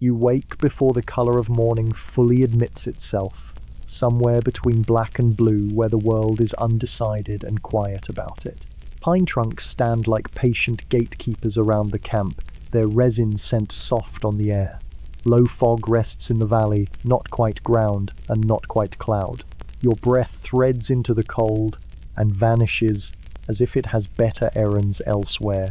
You wake before the color of morning fully admits itself, somewhere between black and blue where the world is undecided and quiet about it. Pine trunks stand like patient gatekeepers around the camp, their resin scent soft on the air. Low fog rests in the valley, not quite ground and not quite cloud. Your breath threads into the cold and vanishes as if it has better errands elsewhere.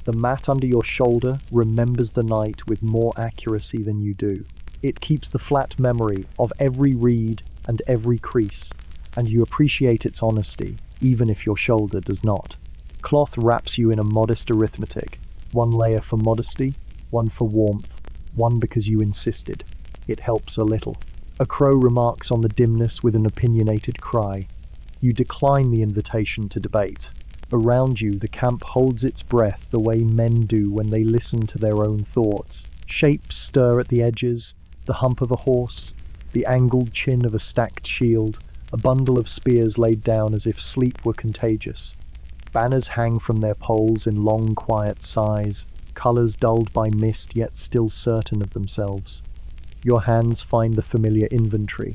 The mat under your shoulder remembers the night with more accuracy than you do. It keeps the flat memory of every reed and every crease, and you appreciate its honesty, even if your shoulder does not. Cloth wraps you in a modest arithmetic, one layer for modesty, one for warmth, one because you insisted. It helps a little. A crow remarks on the dimness with an opinionated cry. You decline the invitation to debate. Around you, the camp holds its breath the way men do when they listen to their own thoughts. Shapes stir at the edges, the hump of a horse, the angled chin of a stacked shield, a bundle of spears laid down as if sleep were contagious. Banners hang from their poles in long, quiet sighs, colours dulled by mist yet still certain of themselves. Your hands find the familiar inventory,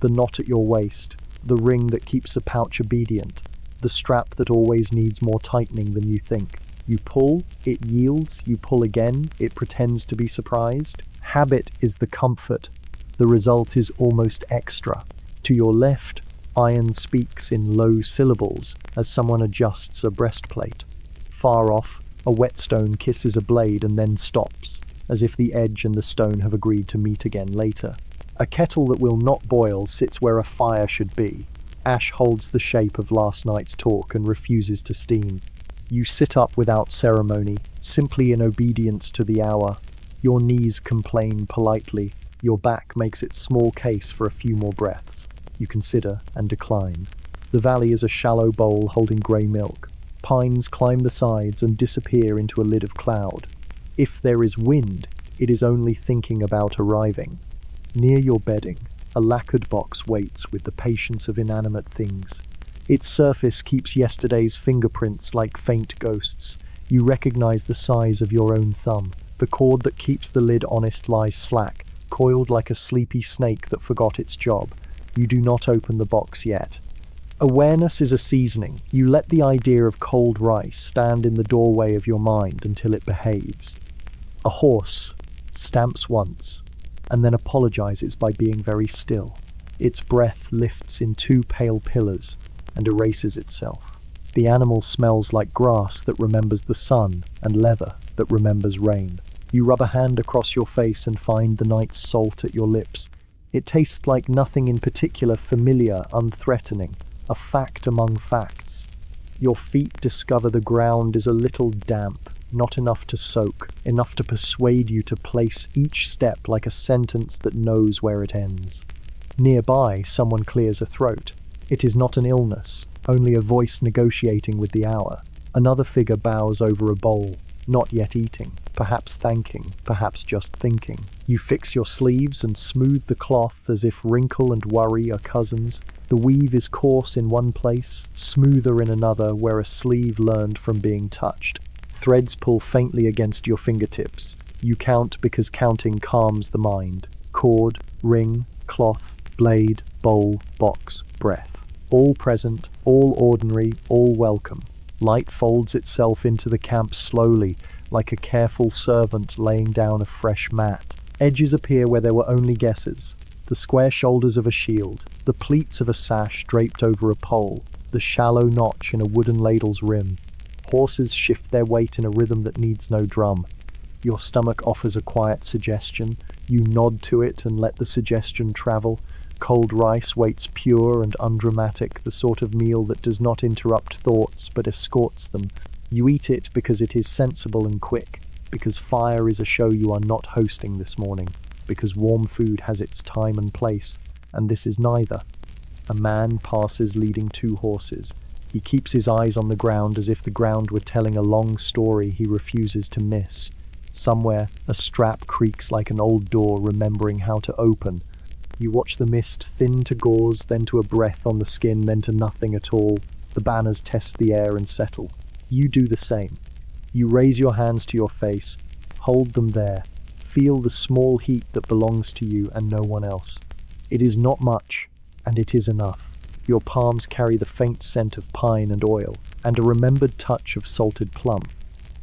the knot at your waist, the ring that keeps a pouch obedient, the strap that always needs more tightening than you think. You pull, it yields, you pull again, it pretends to be surprised. Habit is the comfort. The result is almost extra. To your left, iron speaks in low syllables as someone adjusts a breastplate. Far off, a whetstone kisses a blade and then stops, as if the edge and the stone have agreed to meet again later. A kettle that will not boil sits where a fire should be. Ash holds the shape of last night's talk and refuses to steam. You sit up without ceremony, simply in obedience to the hour. Your knees complain politely. Your back makes its small case for a few more breaths. You consider and decline. The valley is a shallow bowl holding grey milk. Pines climb the sides and disappear into a lid of cloud. If there is wind, it is only thinking about arriving. Near your bedding, a lacquered box waits with the patience of inanimate things. Its surface keeps yesterday's fingerprints like faint ghosts. You recognize the size of your own thumb. The cord that keeps the lid honest lies slack, coiled like a sleepy snake that forgot its job. You do not open the box yet. Awareness is a seasoning. You let the idea of cold rice stand in the doorway of your mind until it behaves. A horse stamps once, and then apologizes by being very still. Its breath lifts in two pale pillars and erases itself. The animal smells like grass that remembers the sun and leather that remembers rain. You rub a hand across your face and find the night's salt at your lips. It tastes like nothing in particular, familiar, unthreatening, a fact among facts. Your feet discover the ground is a little damp, not enough to soak, enough to persuade you to place each step like a sentence that knows where it ends. Nearby, someone clears a throat. It is not an illness, only a voice negotiating with the hour. Another figure bows over a bowl, not yet eating, perhaps thanking, perhaps just thinking. You fix your sleeves and smooth the cloth as if wrinkle and worry are cousins. The weave is coarse in one place, smoother in another where a sleeve learned from being touched. Threads pull faintly against your fingertips. You count because counting calms the mind. Cord, ring, cloth, blade, bowl, box, breath. All present, all ordinary, all welcome. Light folds itself into the camp slowly, like a careful servant laying down a fresh mat. Edges appear where there were only guesses. The square shoulders of a shield, the pleats of a sash draped over a pole, the shallow notch in a wooden ladle's rim. Horses shift their weight in a rhythm that needs no drum. Your stomach offers a quiet suggestion. You nod to it and let the suggestion travel. Cold rice waits pure and undramatic, the sort of meal that does not interrupt thoughts but escorts them. You eat it because it is sensible and quick, because fire is a show you are not hosting this morning, because warm food has its time and place, and this is neither. A man passes leading two horses. He keeps his eyes on the ground as if the ground were telling a long story he refuses to miss. Somewhere, a strap creaks like an old door remembering how to open. You watch the mist thin to gauze, then to a breath on the skin, then to nothing at all. The banners test the air and settle. You do the same. You raise your hands to your face, hold them there, feel the small heat that belongs to you and no one else. It is not much, and it is enough. Your palms carry the faint scent of pine and oil, and a remembered touch of salted plum.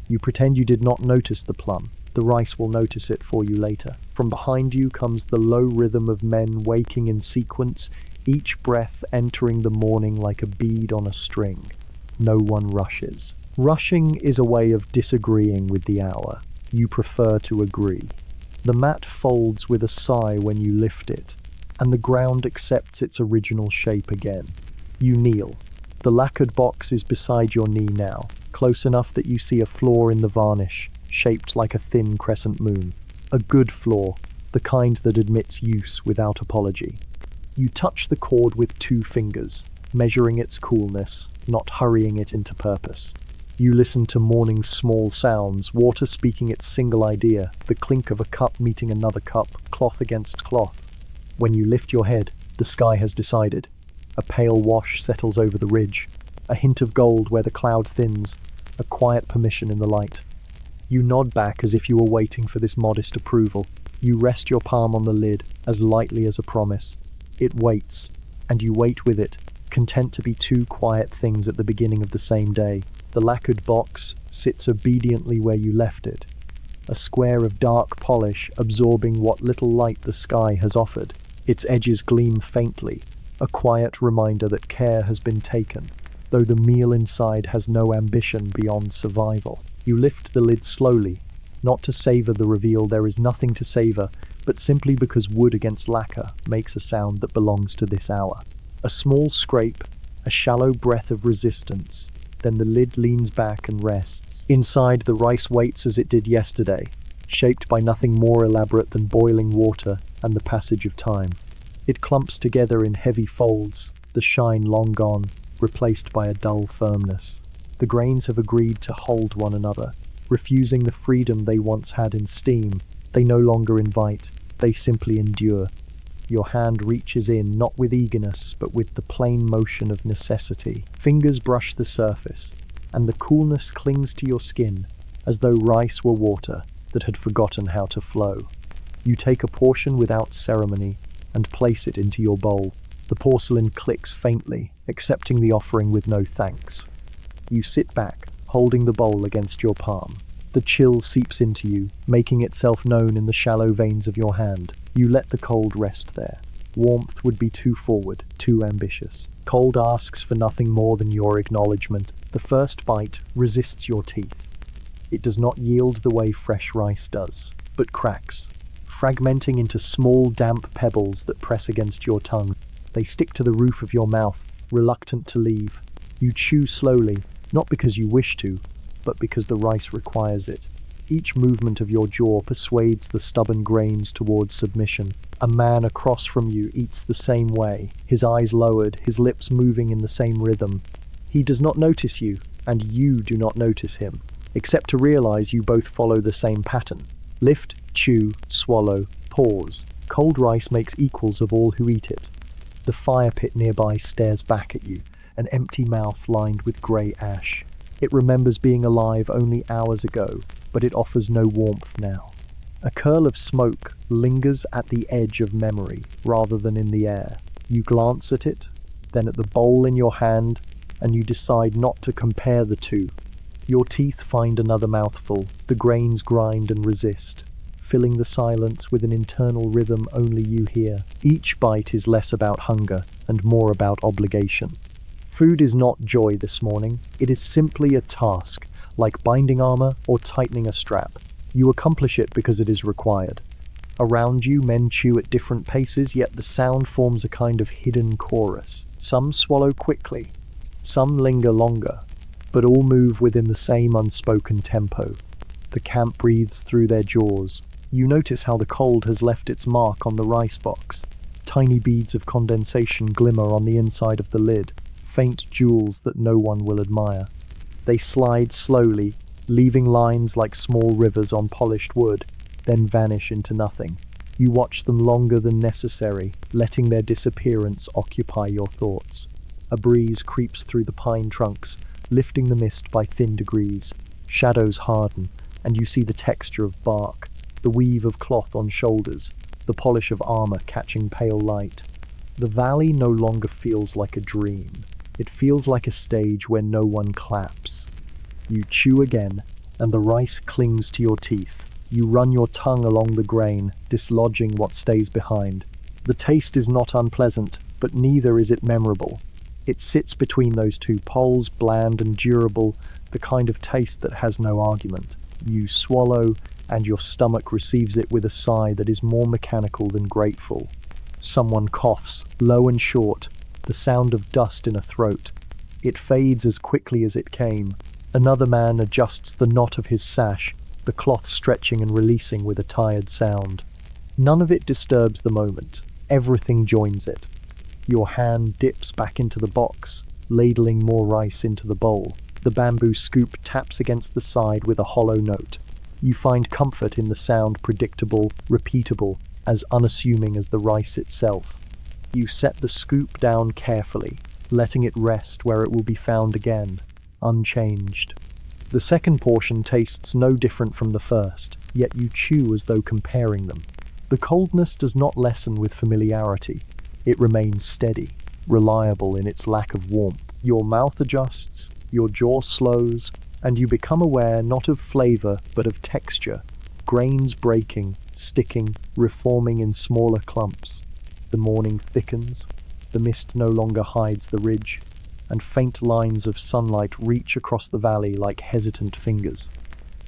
You pretend you did not notice the plum. The rice will notice it for you later. From behind you comes the low rhythm of men waking in sequence, each breath entering the morning like a bead on a string. No one rushes. Rushing is a way of disagreeing with the hour. You prefer to agree. The mat folds with a sigh when you lift it, and the ground accepts its original shape again. You kneel. The lacquered box is beside your knee now, close enough that you see a flaw in the varnish, shaped like a thin crescent moon. A good flaw, the kind that admits use without apology. You touch the cord with 2 fingers, measuring its coolness, not hurrying it into purpose. You listen to morning's small sounds, water speaking its single idea, the clink of a cup meeting another cup, cloth against cloth. When you lift your head, the sky has decided. A pale wash settles over the ridge, a hint of gold where the cloud thins, a quiet permission in the light. You nod back as if you were waiting for this modest approval. You rest your palm on the lid, as lightly as a promise. It waits, and you wait with it, content to be 2 quiet things at the beginning of the same day. The lacquered box sits obediently where you left it, a square of dark polish absorbing what little light the sky has offered. Its edges gleam faintly, a quiet reminder that care has been taken, though the meal inside has no ambition beyond survival. You lift the lid slowly, not to savor the reveal there is nothing to savor, but simply because wood against lacquer makes a sound that belongs to this hour. A small scrape, a shallow breath of resistance, then the lid leans back and rests. Inside, the rice waits as it did yesterday, shaped by nothing more elaborate than boiling water and the passage of time. It clumps together in heavy folds, the shine long gone, replaced by a dull firmness. The grains have agreed to hold one another, refusing the freedom they once had in steam. They no longer invite, they simply endure. Your hand reaches in, not with eagerness, but with the plain motion of necessity. Fingers brush the surface, and the coolness clings to your skin, as though rice were water that had forgotten how to flow. You take a portion without ceremony, and place it into your bowl. The porcelain clicks faintly, accepting the offering with no thanks. You sit back, holding the bowl against your palm. The chill seeps into you, making itself known in the shallow veins of your hand. You let the cold rest there. Warmth would be too forward, too ambitious. Cold asks for nothing more than your acknowledgement. The first bite resists your teeth. It does not yield the way fresh rice does, but cracks, fragmenting into small, damp pebbles that press against your tongue. They stick to the roof of your mouth, reluctant to leave. You chew slowly, not because you wish to, but because the rice requires it. Each movement of your jaw persuades the stubborn grains towards submission. A man across from you eats the same way, his eyes lowered, his lips moving in the same rhythm. He does not notice you, and you do not notice him, except to realize you both follow the same pattern. Lift, chew, swallow, pause. Cold rice makes equals of all who eat it. The fire pit nearby stares back at you, an empty mouth lined with grey ash. It remembers being alive only hours ago, but it offers no warmth now. A curl of smoke lingers at the edge of memory rather than in the air. You glance at it, then at the bowl in your hand, and you decide not to compare the two. Your teeth find another mouthful, the grains grind and resist, filling the silence with an internal rhythm only you hear. Each bite is less about hunger and more about obligation. Food is not joy this morning, it is simply a task, like binding armor or tightening a strap. You accomplish it because it is required. Around you, men chew at different paces, yet the sound forms a kind of hidden chorus. Some swallow quickly, some linger longer, but all move within the same unspoken tempo. The camp breathes through their jaws. You notice how the cold has left its mark on the rice box. Tiny beads of condensation glimmer on the inside of the lid, faint jewels that no one will admire. They slide slowly, leaving lines like small rivers on polished wood, then vanish into nothing. You watch them longer than necessary, letting their disappearance occupy your thoughts. A breeze creeps through the pine trunks, lifting the mist by thin degrees. Shadows harden, and you see the texture of bark, the weave of cloth on shoulders, the polish of armor catching pale light. The valley no longer feels like a dream. It feels like a stage where no one claps. You chew again, and the rice clings to your teeth. You run your tongue along the grain, dislodging what stays behind. The taste is not unpleasant, but neither is it memorable. It sits between those two poles, bland and durable, the kind of taste that has no argument. You swallow, and your stomach receives it with a sigh that is more mechanical than grateful. Someone coughs, low and short, the sound of dust in a throat. It fades as quickly as it came. Another man adjusts the knot of his sash, the cloth stretching and releasing with a tired sound. None of it disturbs the moment. Everything joins it. Your hand dips back into the box, ladling more rice into the bowl. The bamboo scoop taps against the side with a hollow note. You find comfort in the sound, predictable, repeatable, as unassuming as the rice itself. You set the scoop down carefully, letting it rest where it will be found again, unchanged. The second portion tastes no different from the first, yet you chew as though comparing them. The coldness does not lessen with familiarity. It remains steady, reliable in its lack of warmth. Your mouth adjusts, your jaw slows, and you become aware not of flavor but of texture. Grains breaking, sticking, reforming in smaller clumps. The morning thickens, the mist no longer hides the ridge, and faint lines of sunlight reach across the valley like hesitant fingers.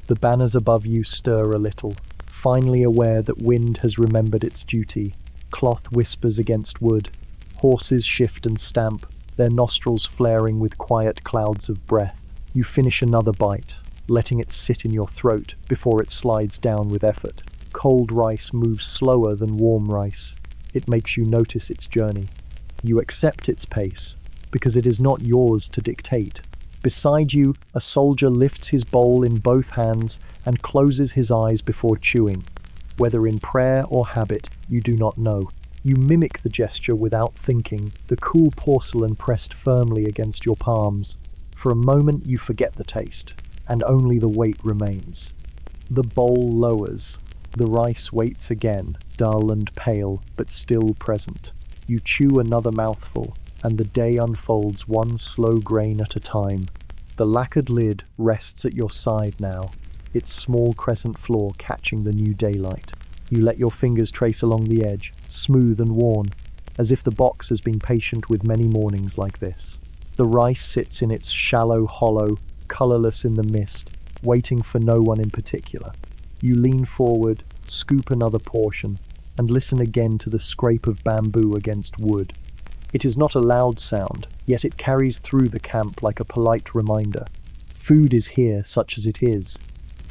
The banners above you stir a little, finally aware that wind has remembered its duty. Cloth whispers against wood. Horses shift and stamp, their nostrils flaring with quiet clouds of breath. You finish another bite, letting it sit in your throat before it slides down with effort. Cold rice moves slower than warm rice. It makes you notice its journey. You accept its pace, because it is not yours to dictate. Beside you, a soldier lifts his bowl in both hands and closes his eyes before chewing. Whether in prayer or habit, you do not know. You mimic the gesture without thinking, the cool porcelain pressed firmly against your palms. For a moment you forget the taste, and only the weight remains. The bowl lowers. The rice waits again, dull and pale, but still present. You chew another mouthful, and the day unfolds one slow grain at a time. The lacquered lid rests at your side now, its small crescent floor catching the new daylight. You let your fingers trace along the edge, smooth and worn, as if the box has been patient with many mornings like this. The rice sits in its shallow hollow, colourless in the mist, waiting for no one in particular. You lean forward, scoop another portion, and listen again to the scrape of bamboo against wood. It is not a loud sound, yet it carries through the camp like a polite reminder. Food is here such as it is.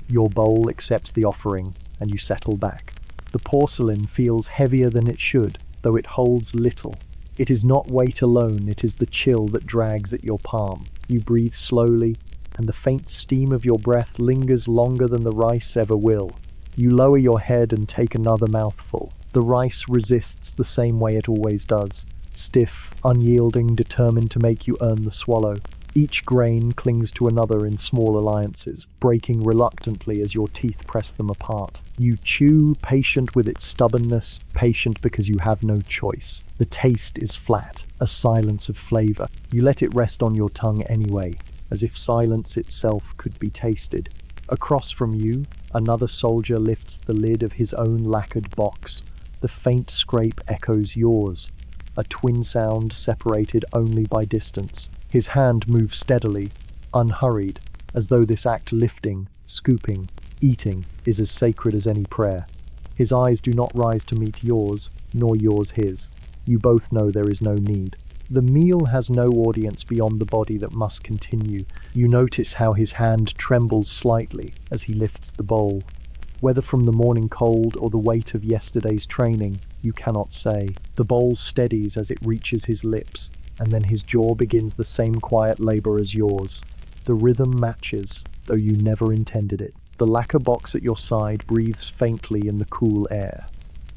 Your bowl accepts the offering, and you settle back. The porcelain feels heavier than it should, though it holds little. It is not weight alone, it is the chill that drags at your palm. You breathe slowly, and the faint steam of your breath lingers longer than the rice ever will. You lower your head and take another mouthful. The rice resists the same way it always does. Stiff, unyielding, determined to make you earn the swallow. Each grain clings to another in small alliances, breaking reluctantly as your teeth press them apart. You chew, patient with its stubbornness, patient because you have no choice. The taste is flat, a silence of flavor. You let it rest on your tongue anyway, as if silence itself could be tasted. Across from you, another soldier lifts the lid of his own lacquered box. The faint scrape echoes yours, a twin sound separated only by distance. His hand moves steadily, unhurried, as though this act lifting, scooping, eating is as sacred as any prayer. His eyes do not rise to meet yours, nor yours his. You both know there is no need. The meal has no audience beyond the body that must continue. You notice how his hand trembles slightly as he lifts the bowl. Whether from the morning cold or the weight of yesterday's training, you cannot say. The bowl steadies as it reaches his lips, and then his jaw begins the same quiet labor as yours. The rhythm matches, though you never intended it. The lacquer box at your side breathes faintly in the cool air.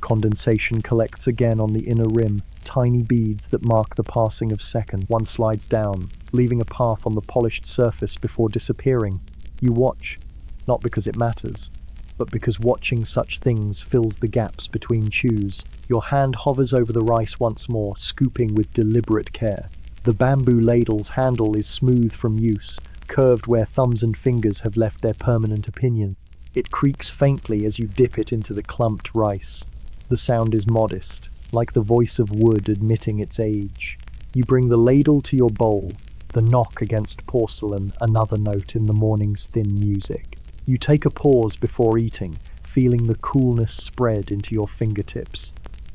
Condensation collects again on the inner rim, tiny beads that mark the passing of seconds. One slides down, leaving a path on the polished surface before disappearing. You watch, not because it matters, but because watching such things fills the gaps between chews. Your hand hovers over the rice once more, scooping with deliberate care. The bamboo ladle's handle is smooth from use, curved where thumbs and fingers have left their permanent opinion. It creaks faintly as you dip it into the clumped rice. The sound is modest, like the voice of wood admitting its age. You bring the ladle to your bowl, the knock against porcelain another note in the morning's thin music. You take a pause before eating, feeling the coolness spread into your fingertips.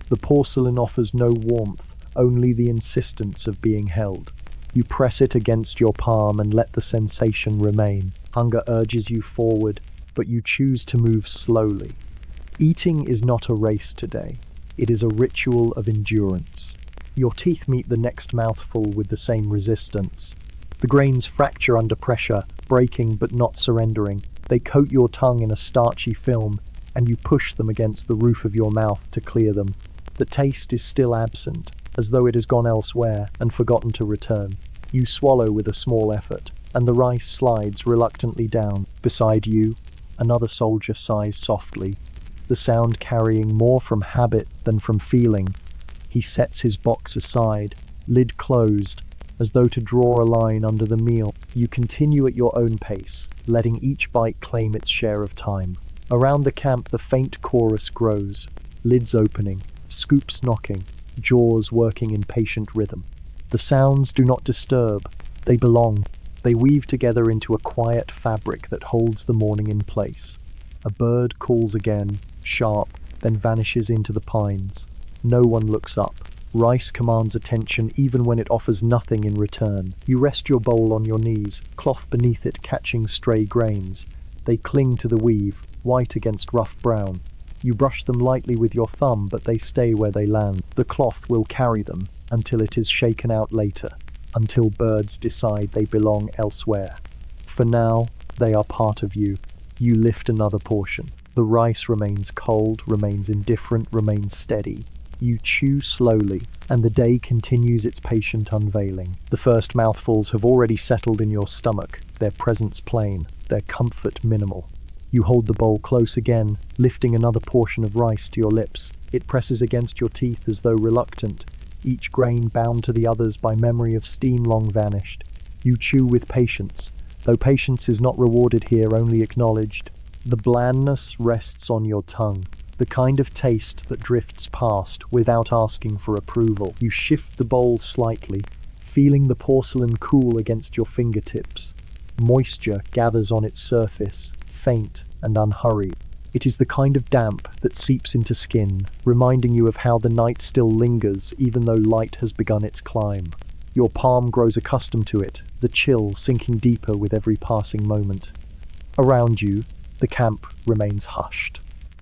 The porcelain offers no warmth, only the insistence of being held. You press it against your palm and let the sensation remain. Hunger urges you forward, but you choose to move slowly. Eating is not a race today. It is a ritual of endurance. Your teeth meet the next mouthful with the same resistance. The grains fracture under pressure, breaking but not surrendering. They coat your tongue in a starchy film, and you push them against the roof of your mouth to clear them. The taste is still absent, as though it has gone elsewhere and forgotten to return. You swallow with a small effort, and the rice slides reluctantly down. Beside you, another soldier sighs softly, the sound carrying more from habit than from feeling. He sets his box aside, lid closed, as though to draw a line under the meal. You continue at your own pace, letting each bite claim its share of time. Around the camp the faint chorus grows, lids opening, scoops knocking, jaws working in patient rhythm. The sounds do not disturb, they belong. They weave together into a quiet fabric that holds the morning in place. A bird calls again, sharp, then vanishes into the pines. No one looks up. Rice commands attention even when it offers nothing in return. You rest your bowl on your knees, cloth beneath it catching stray grains. They cling to the weave, white against rough brown. You brush them lightly with your thumb, but they stay where they land. The cloth will carry them until it is shaken out later, until birds decide they belong elsewhere. For now, they are part of you. You lift another portion. The rice remains cold, remains indifferent, remains steady. You chew slowly, and the day continues its patient unveiling. The first mouthfuls have already settled in your stomach, their presence plain, their comfort minimal. You hold the bowl close again, lifting another portion of rice to your lips. It presses against your teeth as though reluctant, each grain bound to the others by memory of steam long vanished. You chew with patience, though patience is not rewarded here, only acknowledged. The blandness rests on your tongue, the kind of taste that drifts past without asking for approval. You shift the bowl slightly, feeling the porcelain cool against your fingertips. Moisture gathers on its surface, faint and unhurried. It is the kind of damp that seeps into skin, reminding you of how the night still lingers even though light has begun its climb. Your palm grows accustomed to it, the chill sinking deeper with every passing moment. Around you, the camp remains hushed.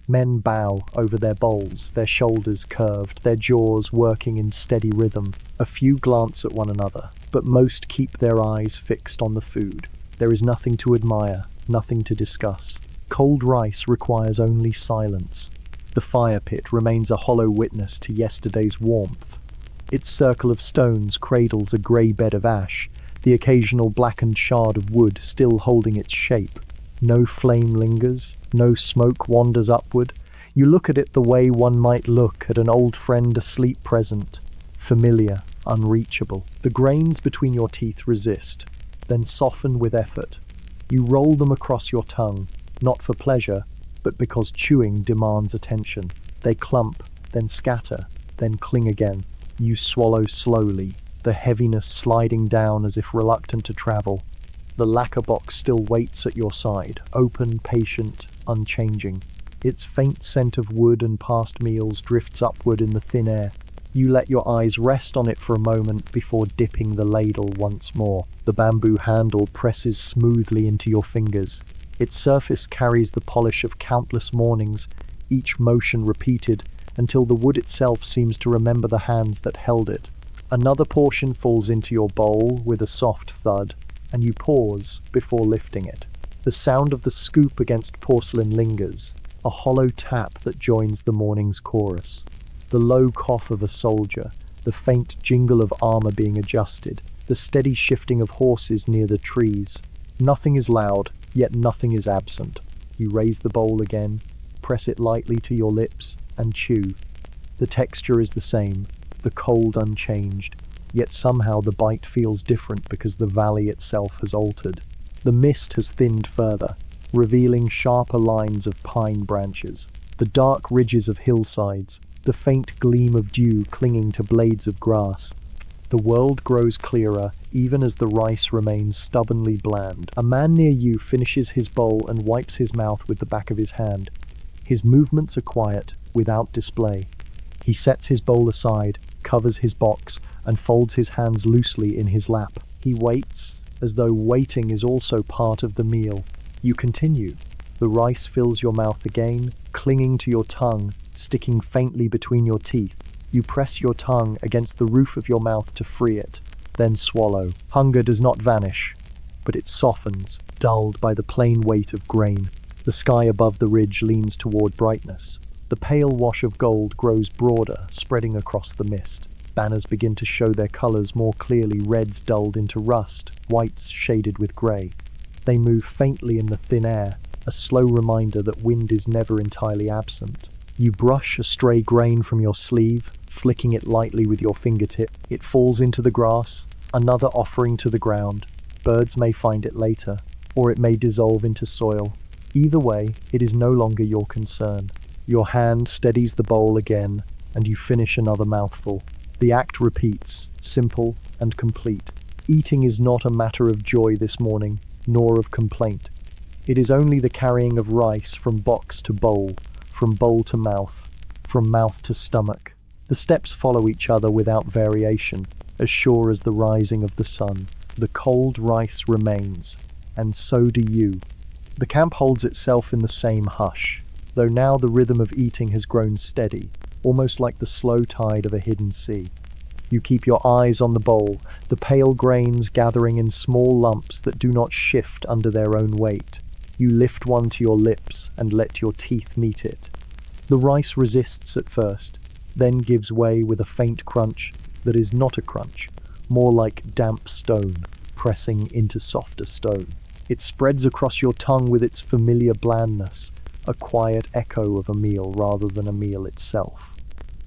Men bow over their bowls, their shoulders curved, their jaws working in steady rhythm. A few glance at one another, but most keep their eyes fixed on the food. There is nothing to admire, nothing to discuss. Cold rice requires only silence. The fire pit remains a hollow witness to yesterday's warmth. Its circle of stones cradles a grey bed of ash, the occasional blackened shard of wood still holding its shape. No flame lingers, no smoke wanders upward. You look at it the way one might look at an old friend asleep present, familiar, unreachable. The grains between your teeth resist, then soften with effort. You roll them across your tongue, not for pleasure, but because chewing demands attention. They clump, then scatter, then cling again. You swallow slowly, the heaviness sliding down as if reluctant to travel. The lacquer box still waits at your side, open, patient, unchanging. Its faint scent of wood and past meals drifts upward in the thin air. You let your eyes rest on it for a moment before dipping the ladle once more. The bamboo handle presses smoothly into your fingers. Its surface carries the polish of countless mornings, each motion repeated until the wood itself seems to remember the hands that held it. Another portion falls into your bowl with a soft thud, and you pause before lifting it. The sound of the scoop against porcelain lingers, a hollow tap that joins the morning's chorus. The low cough of a soldier, the faint jingle of armor being adjusted, the steady shifting of horses near the trees. Nothing is loud, yet nothing is absent. You raise the bowl again, press it lightly to your lips, and chew. The texture is the same, the cold unchanged, yet somehow the bite feels different because the valley itself has altered. The mist has thinned further, revealing sharper lines of pine branches, the dark ridges of hillsides, the faint gleam of dew clinging to blades of grass. The world grows clearer, even as the rice remains stubbornly bland. A man near you finishes his bowl and wipes his mouth with the back of his hand. His movements are quiet, without display. He sets his bowl aside, covers his box, and folds his hands loosely in his lap. He waits, as though waiting is also part of the meal. You continue. The rice fills your mouth again, clinging to your tongue, sticking faintly between your teeth. You press your tongue against the roof of your mouth to free it, then swallow. Hunger does not vanish, but it softens, dulled by the plain weight of grain. The sky above the ridge leans toward brightness. The pale wash of gold grows broader, spreading across the mist. Banners begin to show their colors more clearly, reds dulled into rust, whites shaded with gray. They move faintly in the thin air, a slow reminder that wind is never entirely absent. You brush a stray grain from your sleeve, flicking it lightly with your fingertip. It falls into the grass, another offering to the ground. Birds may find it later, or it may dissolve into soil. Either way, it is no longer your concern. Your hand steadies the bowl again, and you finish another mouthful. The act repeats, simple and complete. Eating is not a matter of joy this morning, nor of complaint. It is only the carrying of rice from box to bowl, from bowl to mouth, from mouth to stomach. The steps follow each other without variation, as sure as the rising of the sun. The cold rice remains, and so do you. The camp holds itself in the same hush, though now the rhythm of eating has grown steady, almost like the slow tide of a hidden sea. You keep your eyes on the bowl, the pale grains gathering in small lumps that do not shift under their own weight. You lift one to your lips and let your teeth meet it. The rice resists at first, then gives way with a faint crunch that is not a crunch, more like damp stone pressing into softer stone. It spreads across your tongue with its familiar blandness, a quiet echo of a meal rather than a meal itself.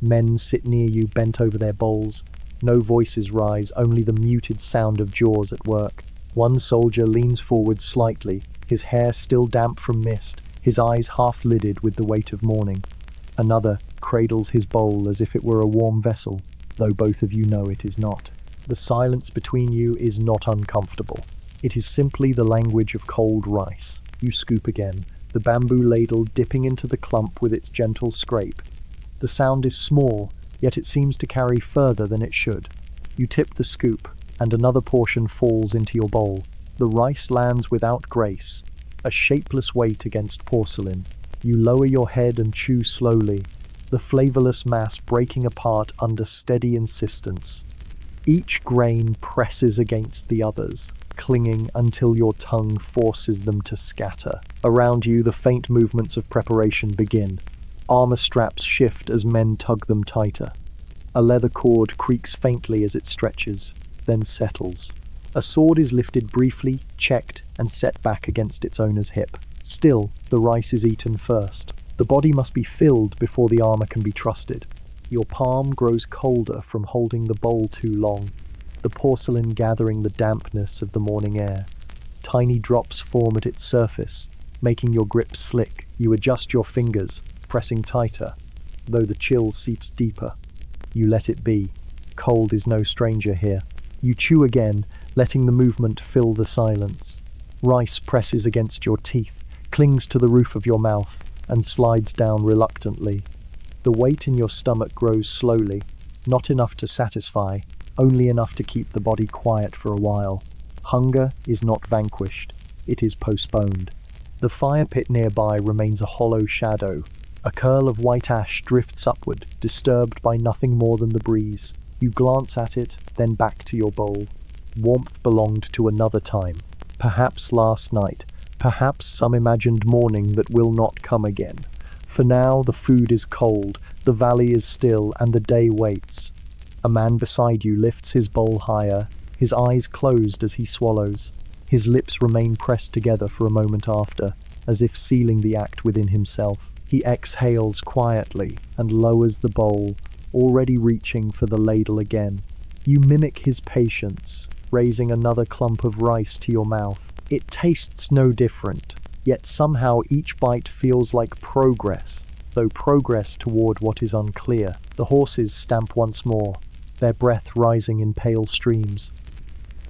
Men sit near you bent over their bowls. No voices rise, only the muted sound of jaws at work. One soldier leans forward slightly, his hair still damp from mist, his eyes half-lidded with the weight of morning. Another cradles his bowl as if it were a warm vessel, though both of you know it is not. The silence between you is not uncomfortable. It is simply the language of cold rice. You scoop again, the bamboo ladle dipping into the clump with its gentle scrape. The sound is small, yet it seems to carry further than it should. You tip the scoop, and another portion falls into your bowl. The rice lands without grace, a shapeless weight against porcelain. You lower your head and chew slowly, the flavorless mass breaking apart under steady insistence. Each grain presses against the others, clinging until your tongue forces them to scatter. Around you, the faint movements of preparation begin. Armor straps shift as men tug them tighter. A leather cord creaks faintly as it stretches, then settles. A sword is lifted briefly, checked, and set back against its owner's hip. Still, the rice is eaten first. The body must be filled before the armor can be trusted. Your palm grows colder from holding the bowl too long, the porcelain gathering the dampness of the morning air. Tiny drops form at its surface, making your grip slick. You adjust your fingers, pressing tighter, though the chill seeps deeper. You let it be. Cold is no stranger here. You chew again, letting the movement fill the silence. Rice presses against your teeth, clings to the roof of your mouth, and slides down reluctantly. The weight in your stomach grows slowly, not enough to satisfy, only enough to keep the body quiet for a while. Hunger is not vanquished, it is postponed. The fire pit nearby remains a hollow shadow. A curl of white ash drifts upward, disturbed by nothing more than the breeze. You glance at it, then back to your bowl. Warmth belonged to another time, perhaps last night, perhaps some imagined morning that will not come again. For now, the food is cold, the valley is still, and the day waits. A man beside you lifts his bowl higher, his eyes closed as he swallows. His lips remain pressed together for a moment after, as if sealing the act within himself. He exhales quietly and lowers the bowl, already reaching for the ladle again. You mimic his patience, raising another clump of rice to your mouth. It tastes no different, yet somehow each bite feels like progress, though progress toward what is unclear. The horses stamp once more, their breath rising in pale streams.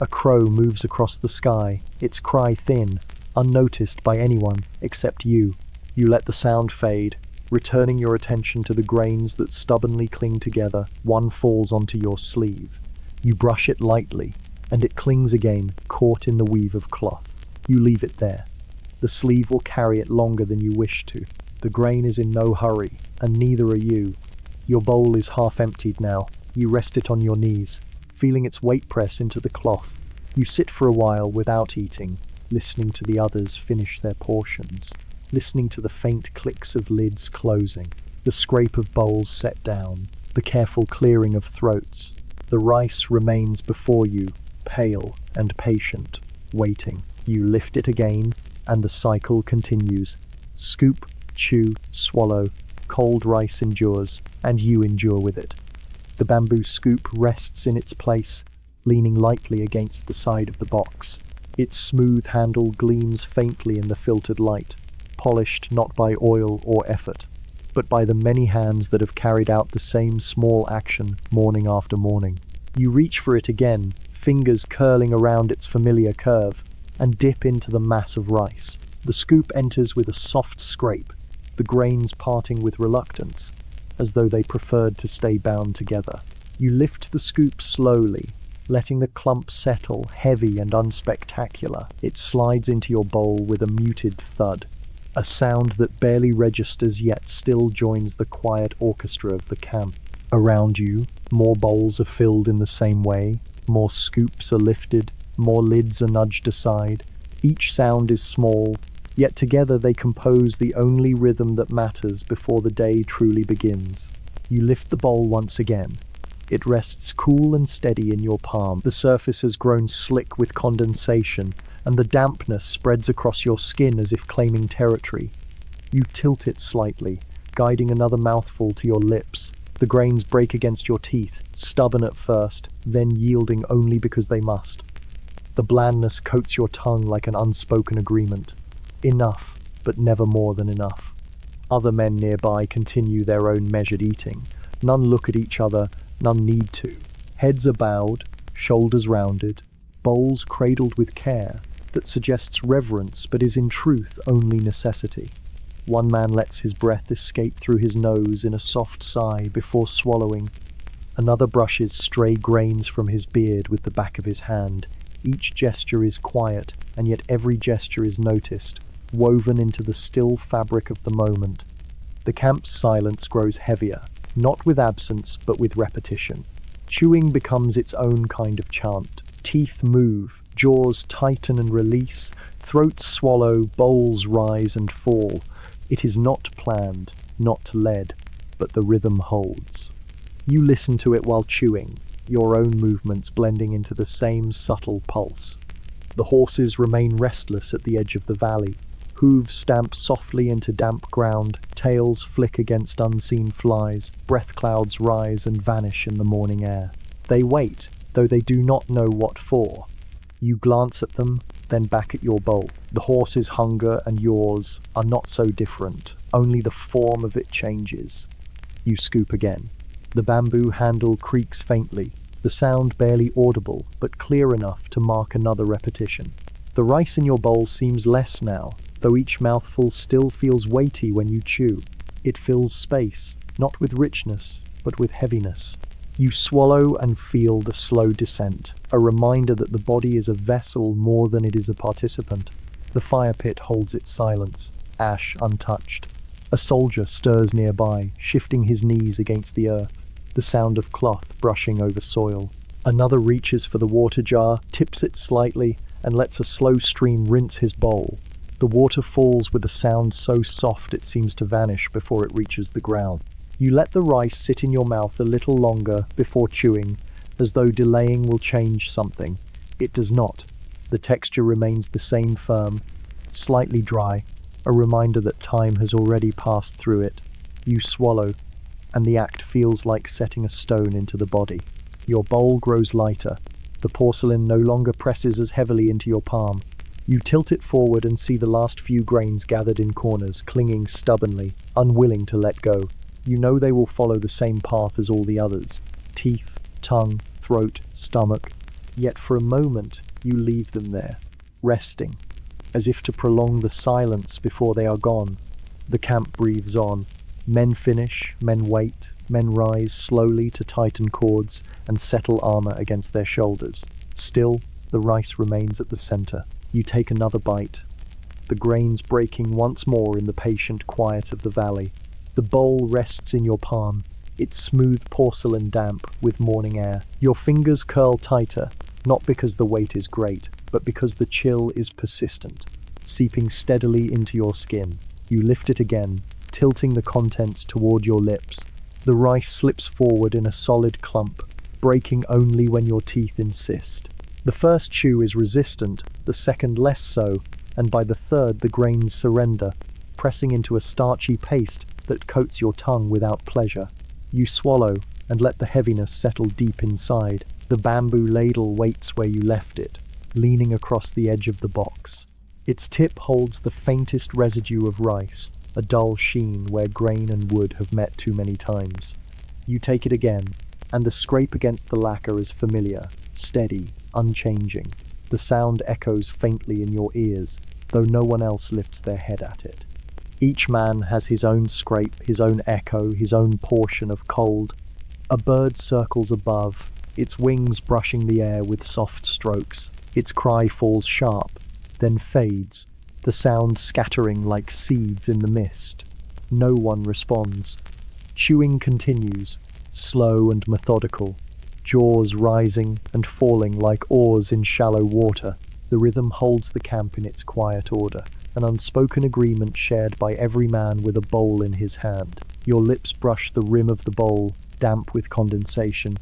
A crow moves across the sky, its cry thin, unnoticed by anyone except you. You let the sound fade, returning your attention to the grains that stubbornly cling together. One falls onto your sleeve. You brush it lightly, and it clings again, caught in the weave of cloth. You leave it there. The sleeve will carry it longer than you wish to. The grain is in no hurry, and neither are you. Your bowl is half emptied now. You rest it on your knees, feeling its weight press into the cloth. You sit for a while without eating, listening to the others finish their portions, listening to the faint clicks of lids closing, the scrape of bowls set down, the careful clearing of throats. The rice remains before you, pale and patient, waiting. You lift it again, and the cycle continues. Scoop, chew, swallow, cold rice endures, and you endure with it. The bamboo scoop rests in its place, leaning lightly against the side of the box. Its smooth handle gleams faintly in the filtered light, polished not by oil or effort, but by the many hands that have carried out the same small action morning after morning. You reach for it again, fingers curling around its familiar curve, and dip into the mass of rice. The scoop enters with a soft scrape, the grains parting with reluctance, as though they preferred to stay bound together. You lift the scoop slowly, letting the clump settle, heavy and unspectacular. It slides into your bowl with a muted thud, a sound that barely registers yet still joins the quiet orchestra of the camp. Around you, more bowls are filled in the same way, more scoops are lifted, more lids are nudged aside. Each sound is small, yet together they compose the only rhythm that matters before the day truly begins. You lift the bowl once again. It rests cool and steady in your palm. The surface has grown slick with condensation, and the dampness spreads across your skin as if claiming territory. You tilt it slightly, guiding another mouthful to your lips. The grains break against your teeth, stubborn at first, then yielding only because they must. The blandness coats your tongue like an unspoken agreement. Enough, but never more than enough. Other men nearby continue their own measured eating. None look at each other, none need to. Heads are bowed, shoulders rounded, bowls cradled with care that suggests reverence but is in truth only necessity. One man lets his breath escape through his nose in a soft sigh before swallowing. Another brushes stray grains from his beard with the back of his hand. Each gesture is quiet, and yet every gesture is noticed, woven into the still fabric of the moment. The camp's silence grows heavier, not with absence but with repetition. Chewing becomes its own kind of chant. Teeth move, jaws tighten and release, throats swallow, bowls rise and fall. It is not planned, not led, but the rhythm holds. You listen to it while chewing, your own movements blending into the same subtle pulse. The horses remain restless at the edge of the valley. Hooves stamp softly into damp ground, tails flick against unseen flies, breath clouds rise and vanish in the morning air. They wait, though they do not know what for. You glance at them, then back at your bowl. The horse's hunger and yours are not so different, only the form of it changes. You scoop again. The bamboo handle creaks faintly, the sound barely audible, but clear enough to mark another repetition. The rice in your bowl seems less now, though each mouthful still feels weighty when you chew. It fills space, not with richness, but with heaviness. You swallow and feel the slow descent, a reminder that the body is a vessel more than it is a participant. The fire pit holds its silence, ash untouched. A soldier stirs nearby, shifting his knees against the earth, the sound of cloth brushing over soil. Another reaches for the water jar, tips it slightly, and lets a slow stream rinse his bowl. The water falls with a sound so soft it seems to vanish before it reaches the ground. You let the rice sit in your mouth a little longer before chewing, as though delaying will change something. It does not. The texture remains the same, firm, slightly dry, a reminder that time has already passed through it. You swallow, and the act feels like setting a stone into the body. Your bowl grows lighter. The porcelain no longer presses as heavily into your palm. You tilt it forward and see the last few grains gathered in corners, clinging stubbornly, unwilling to let go. You know they will follow the same path as all the others. Teeth, tongue, throat, stomach. Yet for a moment, you leave them there, resting, as if to prolong the silence before they are gone. The camp breathes on. Men finish, men wait, men rise slowly to tighten cords and settle armor against their shoulders. Still, the rice remains at the center. You take another bite, the grains breaking once more in the patient quiet of the valley. The bowl rests in your palm, its smooth porcelain damp with morning air. Your fingers curl tighter, not because the weight is great, but because the chill is persistent, seeping steadily into your skin. You lift it again, tilting the contents toward your lips. The rice slips forward in a solid clump, breaking only when your teeth insist. The first chew is resistant, the second less so, and by the third the grains surrender, pressing into a starchy paste that coats your tongue without pleasure. You swallow and let the heaviness settle deep inside. The bamboo ladle waits where you left it, leaning across the edge of the box. Its tip holds the faintest residue of rice, a dull sheen where grain and wood have met too many times. You take it again, and the scrape against the lacquer is familiar, steady, unchanging. The sound echoes faintly in your ears, though no one else lifts their head at it. Each man has his own scrape, his own echo, his own portion of cold. A bird circles above, its wings brushing the air with soft strokes. Its cry falls sharp, then fades, the sound scattering like seeds in the mist. No one responds. Chewing continues, slow and methodical, jaws rising and falling like oars in shallow water. The rhythm holds the camp in its quiet order, an unspoken agreement shared by every man with a bowl in his hand. Your lips brush the rim of the bowl, damp with condensation.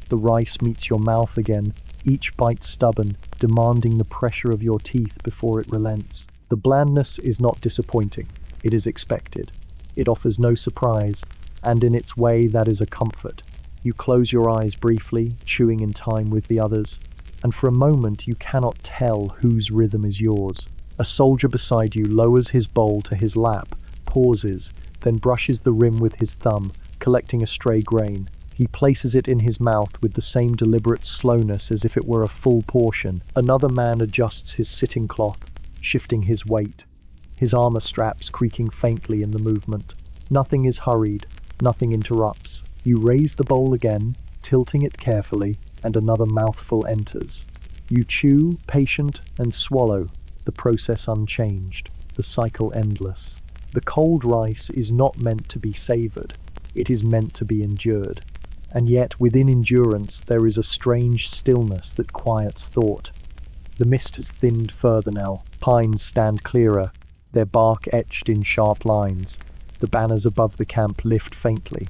The rice meets your mouth again, each bite stubborn, demanding the pressure of your teeth before it relents. The blandness is not disappointing. It is expected. It offers no surprise, and in its way that is a comfort. You close your eyes briefly, chewing in time with the others, and for a moment you cannot tell whose rhythm is yours. A soldier beside you lowers his bowl to his lap, pauses, then brushes the rim with his thumb, collecting a stray grain. He places it in his mouth with the same deliberate slowness as if it were a full portion. Another man adjusts his sitting cloth, shifting his weight, his armor straps creaking faintly in the movement. Nothing is hurried, nothing interrupts. You raise the bowl again, tilting it carefully, and another mouthful enters. You chew, patient, and swallow, the process unchanged, the cycle endless. The cold rice is not meant to be savored, it is meant to be endured. And yet within endurance there is a strange stillness that quiets thought. The mist has thinned further now. Pines stand clearer, their bark etched in sharp lines. The banners above the camp lift faintly,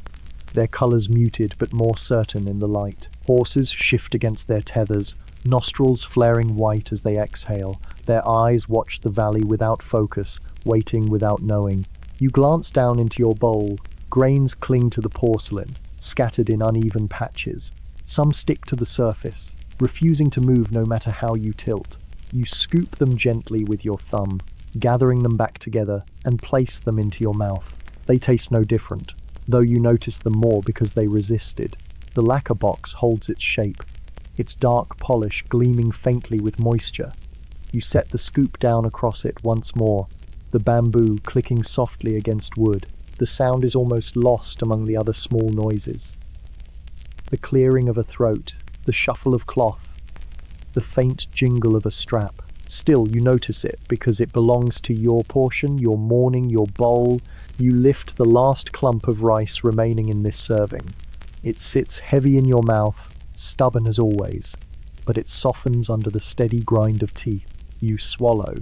their colours muted but more certain in the light. Horses shift against their tethers, nostrils flaring white as they exhale. Their eyes watch the valley without focus, waiting without knowing. You glance down into your bowl. Grains cling to the porcelain, scattered in uneven patches. Some stick to the surface, refusing to move no matter how you tilt. You scoop them gently with your thumb, gathering them back together, and place them into your mouth. They taste no different, though you notice them more because they resisted. The lacquer box holds its shape, its dark polish gleaming faintly with moisture. You set the scoop down across it once more, the bamboo clicking softly against wood. The sound is almost lost among the other small noises. The clearing of a throat, the shuffle of cloth, the faint jingle of a strap. Still, you notice it because it belongs to your portion, your morning, your bowl. You lift the last clump of rice remaining in this serving. It sits heavy in your mouth, stubborn as always, but it softens under the steady grind of teeth. You swallow,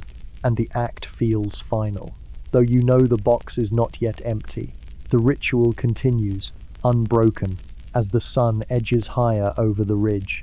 and the act feels final. Though you know the box is not yet empty, the ritual continues, unbroken, as the sun edges higher over the ridge.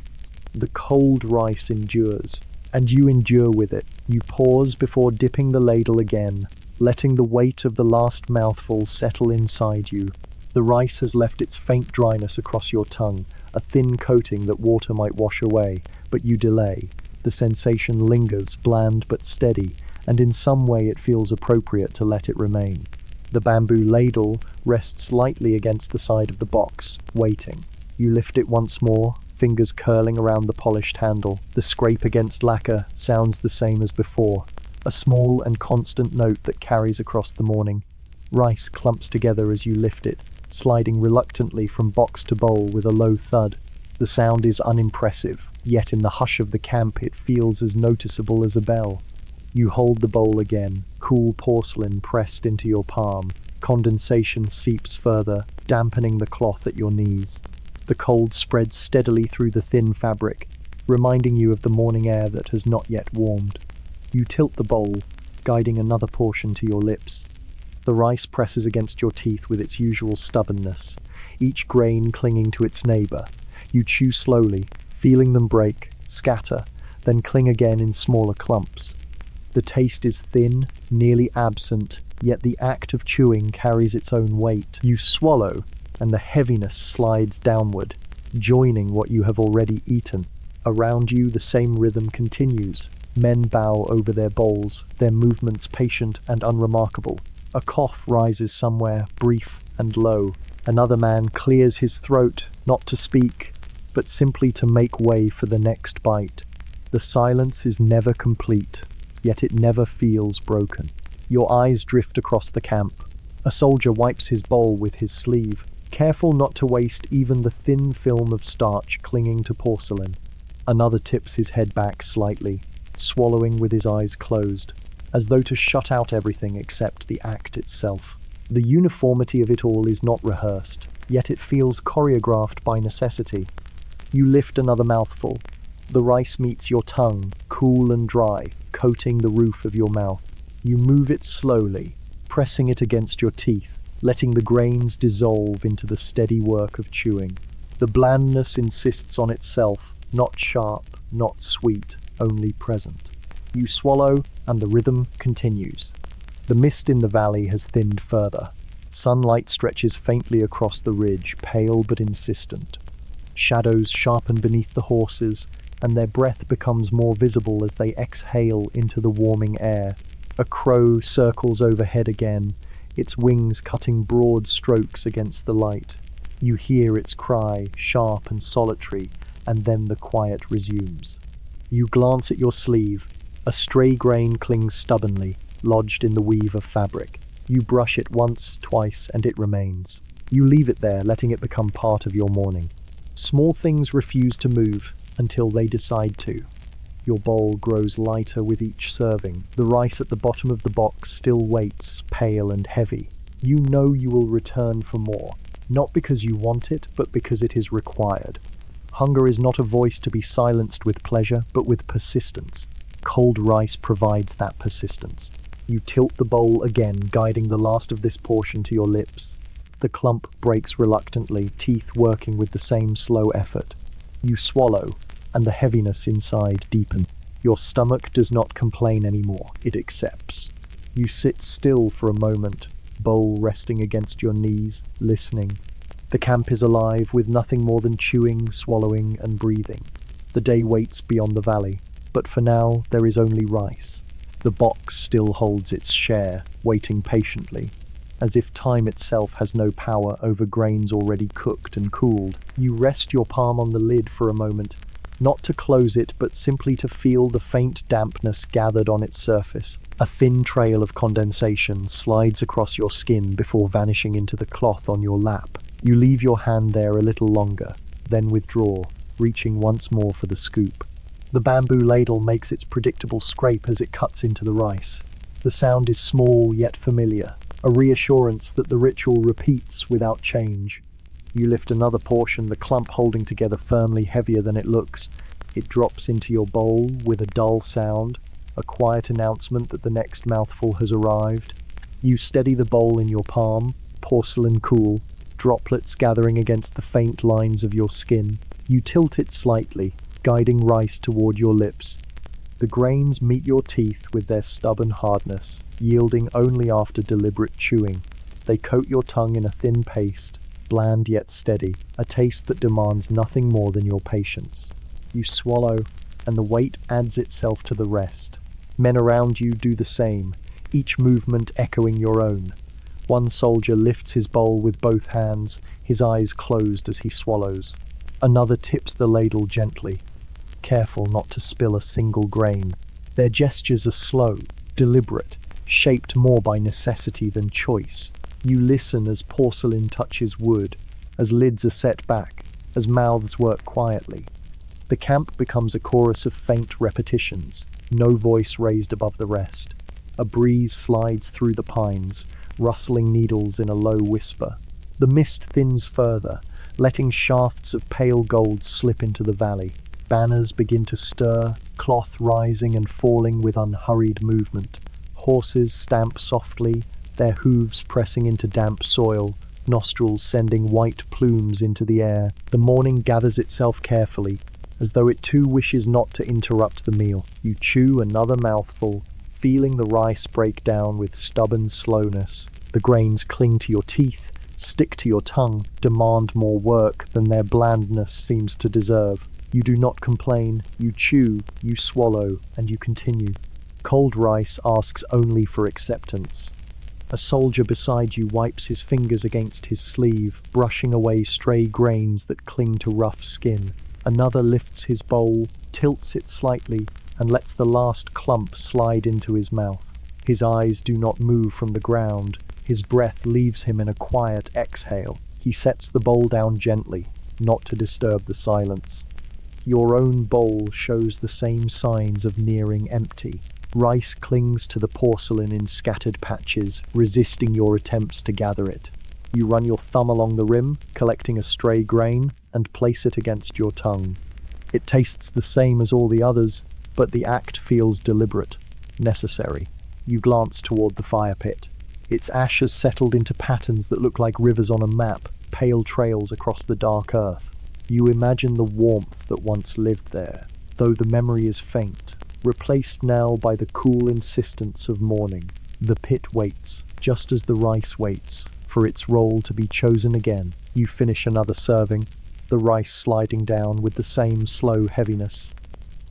The cold rice endures, and you endure with it. You pause before dipping the ladle again, letting the weight of the last mouthful settle inside you. The rice has left its faint dryness across your tongue, a thin coating that water might wash away, but you delay. The sensation lingers, bland but steady, and in some way it feels appropriate to let it remain. The bamboo ladle rests lightly against the side of the box, waiting. You lift it once more, fingers curling around the polished handle. The scrape against lacquer sounds the same as before, a small and constant note that carries across the morning. Rice clumps together as you lift it, sliding reluctantly from box to bowl with a low thud. The sound is unimpressive, yet in the hush of the camp it feels as noticeable as a bell. You hold the bowl again, cool porcelain pressed into your palm. Condensation seeps further, dampening the cloth at your knees. The cold spreads steadily through the thin fabric, reminding you of the morning air that has not yet warmed. You tilt the bowl, guiding another portion to your lips. The rice presses against your teeth with its usual stubbornness, each grain clinging to its neighbor. You chew slowly, feeling them break, scatter, then cling again in smaller clumps. The taste is thin, nearly absent, yet the act of chewing carries its own weight. You swallow, and the heaviness slides downward, joining what you have already eaten. Around you, the same rhythm continues. Men bow over their bowls, their movements patient and unremarkable. A cough rises somewhere, brief and low. Another man clears his throat, not to speak, but simply to make way for the next bite. The silence is never complete, yet it never feels broken. Your eyes drift across the camp. A soldier wipes his bowl with his sleeve, careful not to waste even the thin film of starch clinging to porcelain. Another tips his head back slightly, swallowing with his eyes closed, as though to shut out everything except the act itself. The uniformity of it all is not rehearsed, yet it feels choreographed by necessity. You lift another mouthful. The rice meets your tongue, cool and dry, coating the roof of your mouth. You move it slowly, pressing it against your teeth, letting the grains dissolve into the steady work of chewing. The blandness insists on itself, not sharp, not sweet, only present. You swallow, and the rhythm continues. The mist in the valley has thinned further. Sunlight stretches faintly across the ridge, pale but insistent. Shadows sharpen beneath the horses, and their breath becomes more visible as they exhale into the warming air. A crow circles overhead again, its wings cutting broad strokes against the light. You hear its cry, sharp and solitary, and then the quiet resumes. You glance at your sleeve. A stray grain clings stubbornly, lodged in the weave of fabric. You brush it once, twice, and it remains. You leave it there, letting it become part of your morning. Small things refuse to move until they decide to. Your bowl grows lighter with each serving. The rice at the bottom of the box still waits, pale and heavy. You know you will return for more, not because you want it, but because it is required. Hunger is not a voice to be silenced with pleasure, but with persistence. Cold rice provides that persistence. You tilt the bowl again, guiding the last of this portion to your lips. The clump breaks reluctantly, teeth working with the same slow effort. You swallow, and the heaviness inside deepens. Your stomach does not complain anymore, it accepts. You sit still for a moment, bowl resting against your knees, listening. The camp is alive with nothing more than chewing, swallowing, and breathing. The day waits beyond the valley, but for now there is only rice. The box still holds its share, waiting patiently. As if time itself has no power over grains already cooked and cooled. You rest your palm on the lid for a moment, not to close it, but simply to feel the faint dampness gathered on its surface. A thin trail of condensation slides across your skin before vanishing into the cloth on your lap. You leave your hand there a little longer, then withdraw, reaching once more for the scoop. The bamboo ladle makes its predictable scrape as it cuts into the rice. The sound is small yet familiar, a reassurance that the ritual repeats without change. You lift another portion, the clump holding together firmly, heavier than it looks. It drops into your bowl with a dull sound, a quiet announcement that the next mouthful has arrived. You steady the bowl in your palm, porcelain cool, droplets gathering against the faint lines of your skin. You tilt it slightly, guiding rice toward your lips. The grains meet your teeth with their stubborn hardness, yielding only after deliberate chewing. They coat your tongue in a thin paste, bland yet steady, a taste that demands nothing more than your patience. You swallow, and the weight adds itself to the rest. Men around you do the same, each movement echoing your own. One soldier lifts his bowl with both hands, his eyes closed as he swallows. Another tips the ladle gently, careful not to spill a single grain. Their gestures are slow, deliberate, shaped more by necessity than choice. You listen as porcelain touches wood, as lids are set back, as mouths work quietly. The camp becomes a chorus of faint repetitions, no voice raised above the rest. A breeze slides through the pines, rustling needles in a low whisper. The mist thins further, letting shafts of pale gold slip into the valley. Banners begin to stir, cloth rising and falling with unhurried movement. Horses stamp softly, their hooves pressing into damp soil, nostrils sending white plumes into the air. The morning gathers itself carefully, as though it too wishes not to interrupt the meal. You chew another mouthful, feeling the rice break down with stubborn slowness. The grains cling to your teeth, stick to your tongue, demand more work than their blandness seems to deserve. You do not complain, you chew, you swallow, and you continue. Cold rice asks only for acceptance. A soldier beside you wipes his fingers against his sleeve, brushing away stray grains that cling to rough skin. Another lifts his bowl, tilts it slightly, and lets the last clump slide into his mouth. His eyes do not move from the ground. His breath leaves him in a quiet exhale. He sets the bowl down gently, not to disturb the silence. Your own bowl shows the same signs of nearing empty. Rice clings to the porcelain in scattered patches, resisting your attempts to gather it. You run your thumb along the rim, collecting a stray grain, and place it against your tongue. It tastes the same as all the others, but the act feels deliberate, necessary. You glance toward the fire pit. Its ash has settled into patterns that look like rivers on a map, pale trails across the dark earth. You imagine the warmth that once lived there, though the memory is faint, replaced now by the cool insistence of morning. The pit waits, just as the rice waits, for its role to be chosen again. You finish another serving, the rice sliding down with the same slow heaviness.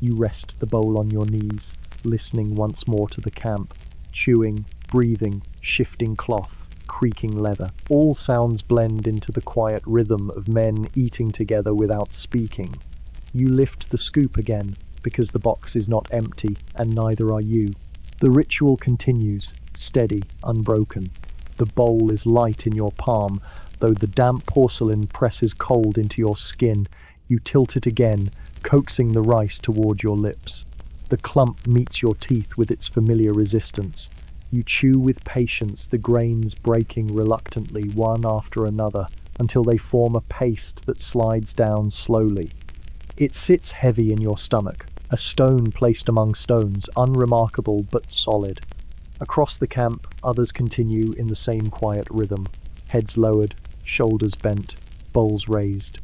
You rest the bowl on your knees, listening once more to the camp, chewing, breathing, shifting cloth, creaking leather. All sounds blend into the quiet rhythm of men eating together without speaking. You lift the scoop again, because the box is not empty, and neither are you. The ritual continues, steady, unbroken. The bowl is light in your palm, though the damp porcelain presses cold into your skin. You tilt it again, coaxing the rice toward your lips. The clump meets your teeth with its familiar resistance. You chew with patience, the grains breaking reluctantly one after another, until they form a paste that slides down slowly. It sits heavy in your stomach, a stone placed among stones, unremarkable but solid. Across the camp, others continue in the same quiet rhythm, heads lowered, shoulders bent, bowls raised.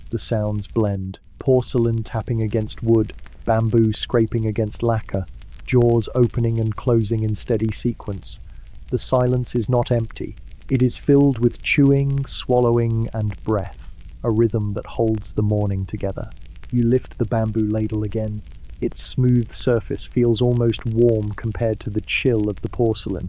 The sounds blend, porcelain tapping against wood, bamboo scraping against lacquer, jaws opening and closing in steady sequence. The silence is not empty. It is filled with chewing, swallowing, and breath, a rhythm that holds the morning together. You lift the bamboo ladle again. Its smooth surface feels almost warm compared to the chill of the porcelain.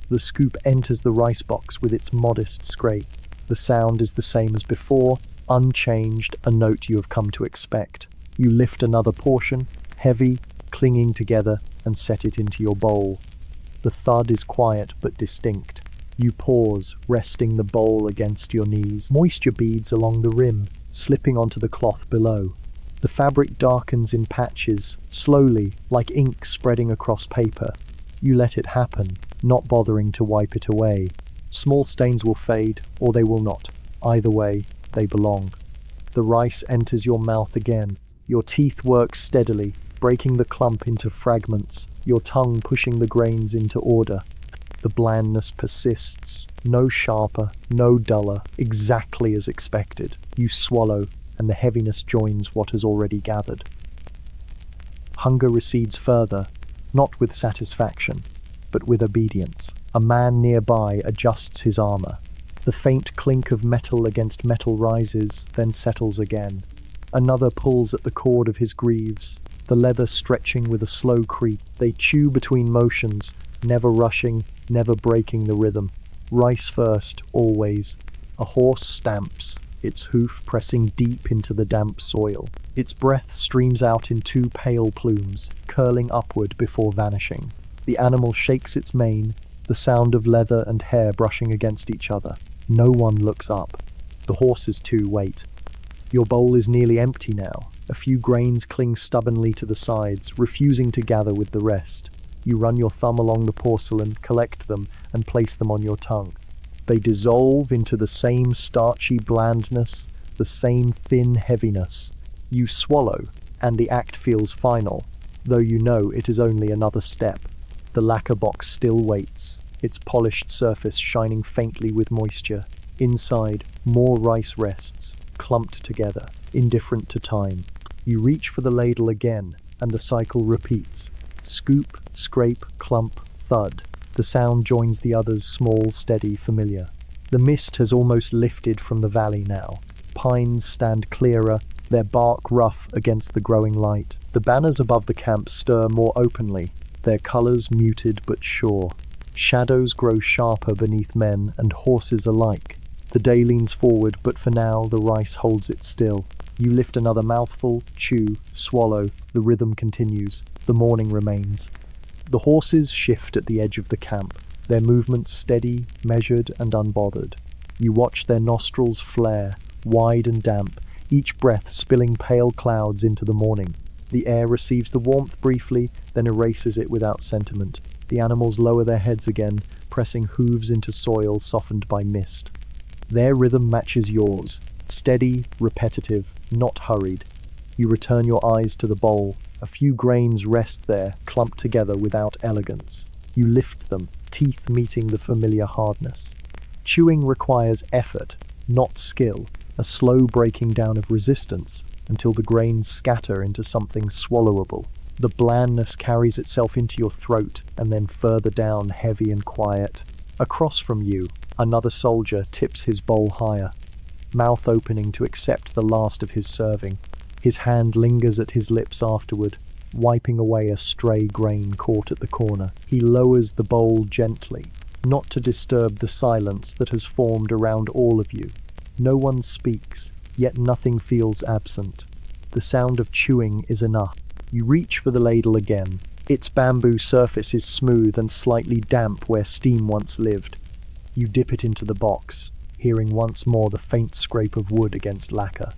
The scoop enters the rice box with its modest scrape. The sound is the same as before, unchanged, a note you have come to expect. You lift another portion, heavy, clinging together, and set it into your bowl. The thud is quiet but distinct. You pause, resting the bowl against your knees. Moisture beads along the rim, slipping onto the cloth below. The fabric darkens in patches, slowly, like ink spreading across paper. You let it happen, not bothering to wipe it away. Small stains will fade, or they will not. Either way, they belong. The rice enters your mouth again. Your teeth work steadily, breaking the clump into fragments, your tongue pushing the grains into order. The blandness persists, no sharper, no duller, exactly as expected. You swallow, and the heaviness joins what has already gathered. Hunger recedes further, not with satisfaction, but with obedience. A man nearby adjusts his armor. The faint clink of metal against metal rises, then settles again. Another pulls at the cord of his greaves, the leather stretching with a slow creep. They chew between motions, never rushing, never breaking the rhythm. Rice first, always. A horse stamps, its hoof pressing deep into the damp soil. Its breath streams out in two pale plumes, curling upward before vanishing. The animal shakes its mane, the sound of leather and hair brushing against each other. No one looks up. The horses too wait. Your bowl is nearly empty now. A few grains cling stubbornly to the sides, refusing to gather with the rest. You run your thumb along the porcelain, collect them, and place them on your tongue. They dissolve into the same starchy blandness, the same thin heaviness. You swallow, and the act feels final, though you know it is only another step. The lacquer box still waits, its polished surface shining faintly with moisture. Inside, more rice rests, clumped together, indifferent to time. You reach for the ladle again, and the cycle repeats. Scoop, scrape, clump, thud. The sound joins the others, small, steady, familiar. The mist has almost lifted from the valley now. Pines stand clearer, their bark rough against the growing light. The banners above the camp stir more openly, their colours muted but sure. Shadows grow sharper beneath men and horses alike. The day leans forward, but for now the rice holds it still. You lift another mouthful, chew, swallow. The rhythm continues. The morning remains. The horses shift at the edge of the camp, their movements steady, measured, and unbothered. You watch their nostrils flare, wide and damp, each breath spilling pale clouds into the morning. The air receives the warmth briefly, then erases it without sentiment. The animals lower their heads again, pressing hooves into soil softened by mist. Their rhythm matches yours, steady, repetitive, not hurried. You return your eyes to the bowl. A few grains rest there, clumped together without elegance. You lift them, teeth meeting the familiar hardness. Chewing requires effort, not skill, a slow breaking down of resistance until the grains scatter into something swallowable. The blandness carries itself into your throat and then further down, heavy and quiet. Across from you, another soldier tips his bowl higher, mouth opening to accept the last of his serving. His hand lingers at his lips afterward, wiping away a stray grain caught at the corner. He lowers the bowl gently, not to disturb the silence that has formed around all of you. No one speaks, yet nothing feels absent. The sound of chewing is enough. You reach for the ladle again. Its bamboo surface is smooth and slightly damp where steam once lived. You dip it into the box, hearing once more the faint scrape of wood against lacquer.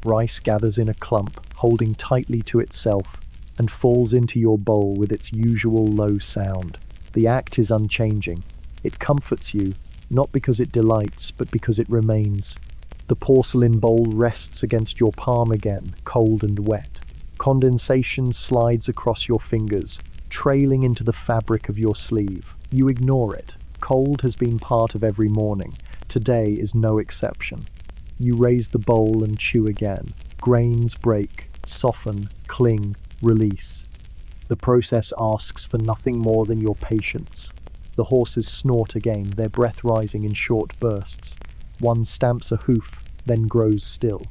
Rice gathers in a clump, holding tightly to itself, and falls into your bowl with its usual low sound. The act is unchanging. It comforts you, not because it delights, but because it remains. The porcelain bowl rests against your palm again, cold and wet. Condensation slides across your fingers, trailing into the fabric of your sleeve. You ignore it. Cold has been part of every morning. Today is no exception. You raise the bowl and chew again. Grains break, soften, cling, release. The process asks for nothing more than your patience. The horses snort again, their breath rising in short bursts. One stamps a hoof, then grows still.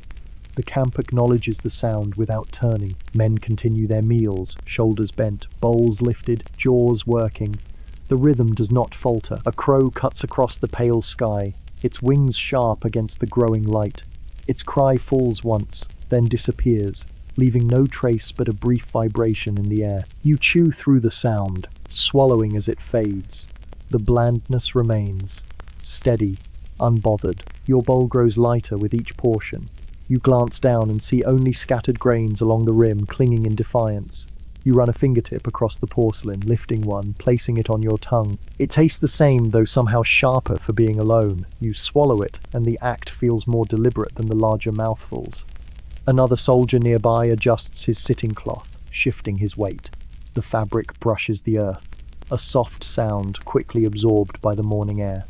The camp acknowledges the sound without turning. Men continue their meals, shoulders bent, bowls lifted, jaws working. The rhythm does not falter. A crow cuts across the pale sky, its wings sharp against the growing light. Its cry falls once, then disappears, leaving no trace but a brief vibration in the air. You chew through the sound, swallowing as it fades. The blandness remains, steady, unbothered. Your bowl grows lighter with each portion. You glance down and see only scattered grains along the rim, clinging in defiance. You run a fingertip across the porcelain, lifting one, placing it on your tongue. It tastes the same, though somehow sharper for being alone. You swallow it, and the act feels more deliberate than the larger mouthfuls. Another soldier nearby adjusts his sitting cloth, shifting his weight. The fabric brushes the earth, a soft sound quickly absorbed by the morning air.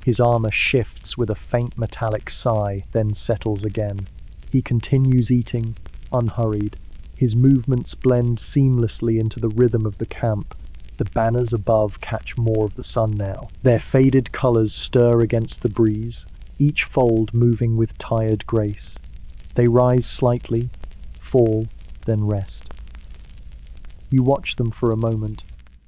His armor shifts with a faint metallic sigh, then settles again. He continues eating, unhurried, His movements blend seamlessly into the rhythm of the camp. The banners above catch more of the sun now. Their faded colors stir against the breeze, each fold moving with tired grace. They rise slightly, fall, then rest. You watch them for a moment,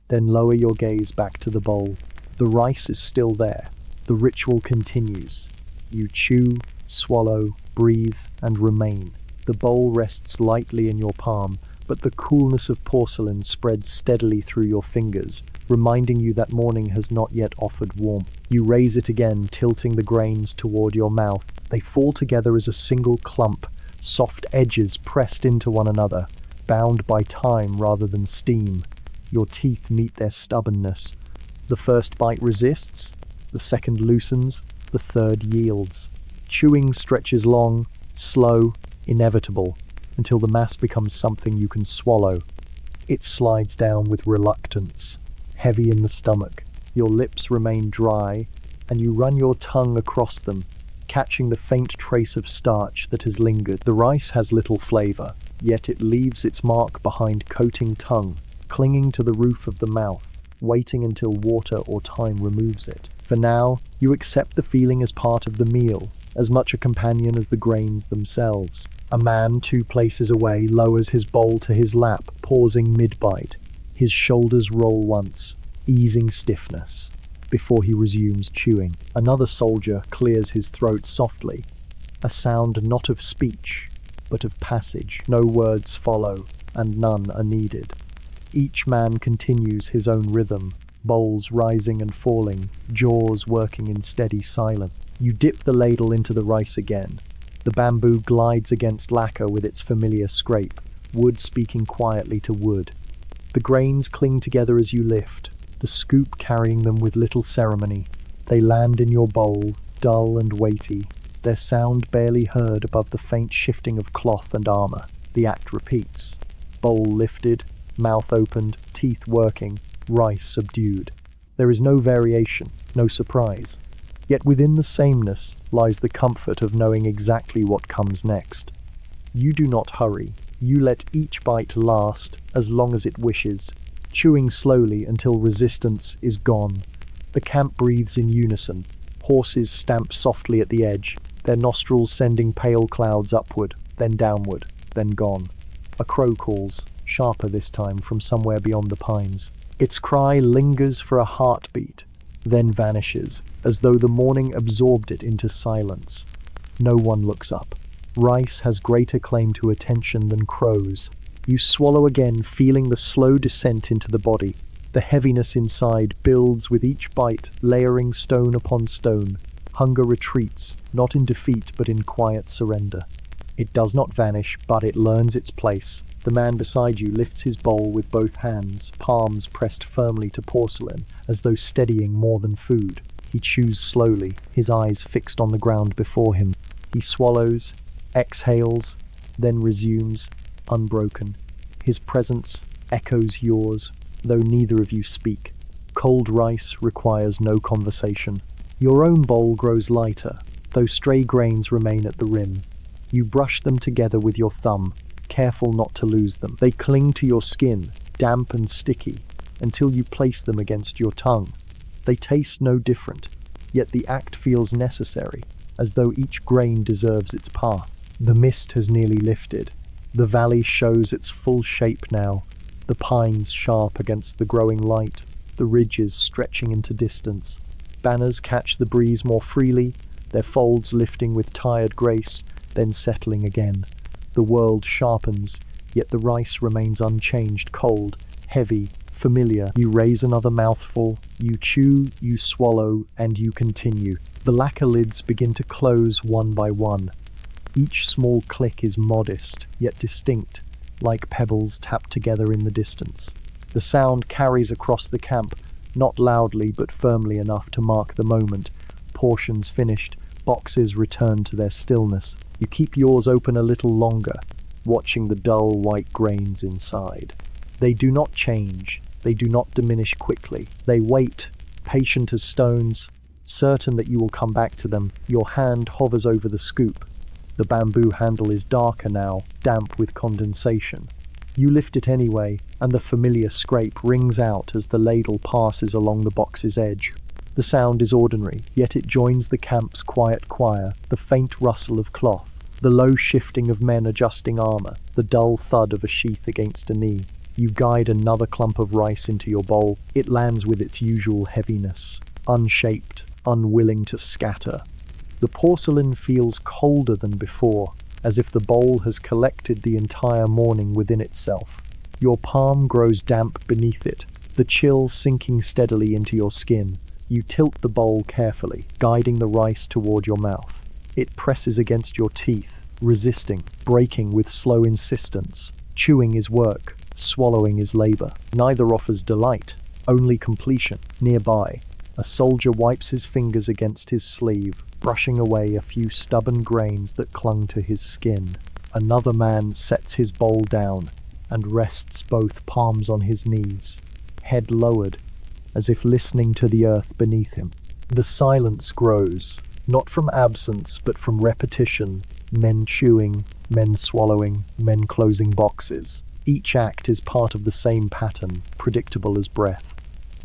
then lower your gaze back to the bowl. The rice is still there. The ritual continues. You chew, swallow, breathe, and remain. The bowl rests lightly in your palm, but the coolness of porcelain spreads steadily through your fingers, reminding you that morning has not yet offered warmth. You raise it again, tilting the grains toward your mouth. They fall together as a single clump, soft edges pressed into one another, bound by time rather than steam. Your teeth meet their stubbornness. The first bite resists, the second loosens, the third yields. Chewing stretches long, slow, inevitable, until the mass becomes something you can swallow. It slides down with reluctance, heavy in the stomach. Your lips remain dry, and you run your tongue across them, catching the faint trace of starch that has lingered. The rice has little flavor, yet it leaves its mark behind coating tongue, clinging to the roof of the mouth, waiting until water or time removes it. For now, you accept the feeling as part of the meal, as much a companion as the grains themselves. A man 2 places away lowers his bowl to his lap, pausing mid-bite. His shoulders roll once, easing stiffness, before he resumes chewing. Another soldier clears his throat softly, a sound not of speech, but of passage. No words follow, and none are needed. Each man continues his own rhythm, bowls rising and falling, jaws working in steady silence. You dip the ladle into the rice again. The bamboo glides against lacquer with its familiar scrape, wood speaking quietly to wood. The grains cling together as you lift, the scoop carrying them with little ceremony. They land in your bowl, dull and weighty, their sound barely heard above the faint shifting of cloth and armor. The act repeats. Bowl lifted, mouth opened, teeth working, rice subdued. There is no variation, no surprise. Yet within the sameness lies the comfort of knowing exactly what comes next. You do not hurry. You let each bite last as long as it wishes, chewing slowly until resistance is gone. The camp breathes in unison. Horses stamp softly at the edge, their nostrils sending pale clouds upward, then downward, then gone. A crow calls, sharper this time from somewhere beyond the pines. Its cry lingers for a heartbeat, then vanishes, as though the morning absorbed it into silence. No one looks up. Rice has greater claim to attention than crows. You swallow again, feeling the slow descent into the body. The heaviness inside builds with each bite, layering stone upon stone. Hunger retreats, not in defeat but in quiet surrender. It does not vanish, but it learns its place. The man beside you lifts his bowl with both hands, palms pressed firmly to porcelain, as though steadying more than food. He chews slowly, his eyes fixed on the ground before him. He swallows, exhales, then resumes, unbroken. His presence echoes yours, though neither of you speak. Cold rice requires no conversation. Your own bowl grows lighter, though stray grains remain at the rim. You brush them together with your thumb, careful not to lose them. They cling to your skin, damp and sticky, until you place them against your tongue. They taste no different, yet the act feels necessary, as though each grain deserves its path. The mist has nearly lifted. The valley shows its full shape now, the pines sharp against the growing light, the ridges stretching into distance. Banners catch the breeze more freely, their folds lifting with tired grace, then settling again. The world sharpens, yet the rice remains unchanged, cold, heavy, familiar. You raise another mouthful, you chew, you swallow, and you continue. The lacquer lids begin to close one by one. Each small click is modest, yet distinct, like pebbles tapped together in the distance. The sound carries across the camp, not loudly but firmly enough to mark the moment. Portions finished, boxes return to their stillness. You keep yours open a little longer, watching the dull white grains inside. They do not change, they do not diminish quickly. They wait, patient as stones, certain that you will come back to them. Your hand hovers over the scoop. The bamboo handle is darker now, damp with condensation. You lift it anyway, and the familiar scrape rings out as the ladle passes along the box's edge. The sound is ordinary, yet it joins the camp's quiet choir, the faint rustle of cloth, the low shifting of men adjusting armor, the dull thud of a sheath against a knee. You guide another clump of rice into your bowl. It lands with its usual heaviness, unshaped, unwilling to scatter. The porcelain feels colder than before, as if the bowl has collected the entire morning within itself. Your palm grows damp beneath it, the chill sinking steadily into your skin. You tilt the bowl carefully, guiding the rice toward your mouth. It presses against your teeth, resisting, breaking with slow insistence. Chewing is work, swallowing is labor. Neither offers delight, only completion. Nearby, a soldier wipes his fingers against his sleeve, brushing away a few stubborn grains that clung to his skin. Another man sets his bowl down and rests both palms on his knees, head lowered, as if listening to the earth beneath him. The silence grows, not from absence but from repetition. Men chewing, men swallowing, men closing boxes. Each act is part of the same pattern, predictable as breath.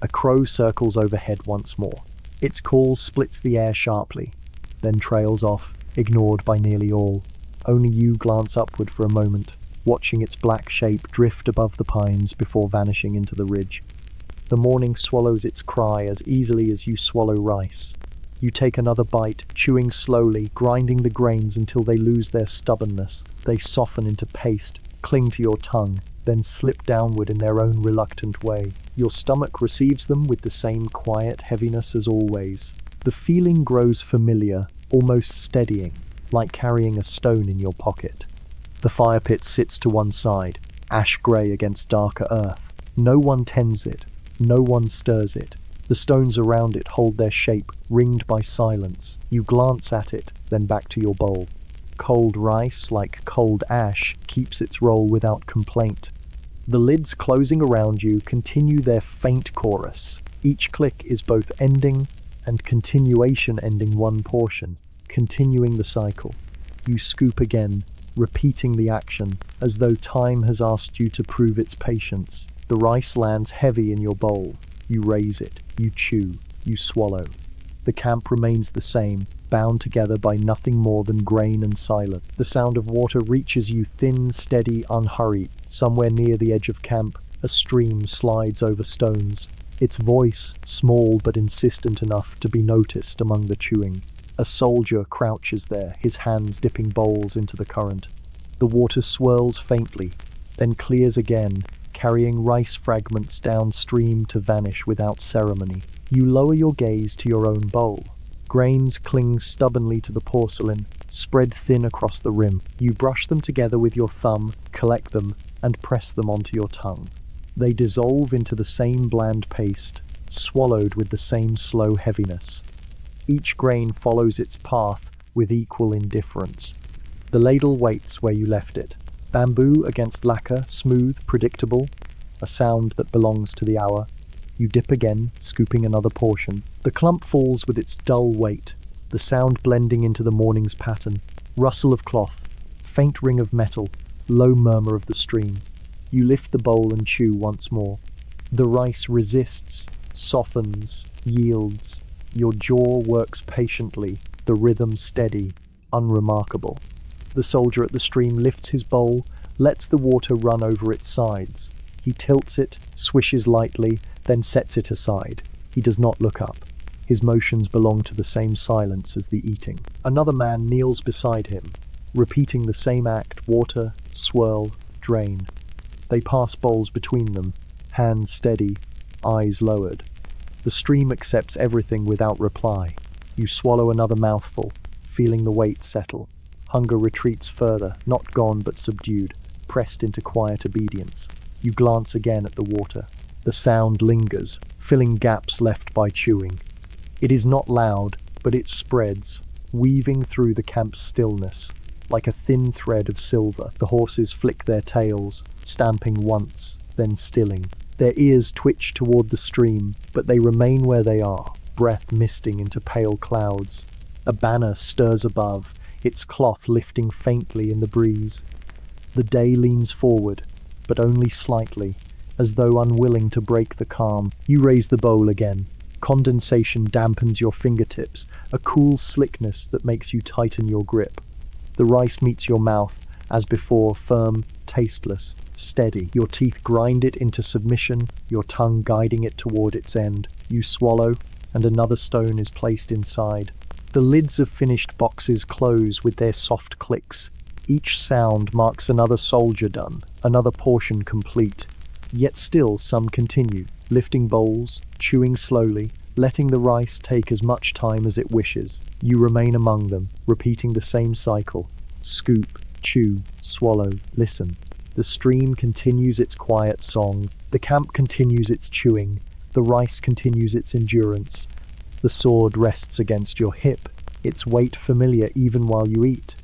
A crow circles overhead once more. Its call splits the air sharply, then trails off, ignored by nearly all. Only you glance upward for a moment, watching its black shape drift above the pines before vanishing into the ridge. The morning swallows its cry as easily as you swallow rice. You take another bite, chewing slowly, grinding the grains until they lose their stubbornness. They soften into paste, cling to your tongue, then slip downward in their own reluctant way. Your stomach receives them with the same quiet heaviness as always. The feeling grows familiar, almost steadying, like carrying a stone in your pocket. The fire pit sits to one side, ash-grey against darker earth. No one tends it, no one stirs it. The stones around it hold their shape, ringed by silence. You glance at it, then back to your bowl. Cold rice, like cold ash, keeps its role without complaint. The lids closing around you continue their faint chorus. Each click is both ending and continuation, ending one portion, continuing the cycle. You scoop again, repeating the action, as though time has asked you to prove its patience. The rice lands heavy in your bowl. You raise it, you chew, you swallow. The camp remains the same, bound together by nothing more than grain and silence. The sound of water reaches you thin, steady, unhurried. Somewhere near the edge of camp, a stream slides over stones. Its voice, small but insistent enough to be noticed among the chewing. A soldier crouches there, his hands dipping bowls into the current. The water swirls faintly, then clears again, carrying rice fragments downstream to vanish without ceremony. You lower your gaze to your own bowl. Grains cling stubbornly to the porcelain, spread thin across the rim. You brush them together with your thumb, collect them, and press them onto your tongue. They dissolve into the same bland paste, swallowed with the same slow heaviness. Each grain follows its path with equal indifference. The ladle waits where you left it. Bamboo against lacquer, smooth, predictable, a sound that belongs to the hour. You dip again, scooping another portion. The clump falls with its dull weight, the sound blending into the morning's pattern. Rustle of cloth, faint ring of metal, low murmur of the stream. You lift the bowl and chew once more. The rice resists, softens, yields. Your jaw works patiently, the rhythm steady, unremarkable. The soldier at the stream lifts his bowl, lets the water run over its sides. He tilts it, swishes lightly, then sets it aside. He does not look up. His motions belong to the same silence as the eating. Another man kneels beside him, repeating the same act: water, swirl, drain. They pass bowls between them, hands steady, eyes lowered. The stream accepts everything without reply. You swallow another mouthful, feeling the weight settle. Hunger retreats further, not gone but subdued, pressed into quiet obedience. You glance again at the water. The sound lingers, filling gaps left by chewing. It is not loud, but it spreads, weaving through the camp's stillness. Like a thin thread of silver, the horses flick their tails, stamping once, then stilling. Their ears twitch toward the stream, but they remain where they are, breath misting into pale clouds. A banner stirs above, its cloth lifting faintly in the breeze. The day leans forward, but only slightly, as though unwilling to break the calm. You raise the bowl again. Condensation dampens your fingertips, a cool slickness that makes you tighten your grip. The rice meets your mouth, as before, firm, tasteless, steady. Your teeth grind it into submission, your tongue guiding it toward its end. You swallow, and another stone is placed inside. The lids of finished boxes close with their soft clicks. Each sound marks another soldier done, another portion complete. Yet still some continue, lifting bowls, chewing slowly, letting the rice take as much time as it wishes. You remain among them, repeating the same cycle. Scoop, chew, swallow, listen. The stream continues its quiet song. The camp continues its chewing. The rice continues its endurance. The sword rests against your hip, its weight familiar even while you eat.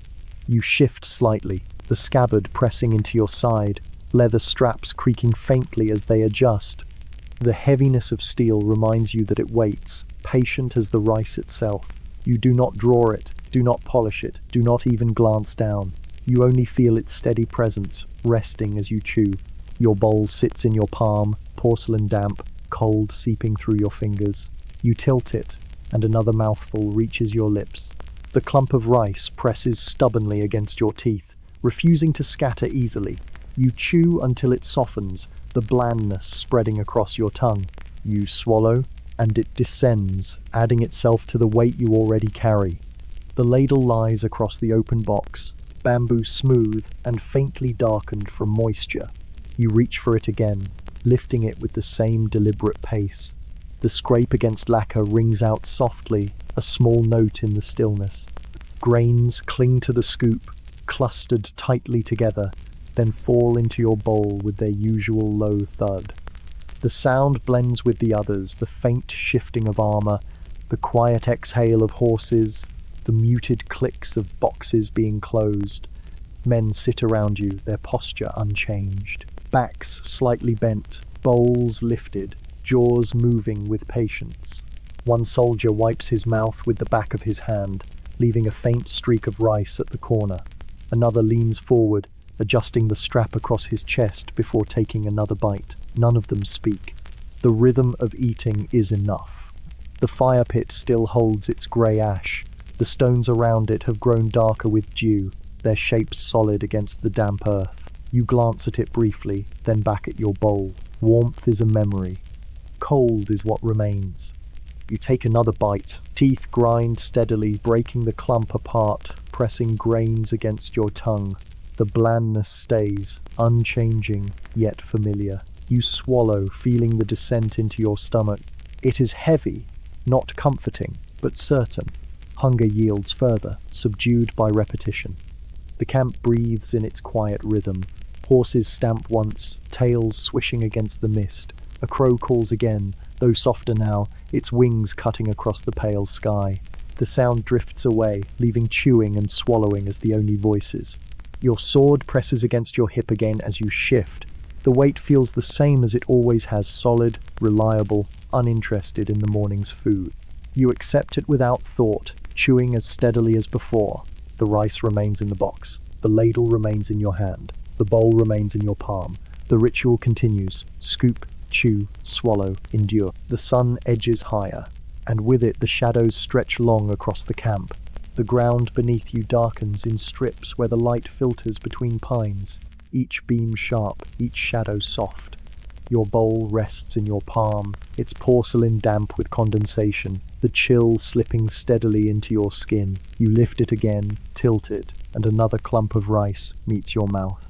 You shift slightly, the scabbard pressing into your side, leather straps creaking faintly as they adjust. The heaviness of steel reminds you that it waits, patient as the rice itself. You do not draw it, do not polish it, do not even glance down. You only feel its steady presence, resting as you chew. Your bowl sits in your palm, porcelain damp, cold seeping through your fingers. You tilt it, and another mouthful reaches your lips. The clump of rice presses stubbornly against your teeth, refusing to scatter easily. You chew until it softens, the blandness spreading across your tongue. You swallow, and it descends, adding itself to the weight you already carry. The ladle lies across the open box, bamboo smooth and faintly darkened from moisture. You reach for it again, lifting it with the same deliberate pace. The scrape against lacquer rings out softly, a small note in the stillness. Grains cling to the scoop, clustered tightly together, then fall into your bowl with their usual low thud. The sound blends with the others, the faint shifting of armor, the quiet exhale of horses, the muted clicks of boxes being closed. Men sit around you, their posture unchanged. Backs slightly bent, bowls lifted, jaws moving with patience. One soldier wipes his mouth with the back of his hand, leaving a faint streak of rice at the corner. Another leans forward, adjusting the strap across his chest before taking another bite. None of them speak. The rhythm of eating is enough. The fire pit still holds its grey ash. The stones around it have grown darker with dew, their shapes solid against the damp earth. You glance at it briefly, then back at your bowl. Warmth is a memory. Cold is what remains. You take another bite. Teeth grind steadily, breaking the clump apart, pressing grains against your tongue. The blandness stays, unchanging, yet familiar. You swallow, feeling the descent into your stomach. It is heavy, not comforting, but certain. Hunger yields further, subdued by repetition. The camp breathes in its quiet rhythm. Horses stamp once, tails swishing against the mist. A crow calls again, though softer now, its wings cutting across the pale sky. The sound drifts away, leaving chewing and swallowing as the only voices. Your sword presses against your hip again as you shift. The weight feels the same as it always has, solid, reliable, uninterested in the morning's food. You accept it without thought, chewing as steadily as before. The rice remains in the box. The ladle remains in your hand. The bowl remains in your palm. The ritual continues. Scoop, chew, swallow, endure. The sun edges higher, and with it the shadows stretch long across the camp. The ground beneath you darkens in strips where the light filters between pines, each beam sharp, each shadow soft. Your bowl rests in your palm, its porcelain damp with condensation, the chill slipping steadily into your skin. You lift it again, tilt it, and another clump of rice meets your mouth.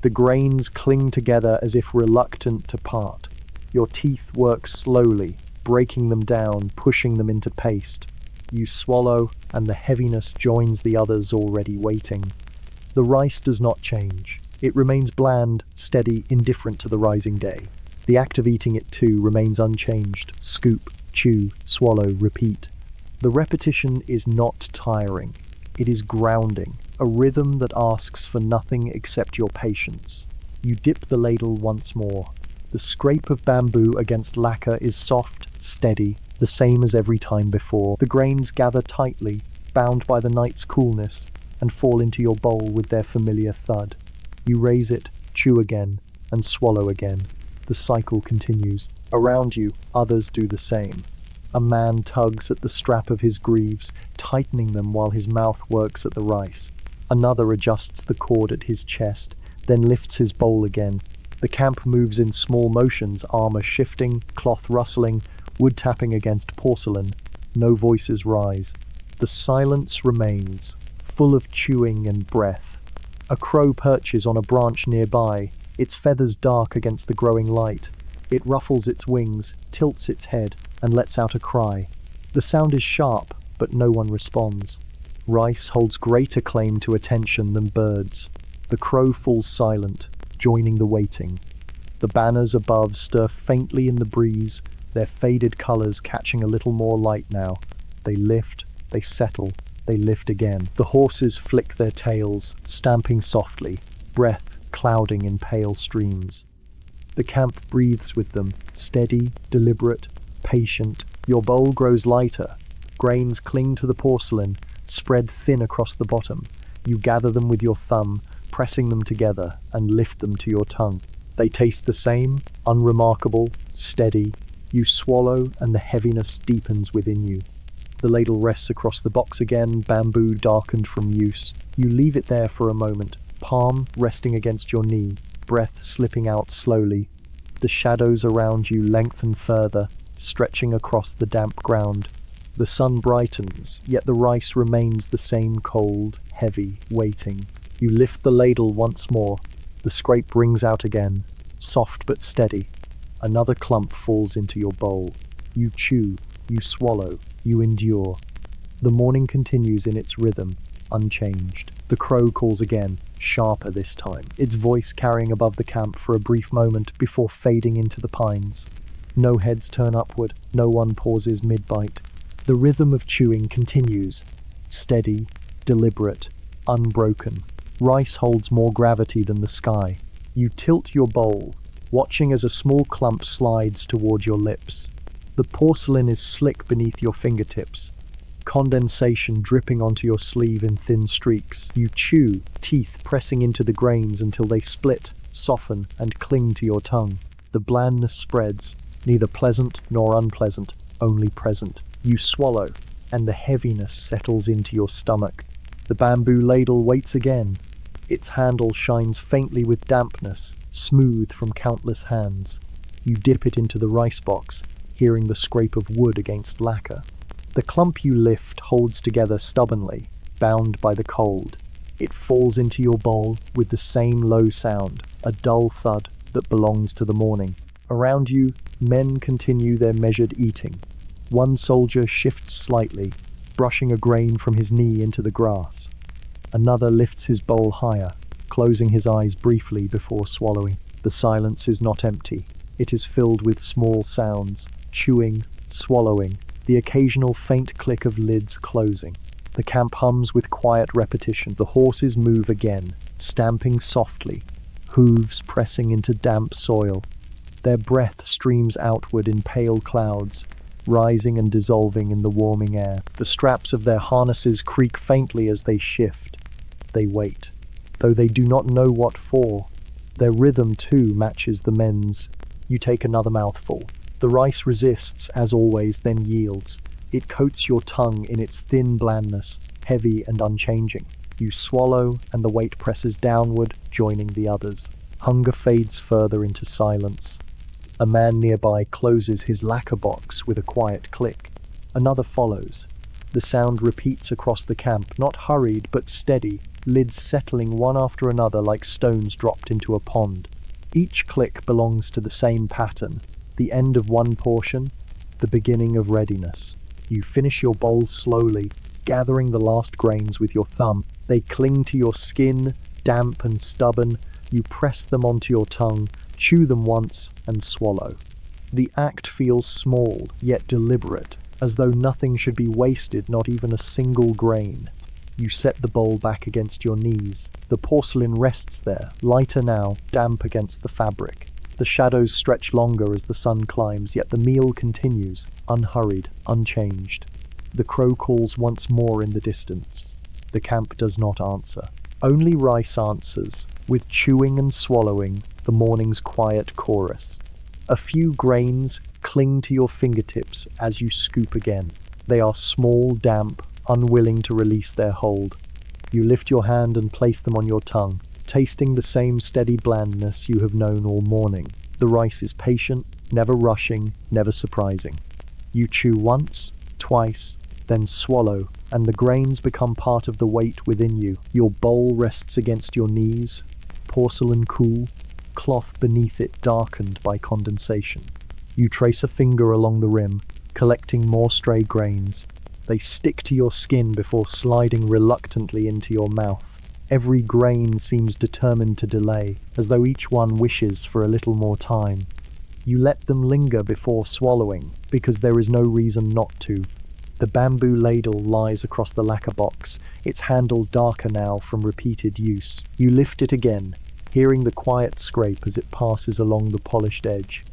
The grains cling together as if reluctant to part. Your teeth work slowly, breaking them down, pushing them into paste. You swallow, and the heaviness joins the others already waiting. The rice does not change. It remains bland, steady, indifferent to the rising day. The act of eating it too remains unchanged. Scoop, chew, swallow, repeat. The repetition is not tiring. It is grounding, a rhythm that asks for nothing except your patience. You dip the ladle once more. The scrape of bamboo against lacquer is soft, steady, the same as every time before. The grains gather tightly, bound by the night's coolness, and fall into your bowl with their familiar thud. You raise it, chew again, and swallow again. The cycle continues. Around you, others do the same. A man tugs at the strap of his greaves, tightening them while his mouth works at the rice. Another adjusts the cord at his chest, then lifts his bowl again. The camp moves in small motions, armor shifting, cloth rustling, wood tapping against porcelain. No voices rise. The silence remains, full of chewing and breath. A crow perches on a branch nearby, its feathers dark against the growing light. It ruffles its wings, tilts its head, and lets out a cry. The sound is sharp, but no one responds. Rice holds greater claim to attention than birds. The crow falls silent, joining the waiting. The banners above stir faintly in the breeze, their faded colors catching a little more light now. They lift, they settle, they lift again. The horses flick their tails, stamping softly, breath clouding in pale streams. The camp breathes with them, steady, deliberate, patient. Your bowl grows lighter. Grains cling to the porcelain, spread thin across the bottom. You gather them with your thumb, pressing them together, and lift them to your tongue. They taste the same, unremarkable, steady. You swallow, and the heaviness deepens within you. The ladle rests across the box again, bamboo darkened from use. You leave it there for a moment, palm resting against your knee, breath slipping out slowly. The shadows around you lengthen further, stretching across the damp ground. The sun brightens, yet the rice remains the same cold, heavy, waiting. You lift the ladle once more. The scrape rings out again, soft but steady. Another clump falls into your bowl. You chew, you swallow, you endure. The morning continues in its rhythm, unchanged. The crow calls again, sharper this time, its voice carrying above the camp for a brief moment before fading into the pines. No heads turn upward, no one pauses mid-bite. The rhythm of chewing continues, steady, deliberate, unbroken. Rice holds more gravity than the sky. You tilt your bowl, watching as a small clump slides toward your lips. The porcelain is slick beneath your fingertips, condensation dripping onto your sleeve in thin streaks. You chew, teeth pressing into the grains until they split, soften, and cling to your tongue. The blandness spreads, neither pleasant nor unpleasant, only present. You swallow, and the heaviness settles into your stomach. The bamboo ladle waits again. Its handle shines faintly with dampness, smooth from countless hands. You dip it into the rice box, hearing the scrape of wood against lacquer. The clump you lift holds together stubbornly, bound by the cold. It falls into your bowl with the same low sound, a dull thud that belongs to the morning. Around you, men continue their measured eating. One soldier shifts slightly, brushing a grain from his knee into the grass. Another lifts his bowl higher, closing his eyes briefly before swallowing. The silence is not empty. It is filled with small sounds, chewing, swallowing, the occasional faint click of lids closing. The camp hums with quiet repetition. The horses move again, stamping softly, hooves pressing into damp soil. Their breath streams outward in pale clouds, rising and dissolving in the warming air. The straps of their harnesses creak faintly as they shift. They wait, though they do not know what for. Their rhythm, too, matches the men's. You take another mouthful. The rice resists, as always, then yields. It coats your tongue in its thin blandness, heavy and unchanging. You swallow, and the weight presses downward, joining the others. Hunger fades further into silence. A man nearby closes his lacquer box with a quiet click. Another follows. The sound repeats across the camp, not hurried but steady, lids settling one after another like stones dropped into a pond. Each click belongs to the same pattern, the end of one portion, the beginning of readiness. You finish your bowl slowly, gathering the last grains with your thumb. They cling to your skin, damp and stubborn. You press them onto your tongue, chew them once, and swallow. The act feels small, yet deliberate, as though nothing should be wasted, not even a single grain. You set the bowl back against your knees. The porcelain rests there, lighter now, damp against the fabric. The shadows stretch longer as the sun climbs, yet the meal continues, unhurried, unchanged. The crow calls once more in the distance. The camp does not answer. Only rice answers. With chewing and swallowing, the morning's quiet chorus. A few grains cling to your fingertips as you scoop again. They are small, damp, unwilling to release their hold. You lift your hand and place them on your tongue, tasting the same steady blandness you have known all morning. The rice is patient, never rushing, never surprising. You chew once, twice, then swallow, and the grains become part of the weight within you. Your bowl rests against your knees, porcelain cool, cloth beneath it darkened by condensation. You trace a finger along the rim, collecting more stray grains. They stick to your skin before sliding reluctantly into your mouth. Every grain seems determined to delay, as though each one wishes for a little more time. You let them linger before swallowing, because there is no reason not to. The bamboo ladle lies across the lacquer box, its handle darker now from repeated use. You lift it again, hearing the quiet scrape as it passes along the polished edge.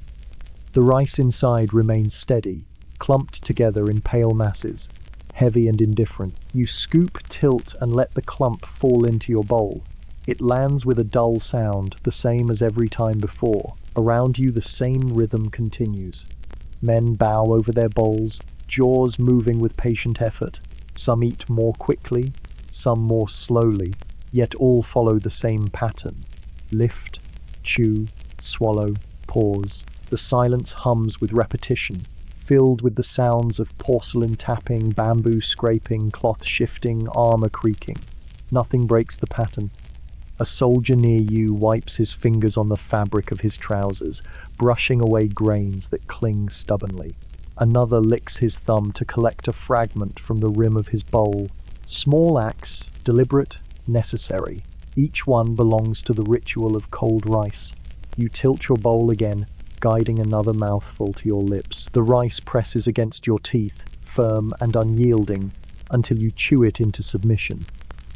The rice inside remains steady, clumped together in pale masses, heavy and indifferent. You scoop, tilt, and let the clump fall into your bowl. It lands with a dull sound, the same as every time before. Around you the same rhythm continues. Men bow over their bowls, jaws moving with patient effort. Some eat more quickly, some more slowly, yet all follow the same pattern. Lift, chew, swallow, pause. The silence hums with repetition, filled with the sounds of porcelain tapping, bamboo scraping, cloth shifting, armor creaking. Nothing breaks the pattern. A soldier near you wipes his fingers on the fabric of his trousers, brushing away grains that cling stubbornly. Another licks his thumb to collect a fragment from the rim of his bowl. Small acts, deliberate, necessary. Each one belongs to the ritual of cold rice. You tilt your bowl again, guiding another mouthful to your lips. The rice presses against your teeth, firm and unyielding, until you chew it into submission.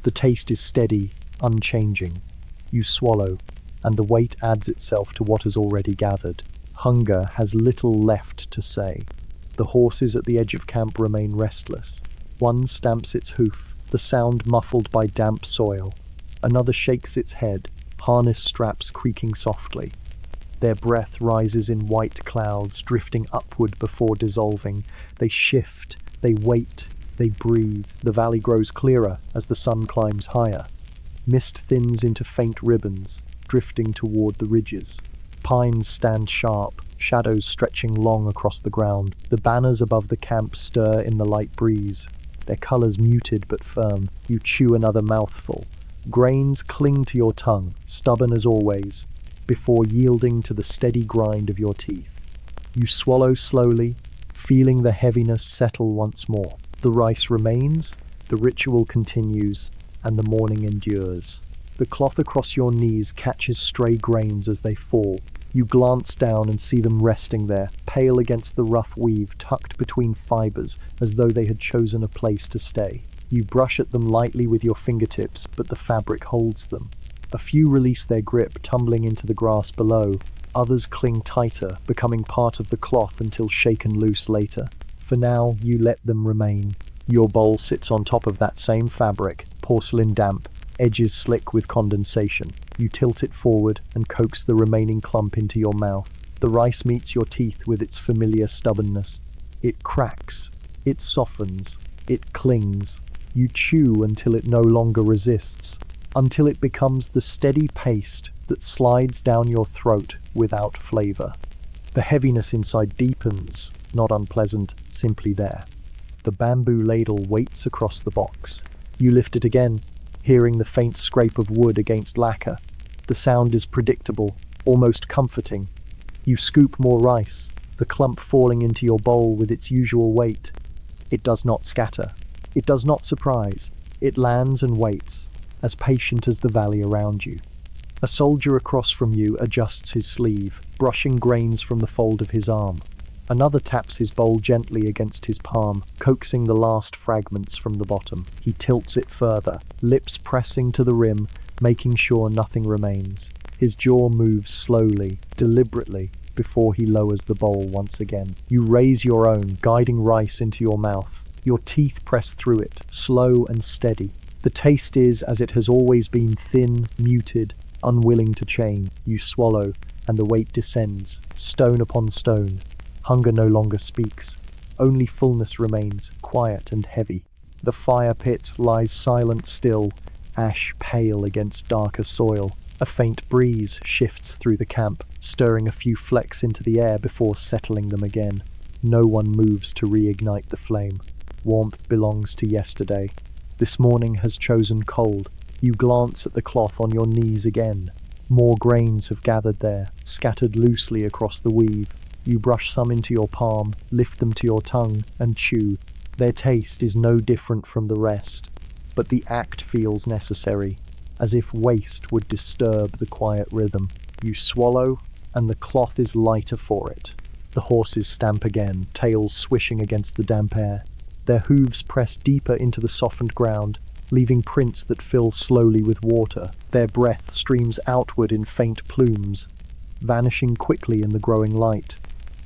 The taste is steady, unchanging. You swallow, and the weight adds itself to what has already gathered. Hunger has little left to say. The horses at the edge of camp remain restless. One stamps its hoof, the sound muffled by damp soil. Another shakes its head, harness straps creaking softly. Their breath rises in white clouds, drifting upward before dissolving. They shift, they wait, they breathe. The valley grows clearer as the sun climbs higher. Mist thins into faint ribbons, drifting toward the ridges. Pines stand sharp, shadows stretching long across the ground. The banners above the camp stir in the light breeze, their colors muted but firm. You chew another mouthful. Grains cling to your tongue, stubborn as always, before yielding to the steady grind of your teeth. You swallow slowly, feeling the heaviness settle once more. The rice remains, the ritual continues, and the morning endures. The cloth across your knees catches stray grains as they fall. You glance down and see them resting there, pale against the rough weave tucked between fibers as though they had chosen a place to stay. You brush at them lightly with your fingertips, but the fabric holds them. A few release their grip, tumbling into the grass below. Others cling tighter, becoming part of the cloth until shaken loose later. For now, you let them remain. Your bowl sits on top of that same fabric, porcelain damp, edges slick with condensation. You tilt it forward and coax the remaining clump into your mouth. The rice meets your teeth with its familiar stubbornness. It cracks, it softens, it clings. You chew until it no longer resists, until it becomes the steady paste that slides down your throat without flavor. The heaviness inside deepens, not unpleasant, simply there. The bamboo ladle waits across the box. You lift it again, hearing the faint scrape of wood against lacquer. The sound is predictable, almost comforting. You scoop more rice, the clump falling into your bowl with its usual weight. It does not scatter. It does not surprise. It lands and waits, as patient as the valley around you. A soldier across from you adjusts his sleeve, brushing grains from the fold of his arm. Another taps his bowl gently against his palm, coaxing the last fragments from the bottom. He tilts it further, lips pressing to the rim, making sure nothing remains. His jaw moves slowly, deliberately, before he lowers the bowl once again. You raise your own, guiding rice into your mouth. Your teeth press through it, slow and steady. The taste is, as it has always been, thin, muted, Unwilling to change, you swallow, and the weight descends, stone upon stone. Hunger no longer speaks. Only fullness remains, quiet and heavy. The fire pit lies silent still, ash pale against darker soil. A faint breeze shifts through the camp, stirring a few flecks into the air before settling them again. No one moves to reignite the flame. Warmth belongs to yesterday. This morning has chosen cold. You glance at the cloth on your knees again. More grains have gathered there, scattered loosely across the weave. You brush some into your palm, lift them to your tongue, and chew. Their taste is no different from the rest, but the act feels necessary, as if waste would disturb the quiet rhythm. You swallow, and the cloth is lighter for it. The horses stamp again, tails swishing against the damp air. Their hooves press deeper into the softened ground, leaving prints that fill slowly with water. Their breath streams outward in faint plumes, vanishing quickly in the growing light.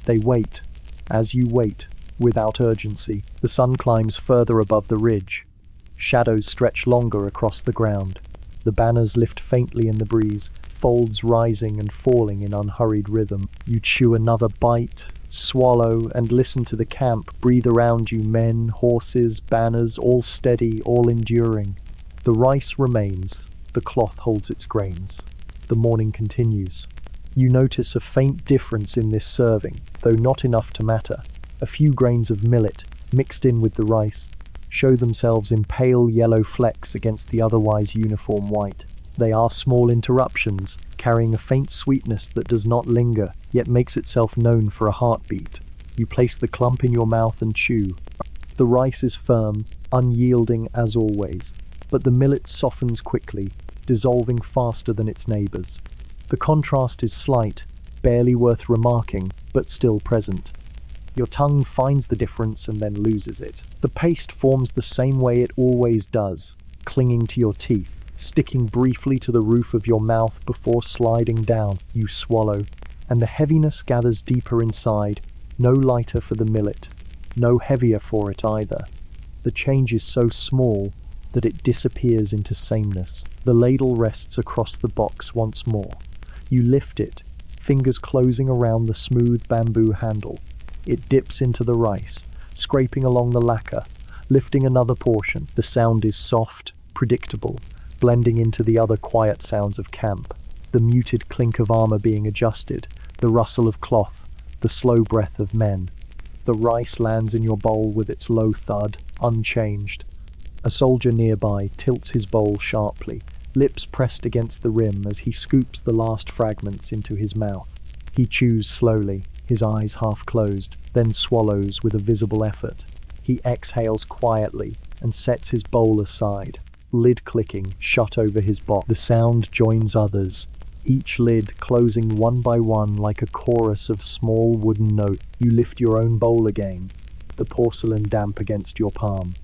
They wait, as you wait, without urgency. The sun climbs further above the ridge. Shadows stretch longer across the ground. The banners lift faintly in the breeze, folds rising and falling in unhurried rhythm. You chew another bite, swallow, and listen to the camp breathe around you, men, horses, banners, all steady, all enduring. The rice remains, the cloth holds its grains. The morning continues. You notice a faint difference in this serving, though not enough to matter. A few grains of millet, mixed in with the rice, show themselves in pale yellow flecks against the otherwise uniform white. They are small interruptions, carrying a faint sweetness that does not linger, yet makes itself known for a heartbeat. You place the clump in your mouth and chew. The rice is firm, unyielding as always, but the millet softens quickly, dissolving faster than its neighbours. The contrast is slight, barely worth remarking, but still present. Your tongue finds the difference and then loses it. The paste forms the same way it always does, clinging to your teeth, sticking briefly to the roof of your mouth before sliding down. You swallow, and the heaviness gathers deeper inside, no lighter for the millet, no heavier for it either. The change is so small that it disappears into sameness. The ladle rests across the box once more. You lift it, fingers closing around the smooth bamboo handle. It dips into the rice, scraping along the lacquer, lifting another portion. The sound is soft, predictable, blending into the other quiet sounds of camp. The muted clink of armor being adjusted, the rustle of cloth, the slow breath of men. The rice lands in your bowl with its low thud, unchanged. A soldier nearby tilts his bowl sharply, lips pressed against the rim as he scoops the last fragments into his mouth. He chews slowly, his eyes half closed, then swallows with a visible effort. He exhales quietly and sets his bowl aside, lid clicking shut over his box. The sound joins others, each lid closing one by one like a chorus of small wooden notes. You lift your own bowl again, the porcelain damp against your palm.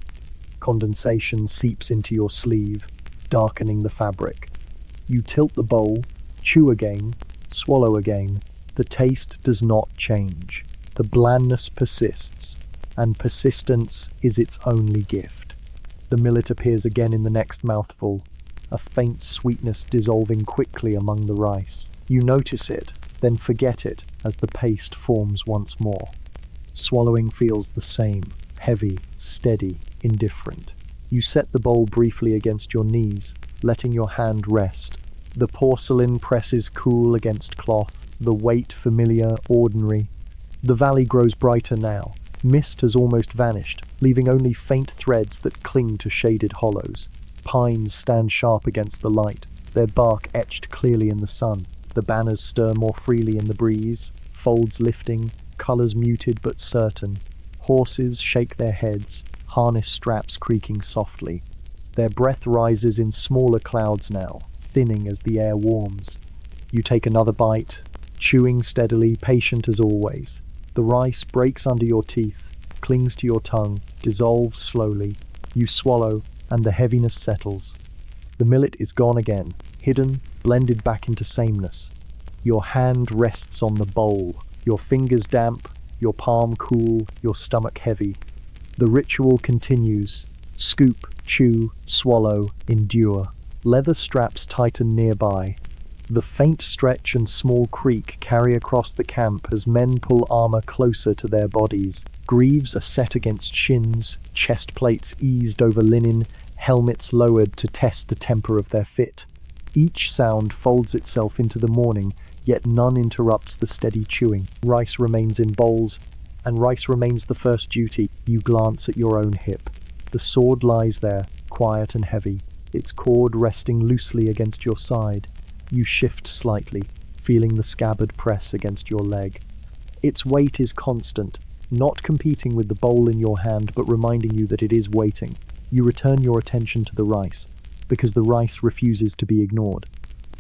Condensation seeps into your sleeve, darkening the fabric. You tilt the bowl, chew again, swallow again. The taste does not change. The blandness persists, and persistence is its only gift. The millet appears again in the next mouthful, a faint sweetness dissolving quickly among the rice. You notice it, then forget it as the paste forms once more. Swallowing feels the same, heavy, steady, indifferent. You set the bowl briefly against your knees, letting your hand rest. The porcelain presses cool against cloth, the weight familiar, ordinary. The valley grows brighter now. Mist has almost vanished, leaving only faint threads that cling to shaded hollows. Pines stand sharp against the light, their bark etched clearly in the sun. The banners stir more freely in the breeze, folds lifting, colours muted but certain. Horses shake their heads, harness straps creaking softly. Their breath rises in smaller clouds now, thinning as the air warms. You take another bite, chewing steadily, patient as always. The rice breaks under your teeth, clings to your tongue, dissolves slowly. You swallow, and the heaviness settles. The millet is gone again, hidden, blended back into sameness. Your hand rests on the bowl, your fingers damp, your palm cool, your stomach heavy. The ritual continues. Scoop, chew, swallow, endure. Leather straps tighten nearby, The faint stretch and small creak carry across the camp as men pull armor closer to their bodies. Greaves are set against shins, chest plates eased over linen, helmets lowered to test the temper of their fit. Each sound folds itself into the morning, yet none interrupts the steady chewing. Rice remains in bowls, and rice remains the first duty. You glance at your own hip. The sword lies there, quiet and heavy, its cord resting loosely against your side. You shift slightly, feeling the scabbard press against your leg. Its weight is constant, not competing with the bowl in your hand, but reminding you that it is waiting. You return your attention to the rice, because the rice refuses to be ignored.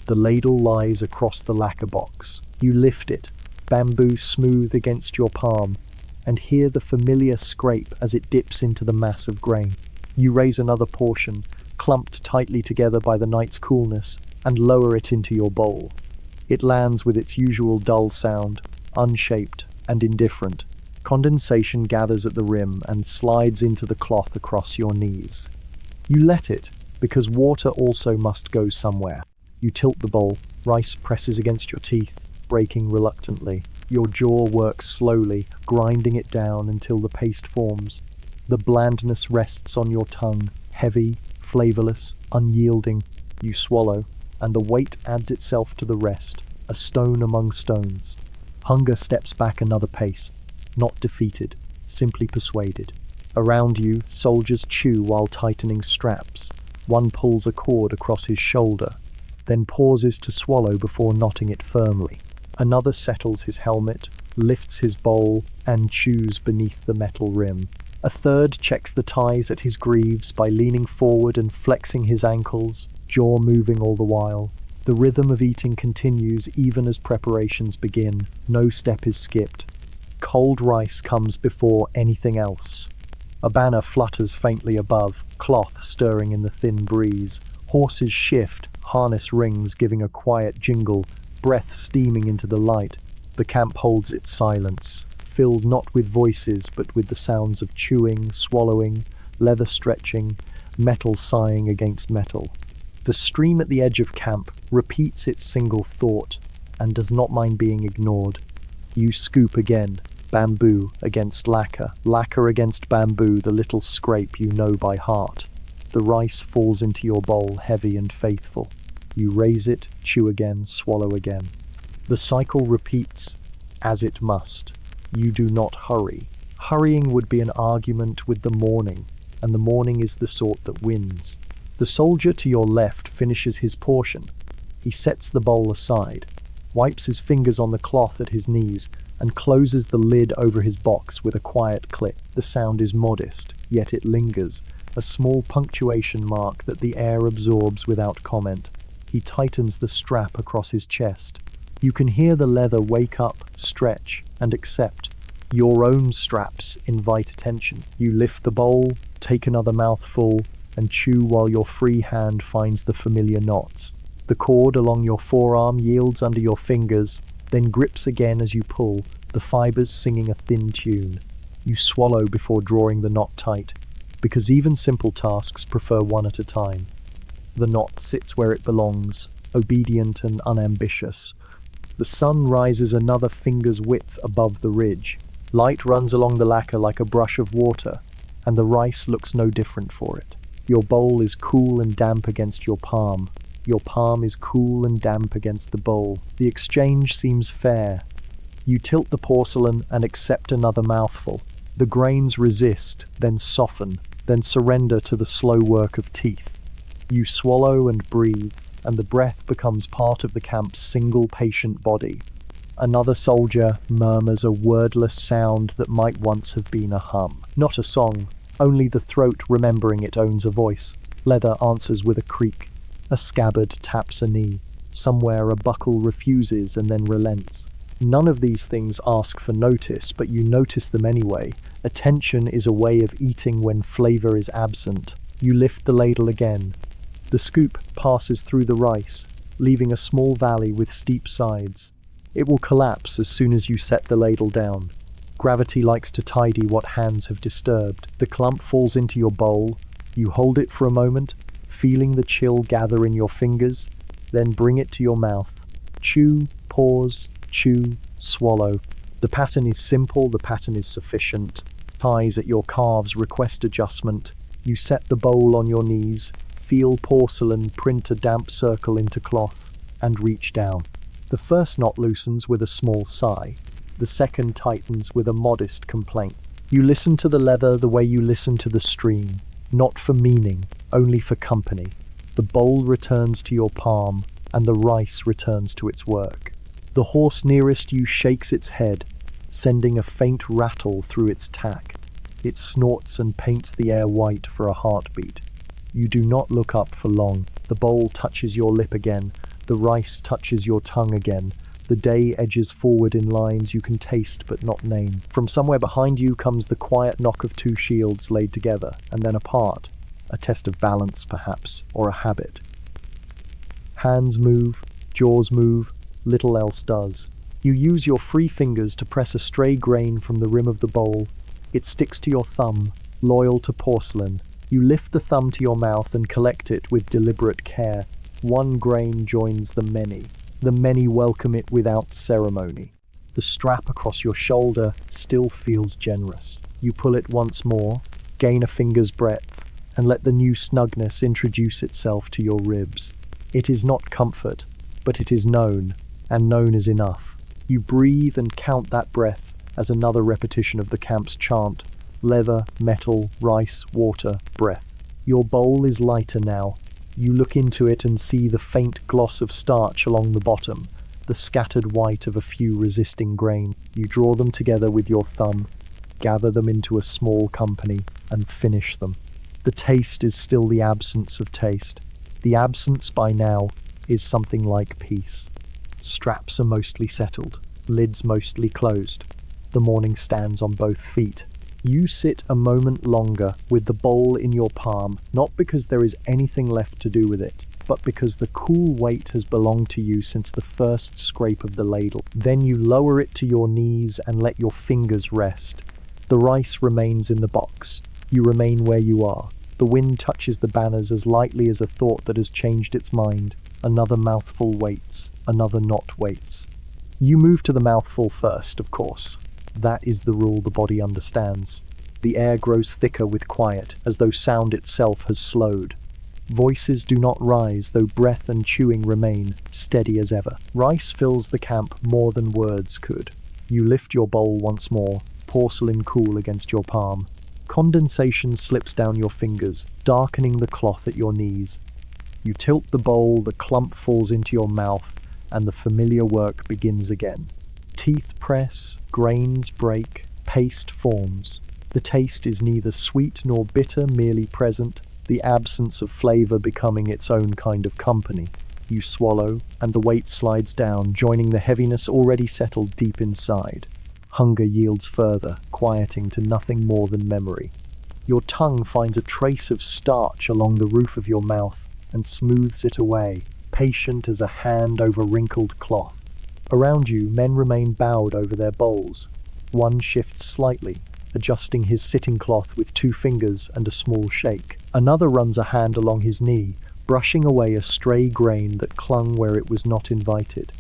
The ladle lies across the lacquer box. You lift it, bamboo smooth against your palm, and hear the familiar scrape as it dips into the mass of grain. You raise another portion, clumped tightly together by the night's coolness, and lower it into your bowl. It lands with its usual dull sound, unshaped and indifferent. Condensation gathers at the rim and slides into the cloth across your knees. You let it, because water also must go somewhere. You tilt the bowl, rice presses against your teeth, breaking reluctantly. Your jaw works slowly, grinding it down until the paste forms. The blandness rests on your tongue, heavy, flavorless, unyielding. You swallow, and the weight adds itself to the rest, a stone among stones. Hunger steps back another pace, not defeated, simply persuaded. Around you, soldiers chew while tightening straps. One pulls a cord across his shoulder, then pauses to swallow before knotting it firmly. Another settles his helmet, lifts his bowl, and chews beneath the metal rim. A third checks the ties at his greaves by leaning forward and flexing his ankles, jaw moving all the while. The rhythm of eating continues even as preparations begin. No step is skipped. Cold rice comes before anything else. A banner flutters faintly above, cloth stirring in the thin breeze. Horses shift, harness rings giving a quiet jingle, breath steaming into the light. The camp holds its silence, filled not with voices but with the sounds of chewing, swallowing, leather stretching, metal sighing against metal. The stream at the edge of camp repeats its single thought and does not mind being ignored. You scoop again, bamboo against lacquer, lacquer against bamboo, the little scrape you know by heart. The rice falls into your bowl, heavy and faithful. You raise it, chew again, swallow again. The cycle repeats, as it must. You do not hurry. Hurrying would be an argument with the morning, and the morning is the sort that wins. The soldier to your left finishes his portion. He sets the bowl aside, wipes his fingers on the cloth at his knees, and closes the lid over his box with a quiet click. The sound is modest, yet it lingers, a small punctuation mark that the air absorbs without comment. He tightens the strap across his chest. You can hear the leather wake up, stretch, and accept. Your own straps invite attention. You lift the bowl, take another mouthful, and chew while your free hand finds the familiar knots. The cord along your forearm yields under your fingers, then grips again as you pull, the fibers singing a thin tune. You swallow before drawing the knot tight, because even simple tasks prefer one at a time. The knot sits where it belongs, obedient and unambitious. The sun rises another finger's width above the ridge. Light runs along the lacquer like a brush of water, and the rice looks no different for it. Your bowl is cool and damp against your palm. Your palm is cool and damp against the bowl. The exchange seems fair. You tilt the porcelain and accept another mouthful. The grains resist, then soften, then surrender to the slow work of teeth. You swallow and breathe, and the breath becomes part of the camp's single patient body. Another soldier murmurs a wordless sound that might once have been a hum. Not a song, only the throat remembering it owns a voice. Leather answers with a creak. A scabbard taps a knee. Somewhere a buckle refuses and then relents. None of these things ask for notice, but you notice them anyway. Attention is a way of eating when flavor is absent. You lift the ladle again. The scoop passes through the rice, leaving a small valley with steep sides. It will collapse as soon as you set the ladle down. Gravity likes to tidy what hands have disturbed. The clump falls into your bowl. You hold it for a moment, feeling the chill gather in your fingers, Then bring it to your mouth. Chew, pause, chew, swallow. The pattern is simple, the pattern is sufficient. Ties at your calves request adjustment. You set the bowl on your knees, feel porcelain print a damp circle into cloth, and reach down. The first knot loosens with a small sigh. The second tightens with a modest complaint. You listen to the leather the way you listen to the stream, not for meaning, only for company. The bowl returns to your palm, and the rice returns to its work. The horse nearest you shakes its head, sending a faint rattle through its tack. It snorts and paints the air white for a heartbeat. You do not look up for long. The bowl touches your lip again. The rice touches your tongue again. The day edges forward in lines you can taste but not name. From somewhere behind you comes the quiet knock of two shields laid together and then apart. A test of balance, perhaps, or a habit. Hands move, jaws move, little else does. You use your free fingers to press a stray grain from the rim of the bowl. It sticks to your thumb, loyal to porcelain. You lift the thumb to your mouth and collect it with deliberate care. One grain joins the many. The many welcome it without ceremony. The strap across your shoulder still feels generous. You pull it once more, gain a finger's breadth, and let the new snugness introduce itself to your ribs. It is not comfort, but it is known, and known is enough. You breathe and count that breath as another repetition of the camp's chant: leather, metal, rice, water, breath. Your bowl is lighter now. You look into it and see the faint gloss of starch along the bottom, the scattered white of a few resisting grain. You draw them together with your thumb, gather them into a small company, and finish them. The taste is still the absence of taste. The absence, by now, is something like peace. Straps are mostly settled, lids mostly closed. The morning stands on both feet. You sit a moment longer with the bowl in your palm, not because there is anything left to do with it, but because the cool weight has belonged to you since the first scrape of the ladle. Then you lower it to your knees and let your fingers rest. The rice remains in the box. You remain where you are. The wind touches the banners as lightly as a thought that has changed its mind. Another mouthful waits. Another knot waits. You move to the mouthful first, of course. That is the rule the body understands. The air grows thicker with quiet, as though sound itself has slowed. Voices do not rise, though breath and chewing remain, steady as ever. Rice fills the camp more than words could. You lift your bowl once more, porcelain cool against your palm. Condensation slips down your fingers, darkening the cloth at your knees. You tilt the bowl, the clump falls into your mouth, and the familiar work begins again. Teeth press, grains break, paste forms. The taste is neither sweet nor bitter, merely present, the absence of flavor becoming its own kind of company. You swallow, and the weight slides down, joining the heaviness already settled deep inside. Hunger yields further, quieting to nothing more than memory. Your tongue finds a trace of starch along the roof of your mouth and smooths it away, patient as a hand over wrinkled cloth. Around you, men remain bowed over their bowls. One shifts slightly, adjusting his sitting cloth with 2 fingers and a small shake. Another runs a hand along his knee, brushing away a stray grain that clung where it was not invited.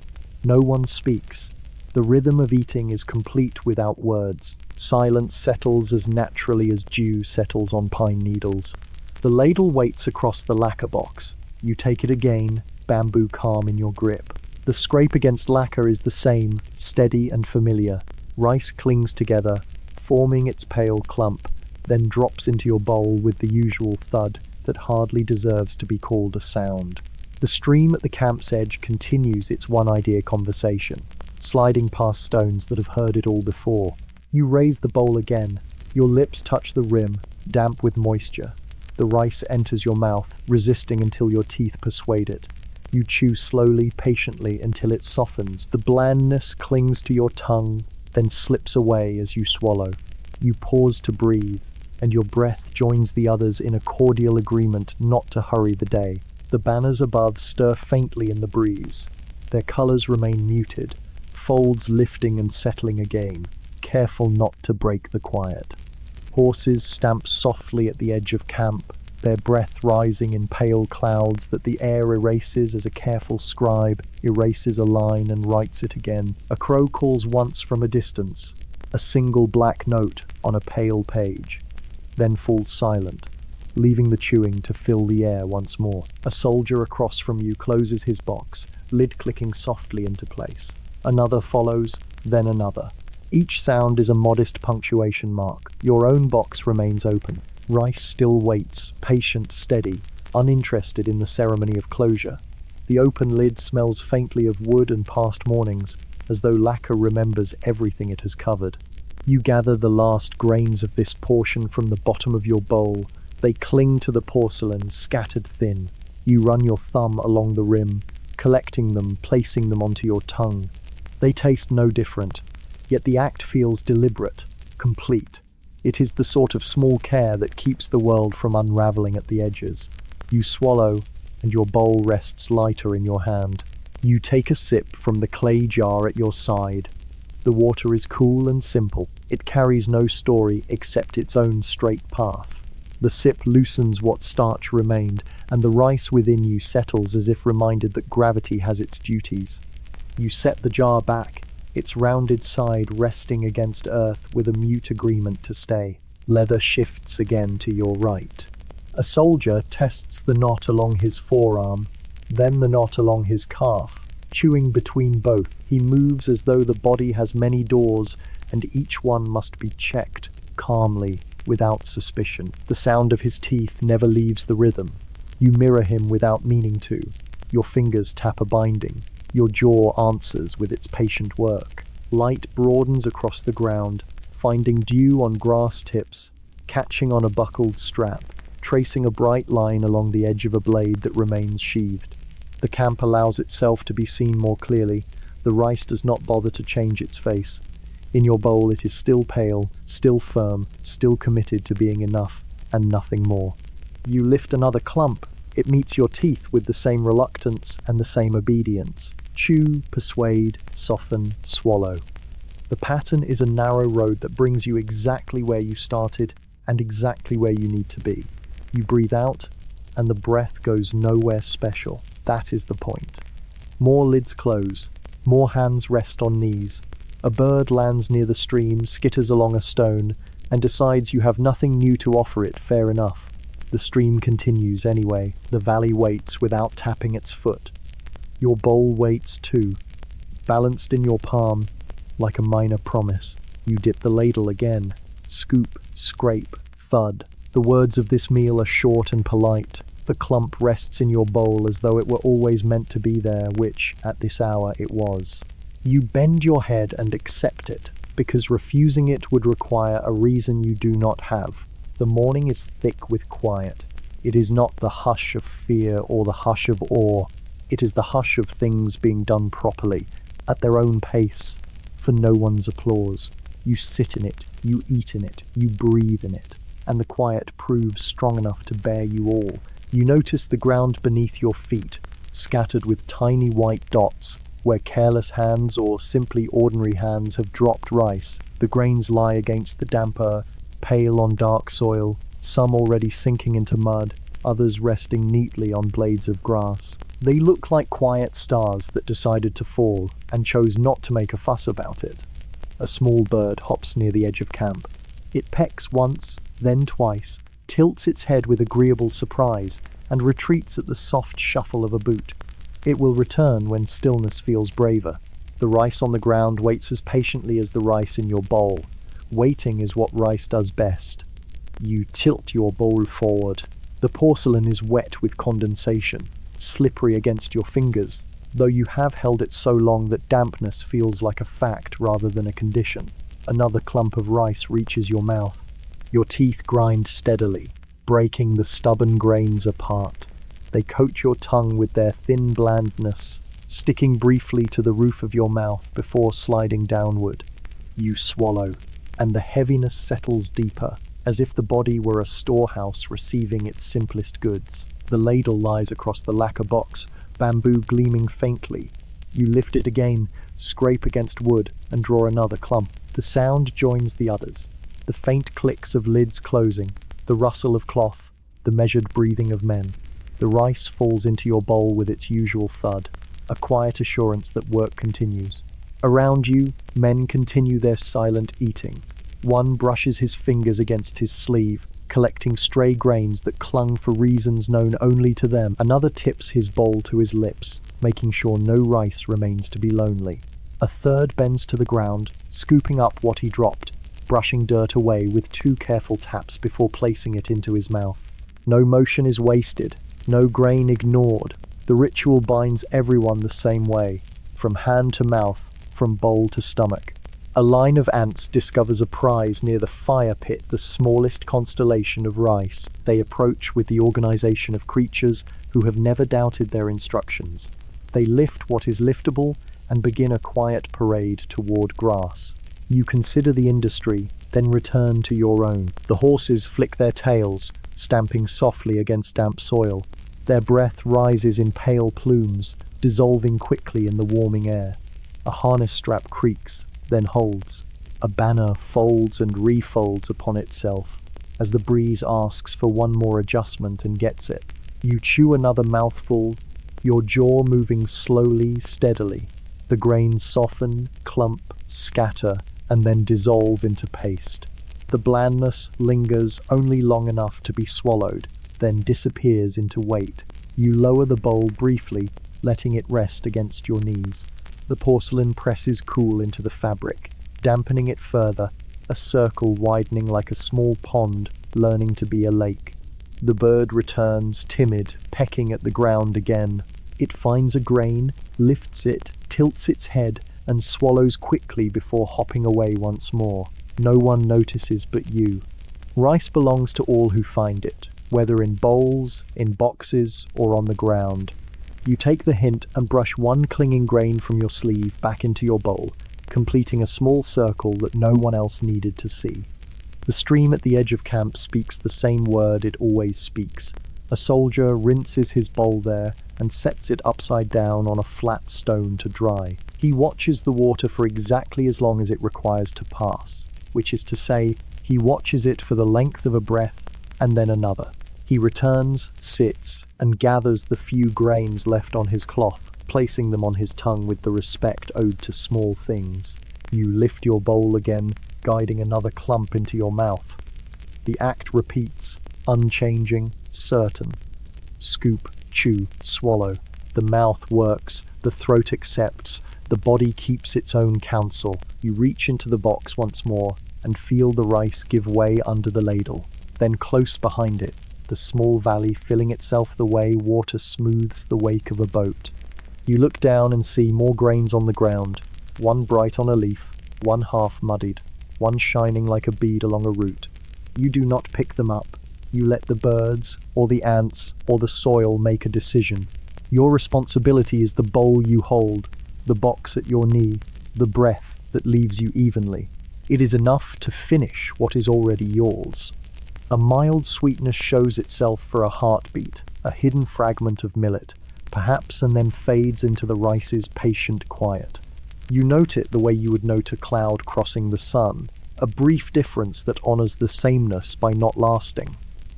No one speaks. The rhythm of eating is complete without words. Silence settles as naturally as dew settles on pine needles. The ladle waits across the lacquer box. You take it again, bamboo calm in your grip. The scrape against lacquer is the same, steady and familiar. Rice clings together, forming its pale clump, then drops into your bowl with the usual thud that hardly deserves to be called a sound. The stream at the camp's edge continues its one-idea conversation, sliding past stones that have heard it all before. You raise the bowl again. Your lips touch the rim, damp with moisture. The rice enters your mouth, resisting until your teeth persuade it. You chew slowly, patiently, until it softens. The blandness clings to your tongue, then slips away as you swallow. You pause to breathe, and your breath joins the others in a cordial agreement not to hurry the day. The banners above stir faintly in the breeze. Their colors remain muted, folds lifting and settling again, careful not to break the quiet. Horses stamp softly at the edge of camp, their breath rising in pale clouds that the air erases as a careful scribe erases a line and writes it again. A crow calls once from a distance, a single black note on a pale page, then falls silent, leaving the chewing to fill the air once more. A soldier across from you closes his box, lid clicking softly into place. Another follows, then another. Each sound is a modest punctuation mark. Your own box remains open. Rice still waits, patient, steady, uninterested in the ceremony of closure. The open lid smells faintly of wood and past mornings, as though lacquer remembers everything it has covered. You gather the last grains of this portion from the bottom of your bowl. They cling to the porcelain, scattered thin. You run your thumb along the rim, collecting them, placing them onto your tongue. They taste no different, yet the act feels deliberate, complete. It is the sort of small care that keeps the world from unraveling at the edges. You swallow, and your bowl rests lighter in your hand. You take a sip from the clay jar at your side. The water is cool and simple. It carries no story except its own straight path. The sip loosens what starch remained, and the rice within you settles as if reminded that gravity has its duties. You set the jar back, its rounded side resting against earth with a mute agreement to stay. Leather shifts again to your right. A soldier tests the knot along his forearm, then the knot along his calf. Chewing between both, he moves as though the body has many doors, and each one must be checked, calmly, without suspicion. The sound of his teeth never leaves the rhythm. You mirror him without meaning to. Your fingers tap a binding. Your jaw answers with its patient work. Light broadens across the ground, finding dew on grass tips, catching on a buckled strap, tracing a bright line along the edge of a blade that remains sheathed. The camp allows itself to be seen more clearly. The rice does not bother to change its face. In your bowl it is still pale, still firm, still committed to being enough, and nothing more. You lift another clump. It meets your teeth with the same reluctance and the same obedience. Chew, persuade, soften, swallow. The pattern is a narrow road that brings you exactly where you started and exactly where you need to be. You breathe out, and the breath goes nowhere special. That is the point. More lids close. More hands rest on knees. A bird lands near the stream, skitters along a stone, and decides you have nothing new to offer it. Fair enough. The stream continues anyway. The valley waits without tapping its foot. Your bowl waits too, balanced in your palm, like a minor promise. You dip the ladle again. Scoop, scrape, thud. The words of this meal are short and polite. The clump rests in your bowl as though it were always meant to be there, which, at this hour, it was. You bend your head and accept it, because refusing it would require a reason you do not have. The morning is thick with quiet. It is not the hush of fear or the hush of awe. It is the hush of things being done properly, at their own pace, for no one's applause. You sit in it, you eat in it, you breathe in it, and the quiet proves strong enough to bear you all. You notice the ground beneath your feet, scattered with tiny white dots, where careless hands or simply ordinary hands have dropped rice. The grains lie against the damp earth, pale on dark soil, some already sinking into mud, others resting neatly on blades of grass. They look like quiet stars that decided to fall and chose not to make a fuss about it. A small bird hops near the edge of camp. It pecks once, then twice, tilts its head with agreeable surprise, and retreats at the soft shuffle of a boot. It will return when stillness feels braver. The rice on the ground waits as patiently as the rice in your bowl. Waiting is what rice does best. You tilt your bowl forward. The porcelain is wet with condensation, slippery against your fingers, though you have held it so long that dampness feels like a fact rather than a condition. Another clump of rice reaches your mouth. Your teeth grind steadily, breaking the stubborn grains apart. They coat your tongue with their thin blandness, sticking briefly to the roof of your mouth before sliding downward. You swallow, and the heaviness settles deeper, as if the body were a storehouse receiving its simplest goods. The ladle lies across the lacquer box, bamboo gleaming faintly. You lift it again, scrape against wood, and draw another clump. The sound joins the others. The faint clicks of lids closing, the rustle of cloth, the measured breathing of men. The rice falls into your bowl with its usual thud, a quiet assurance that work continues. Around you, men continue their silent eating. One brushes his fingers against his sleeve, collecting stray grains that clung for reasons known only to them. Another tips his bowl to his lips, making sure no rice remains to be lonely. A third bends to the ground, scooping up what he dropped, brushing dirt away with 2 careful taps before placing it into his mouth. No motion is wasted, no grain ignored. The ritual binds everyone the same way, from hand to mouth, from bowl to stomach. A line of ants discovers a prize near the fire pit, the smallest constellation of rice. They approach with the organization of creatures who have never doubted their instructions. They lift what is liftable and begin a quiet parade toward grass. You consider the industry, then return to your own. The horses flick their tails, stamping softly against damp soil. Their breath rises in pale plumes, dissolving quickly in the warming air. A harness strap creaks, then holds. A banner folds and refolds upon itself, as the breeze asks for one more adjustment and gets it. You chew another mouthful, your jaw moving slowly, steadily. The grains soften, clump, scatter, and then dissolve into paste. The blandness lingers only long enough to be swallowed, then disappears into weight. You lower the bowl briefly, letting it rest against your knees. The porcelain presses cool into the fabric, dampening it further, a circle widening like a small pond, learning to be a lake. The bird returns, timid, pecking at the ground again. It finds a grain, lifts it, tilts its head, and swallows quickly before hopping away once more. No one notices but you. Rice belongs to all who find it, whether in bowls, in boxes, or on the ground. You take the hint and brush one clinging grain from your sleeve back into your bowl, completing a small circle that no one else needed to see. The stream at the edge of camp speaks the same word it always speaks. A soldier rinses his bowl there and sets it upside down on a flat stone to dry. He watches the water for exactly as long as it requires to pass, which is to say, he watches it for the length of a breath and then another. He returns, sits, and gathers the few grains left on his cloth, placing them on his tongue with the respect owed to small things. You lift your bowl again, guiding another clump into your mouth. The act repeats, unchanging, certain. Scoop, chew, swallow. The mouth works, the throat accepts, the body keeps its own counsel. You reach into the box once more and feel the rice give way under the ladle. Then close behind it, the small valley filling itself the way water smooths the wake of a boat. You look down and see more grains on the ground, one bright on a leaf, one half muddied, one shining like a bead along a root. You do not pick them up. You let the birds, or the ants, or the soil make a decision. Your responsibility is the bowl you hold, the box at your knee, the breath that leaves you evenly. It is enough to finish what is already yours. A mild sweetness shows itself for a heartbeat, a hidden fragment of millet, perhaps, and then fades into the rice's patient quiet. You note it the way you would note a cloud crossing the sun, a brief difference that honors the sameness by not lasting.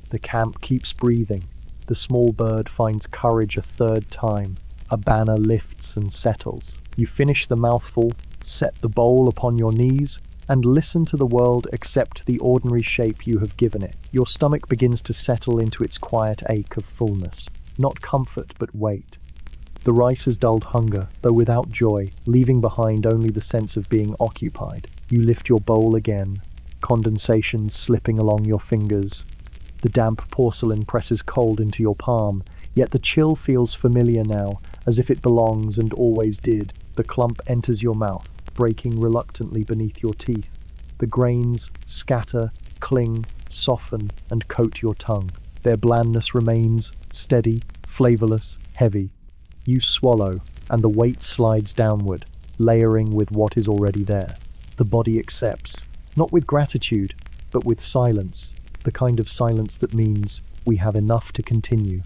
The camp keeps breathing. The small bird finds courage a third time. A banner lifts and settles. You finish the mouthful, set the bowl upon your knees, and listen to the world accept the ordinary shape you have given it. Your stomach begins to settle into its quiet ache of fullness, not comfort but weight. The rice has dulled hunger, though without joy, leaving behind only the sense of being occupied. You lift your bowl again, condensation slipping along your fingers. The damp porcelain presses cold into your palm, yet the chill feels familiar now, as if it belongs and always did. The clump enters your mouth, breaking reluctantly beneath your teeth. The grains scatter, cling, soften, and coat your tongue. Their blandness remains steady, flavorless, heavy. You swallow, and the weight slides downward, layering with what is already there. The body accepts, not with gratitude, but with silence, the kind of silence that means we have enough to continue.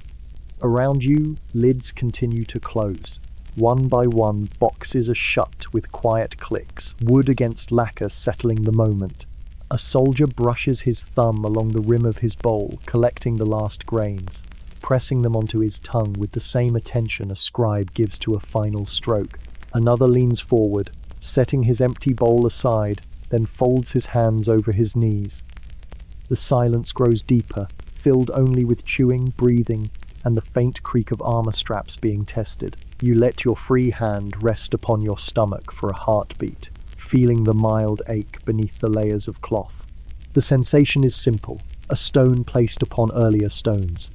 Around you, lids continue to close. One by one, boxes are shut with quiet clicks, wood against lacquer settling the moment. A soldier brushes his thumb along the rim of his bowl, collecting the last grains, pressing them onto his tongue with the same attention a scribe gives to a final stroke. Another leans forward, setting his empty bowl aside, then folds his hands over his knees. The silence grows deeper, filled only with chewing, breathing, and the faint creak of armor straps being tested. You let your free hand rest upon your stomach for a heartbeat, feeling the mild ache beneath the layers of cloth. The sensation is simple, a stone placed upon earlier stones.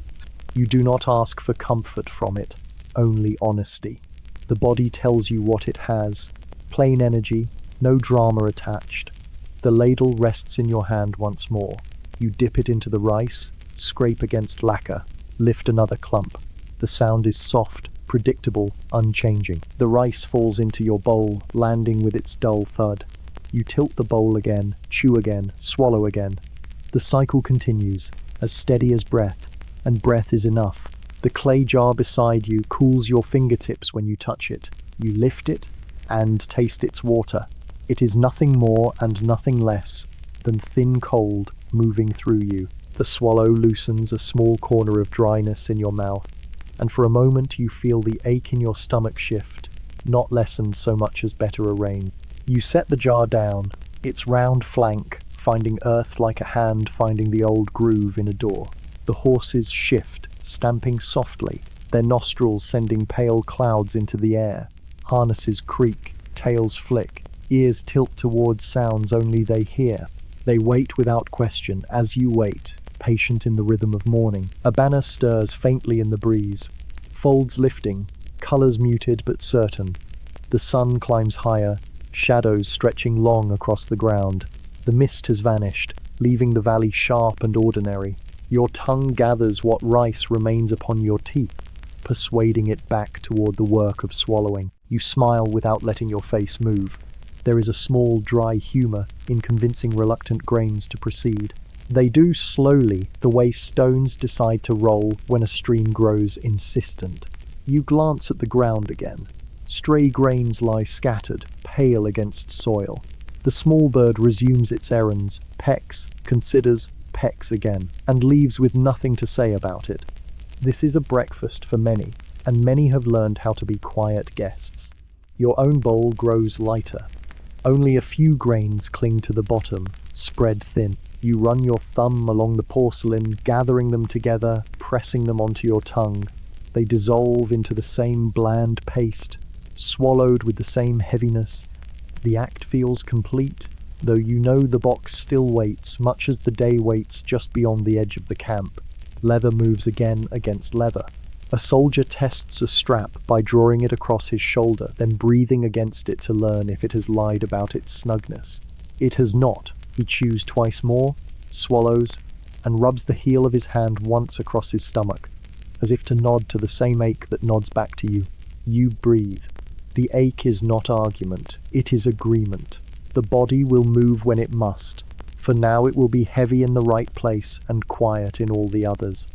You do not ask for comfort from it, only honesty. The body tells you what it has, plain energy, no drama attached. The ladle rests in your hand once more. You dip it into the rice, scrape against lacquer, lift another clump. The sound is soft, predictable, unchanging. The rice falls into your bowl, landing with its dull thud. You tilt the bowl again, chew again, swallow again. The cycle continues, as steady as breath, and breath is enough. The clay jar beside you cools your fingertips when you touch it. You lift it and taste its water. It is nothing more and nothing less than thin cold moving through you. The swallow loosens a small corner of dryness in your mouth, and for a moment you feel the ache in your stomach shift, not lessened so much as better arranged. You set the jar down, its round flank finding earth like a hand finding the old groove in a door. The horses shift, stamping softly, their nostrils sending pale clouds into the air. Harnesses creak, tails flick, ears tilt towards sounds only they hear. They wait without question as you wait, patient in the rhythm of morning. A banner stirs faintly in the breeze, folds lifting, colors muted but certain. The sun climbs higher, shadows stretching long across the ground. The mist has vanished, leaving the valley sharp and ordinary. Your tongue gathers what rice remains upon your teeth, persuading it back toward the work of swallowing. You smile without letting your face move. There is a small, dry humor in convincing reluctant grains to proceed. They do slowly, the way stones decide to roll when a stream grows insistent. You glance at the ground again. Stray grains lie scattered, pale against soil. The small bird resumes its errands, pecks, considers, pecks again, and leaves with nothing to say about it. This is a breakfast for many, and many have learned how to be quiet guests. Your own bowl grows lighter. Only a few grains cling to the bottom, spread thin. You run your thumb along the porcelain, gathering them together, pressing them onto your tongue. They dissolve into the same bland paste, swallowed with the same heaviness. The act feels complete, though you know the box still waits, much as the day waits just beyond the edge of the camp. Leather moves again against leather. A soldier tests a strap by drawing it across his shoulder, then breathing against it to learn if it has lied about its snugness. It has not. He chews twice more, swallows, and rubs the heel of his hand once across his stomach, as if to nod to the same ache that nods back to you. You breathe. The ache is not argument, it is agreement. The body will move when it must. For now it will be heavy in the right place and quiet in all the others.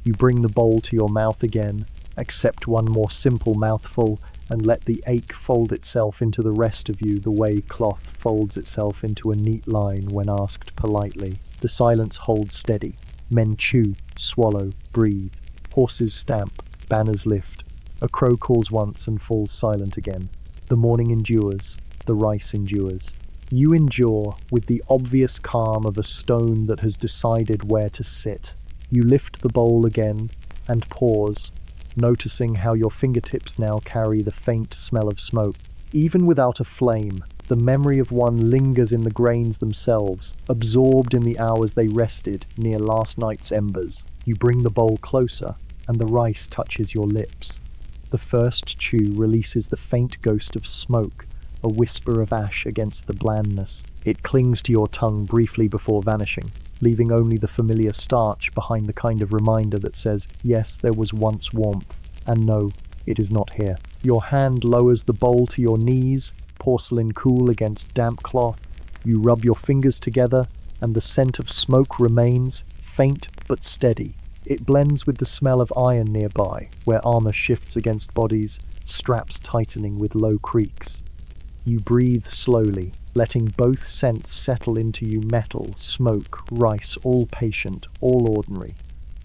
You bring the bowl to your mouth again, accept one more simple mouthful, and let the ache fold itself into the rest of you the way cloth folds itself into a neat line when asked politely. The silence holds steady. Men chew, swallow, breathe. Horses stamp, banners lift. A crow calls once and falls silent again. The morning endures, the rice endures. You endure with the obvious calm of a stone that has decided where to sit. You lift the bowl again and pause, noticing how your fingertips now carry the faint smell of smoke. Even without a flame, the memory of one lingers in the grains themselves, absorbed in the hours they rested near last night's embers. You bring the bowl closer, and the rice touches your lips. The first chew releases the faint ghost of smoke, a whisper of ash against the blandness. It clings to your tongue briefly before vanishing, leaving only the familiar starch behind the kind of reminder that says, yes, there was once warmth, and no, it is not here. Your hand lowers the bowl to your knees, porcelain cool against damp cloth. You rub your fingers together, and the scent of smoke remains, faint but steady. It blends with the smell of iron nearby, where armor shifts against bodies, straps tightening with low creaks. You breathe slowly, letting both scents settle into you: metal, smoke, rice, all patient, all ordinary.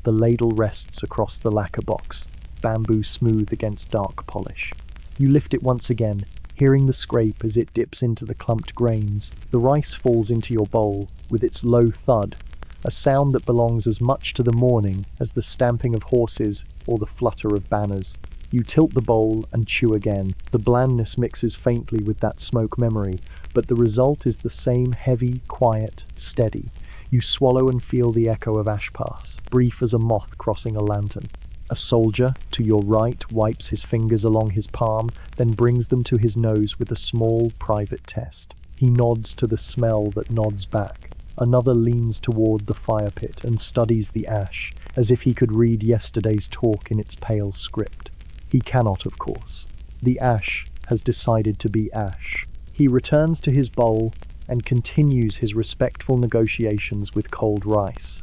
The ladle rests across the lacquer box, bamboo smooth against dark polish. You lift it once again, hearing the scrape as it dips into the clumped grains. The rice falls into your bowl, with its low thud, a sound that belongs as much to the morning as the stamping of horses or the flutter of banners. You tilt the bowl and chew again. The blandness mixes faintly with that smoke memory, but the result is the same: heavy, quiet, steady. You swallow and feel the echo of ash pass, brief as a moth crossing a lantern. A soldier, to your right, wipes his fingers along his palm, then brings them to his nose with a small, private test. He nods to the smell that nods back. Another leans toward the fire pit and studies the ash, as if he could read yesterday's talk in its pale script. He cannot, of course. The ash has decided to be ash. He returns to his bowl and continues his respectful negotiations with cold rice.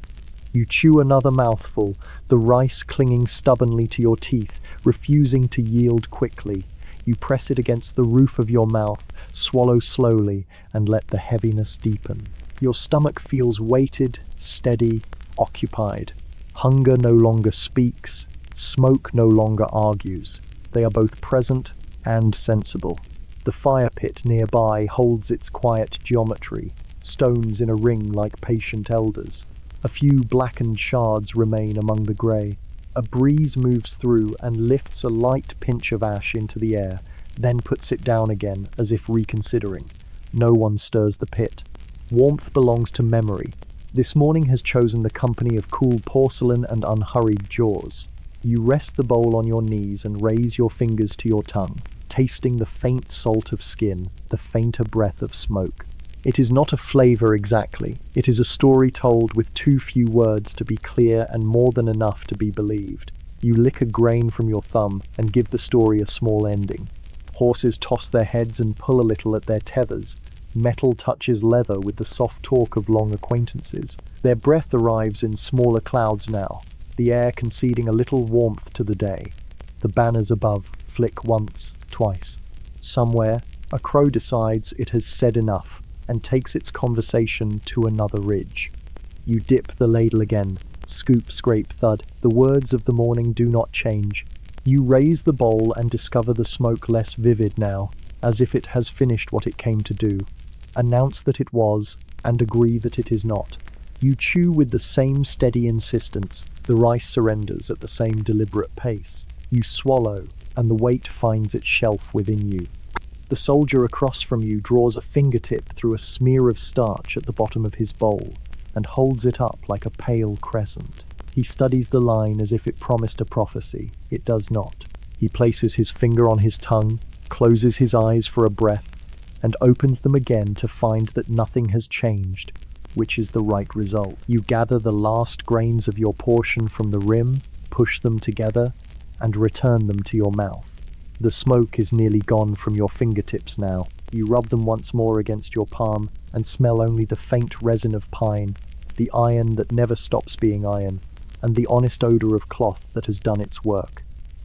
You chew another mouthful, the rice clinging stubbornly to your teeth, refusing to yield quickly. You press it against the roof of your mouth, swallow slowly, and let the heaviness deepen. Your stomach feels weighted, steady, occupied. Hunger no longer speaks, smoke no longer argues. They are both present and sensible. The fire pit nearby holds its quiet geometry, stones in a ring like patient elders. A few blackened shards remain among the grey. A breeze moves through and lifts a light pinch of ash into the air, then puts it down again as if reconsidering. No one stirs the pit. Warmth belongs to memory. This morning has chosen the company of cool porcelain and unhurried jaws. You rest the bowl on your knees and raise your fingers to your tongue, tasting the faint salt of skin, the fainter breath of smoke. It is not a flavor exactly. It is a story told with too few words to be clear and more than enough to be believed. You lick a grain from your thumb and give the story a small ending. Horses toss their heads and pull a little at their tethers. Metal touches leather with the soft talk of long acquaintances. Their breath arrives in smaller clouds now, the air conceding a little warmth to the day. The banners above flick once, twice. Somewhere, a crow decides it has said enough and takes its conversation to another ridge. You dip the ladle again, scoop, scrape, thud. The words of the morning do not change. You raise the bowl and discover the smoke less vivid now, as if it has finished what it came to do. Announce that it was, and agree that it is not. You chew with the same steady insistence. The rice surrenders at the same deliberate pace. You swallow, and the weight finds its shelf within you. The soldier across from you draws a fingertip through a smear of starch at the bottom of his bowl, and holds it up like a pale crescent. He studies the line as if it promised a prophecy. It does not. He places his finger on his tongue, closes his eyes for a breath, and opens them again to find that nothing has changed, which is the right result. You gather the last grains of your portion from the rim, push them together, and return them to your mouth. The smoke is nearly gone from your fingertips now. You rub them once more against your palm and smell only the faint resin of pine, the iron that never stops being iron, and the honest odor of cloth that has done its work.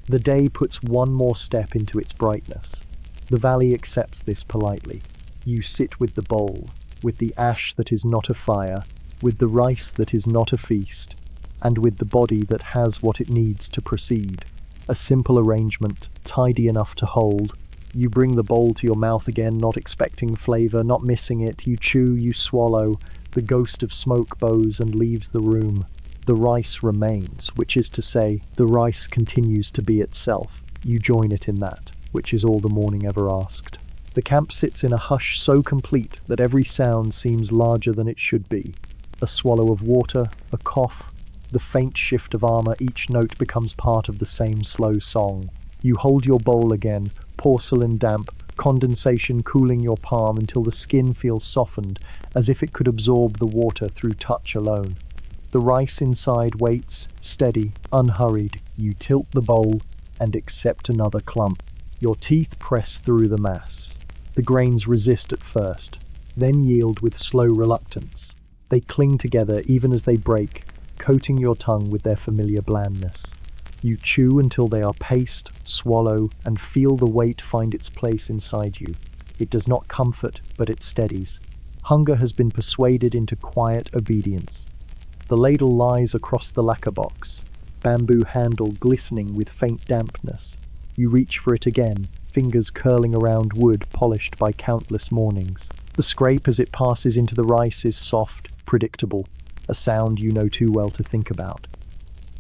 The day puts one more step into its brightness. The valley accepts this politely. You sit with the bowl, with the ash that is not a fire, with the rice that is not a feast, and with the body that has what it needs to proceed. A simple arrangement, tidy enough to hold. You bring the bowl to your mouth again, not expecting flavor, not missing it. You chew, you swallow. The ghost of smoke bows and leaves the room. The rice remains, which is to say, the rice continues to be itself. You join it in that, which is all the morning ever asked. The camp sits in a hush so complete that every sound seems larger than it should be. A swallow of water, a cough, the faint shift of armor, each note becomes part of the same slow song. You hold your bowl again, porcelain damp, condensation cooling your palm until the skin feels softened, as if it could absorb the water through touch alone. The rice inside waits, steady, unhurried. You tilt the bowl and accept another clump. Your teeth press through the mass. The grains resist at first, then yield with slow reluctance. They cling together even as they break, coating your tongue with their familiar blandness. You chew until they are paste, swallow, and feel the weight find its place inside you. It does not comfort, but it steadies. Hunger has been persuaded into quiet obedience. The ladle lies across the lacquer box, bamboo handle glistening with faint dampness. You reach for it again, fingers curling around wood polished by countless mornings. The scrape as it passes into the rice is soft, predictable, a sound you know too well to think about.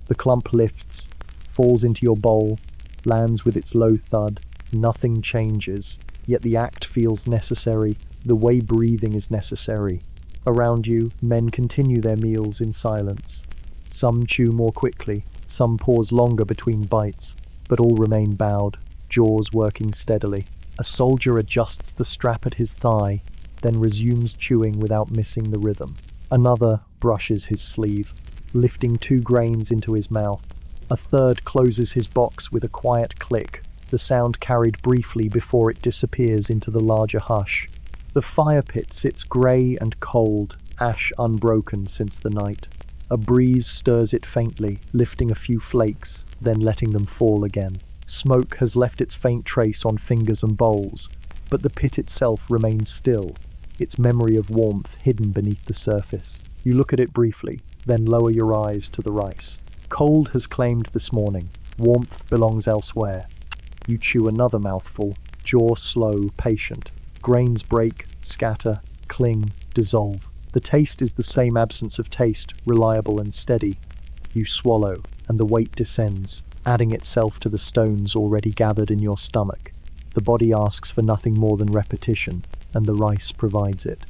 The clump lifts, falls into your bowl, lands with its low thud. Nothing changes, yet the act feels necessary, the way breathing is necessary. Around you, men continue their meals in silence. Some chew more quickly, some pause longer between bites, but all remain bowed, jaws working steadily. A soldier adjusts the strap at his thigh, then resumes chewing without missing the rhythm. Another brushes his sleeve, lifting 2 grains into his mouth. A third closes his box with a quiet click, the sound carried briefly before it disappears into the larger hush. The fire pit sits grey and cold, ash unbroken since the night. A breeze stirs it faintly, lifting a few flakes, then letting them fall again. Smoke has left its faint trace on fingers and bowls, but the pit itself remains still, its memory of warmth hidden beneath the surface. You look at it briefly, then lower your eyes to the rice. Cold has claimed this morning, warmth belongs elsewhere. You chew another mouthful, jaw slow, patient. Grains break, scatter, cling, dissolve. The taste is the same absence of taste, reliable and steady. You swallow, and the weight descends, adding itself to the stones already gathered in your stomach. The body asks for nothing more than repetition, and the rice provides it.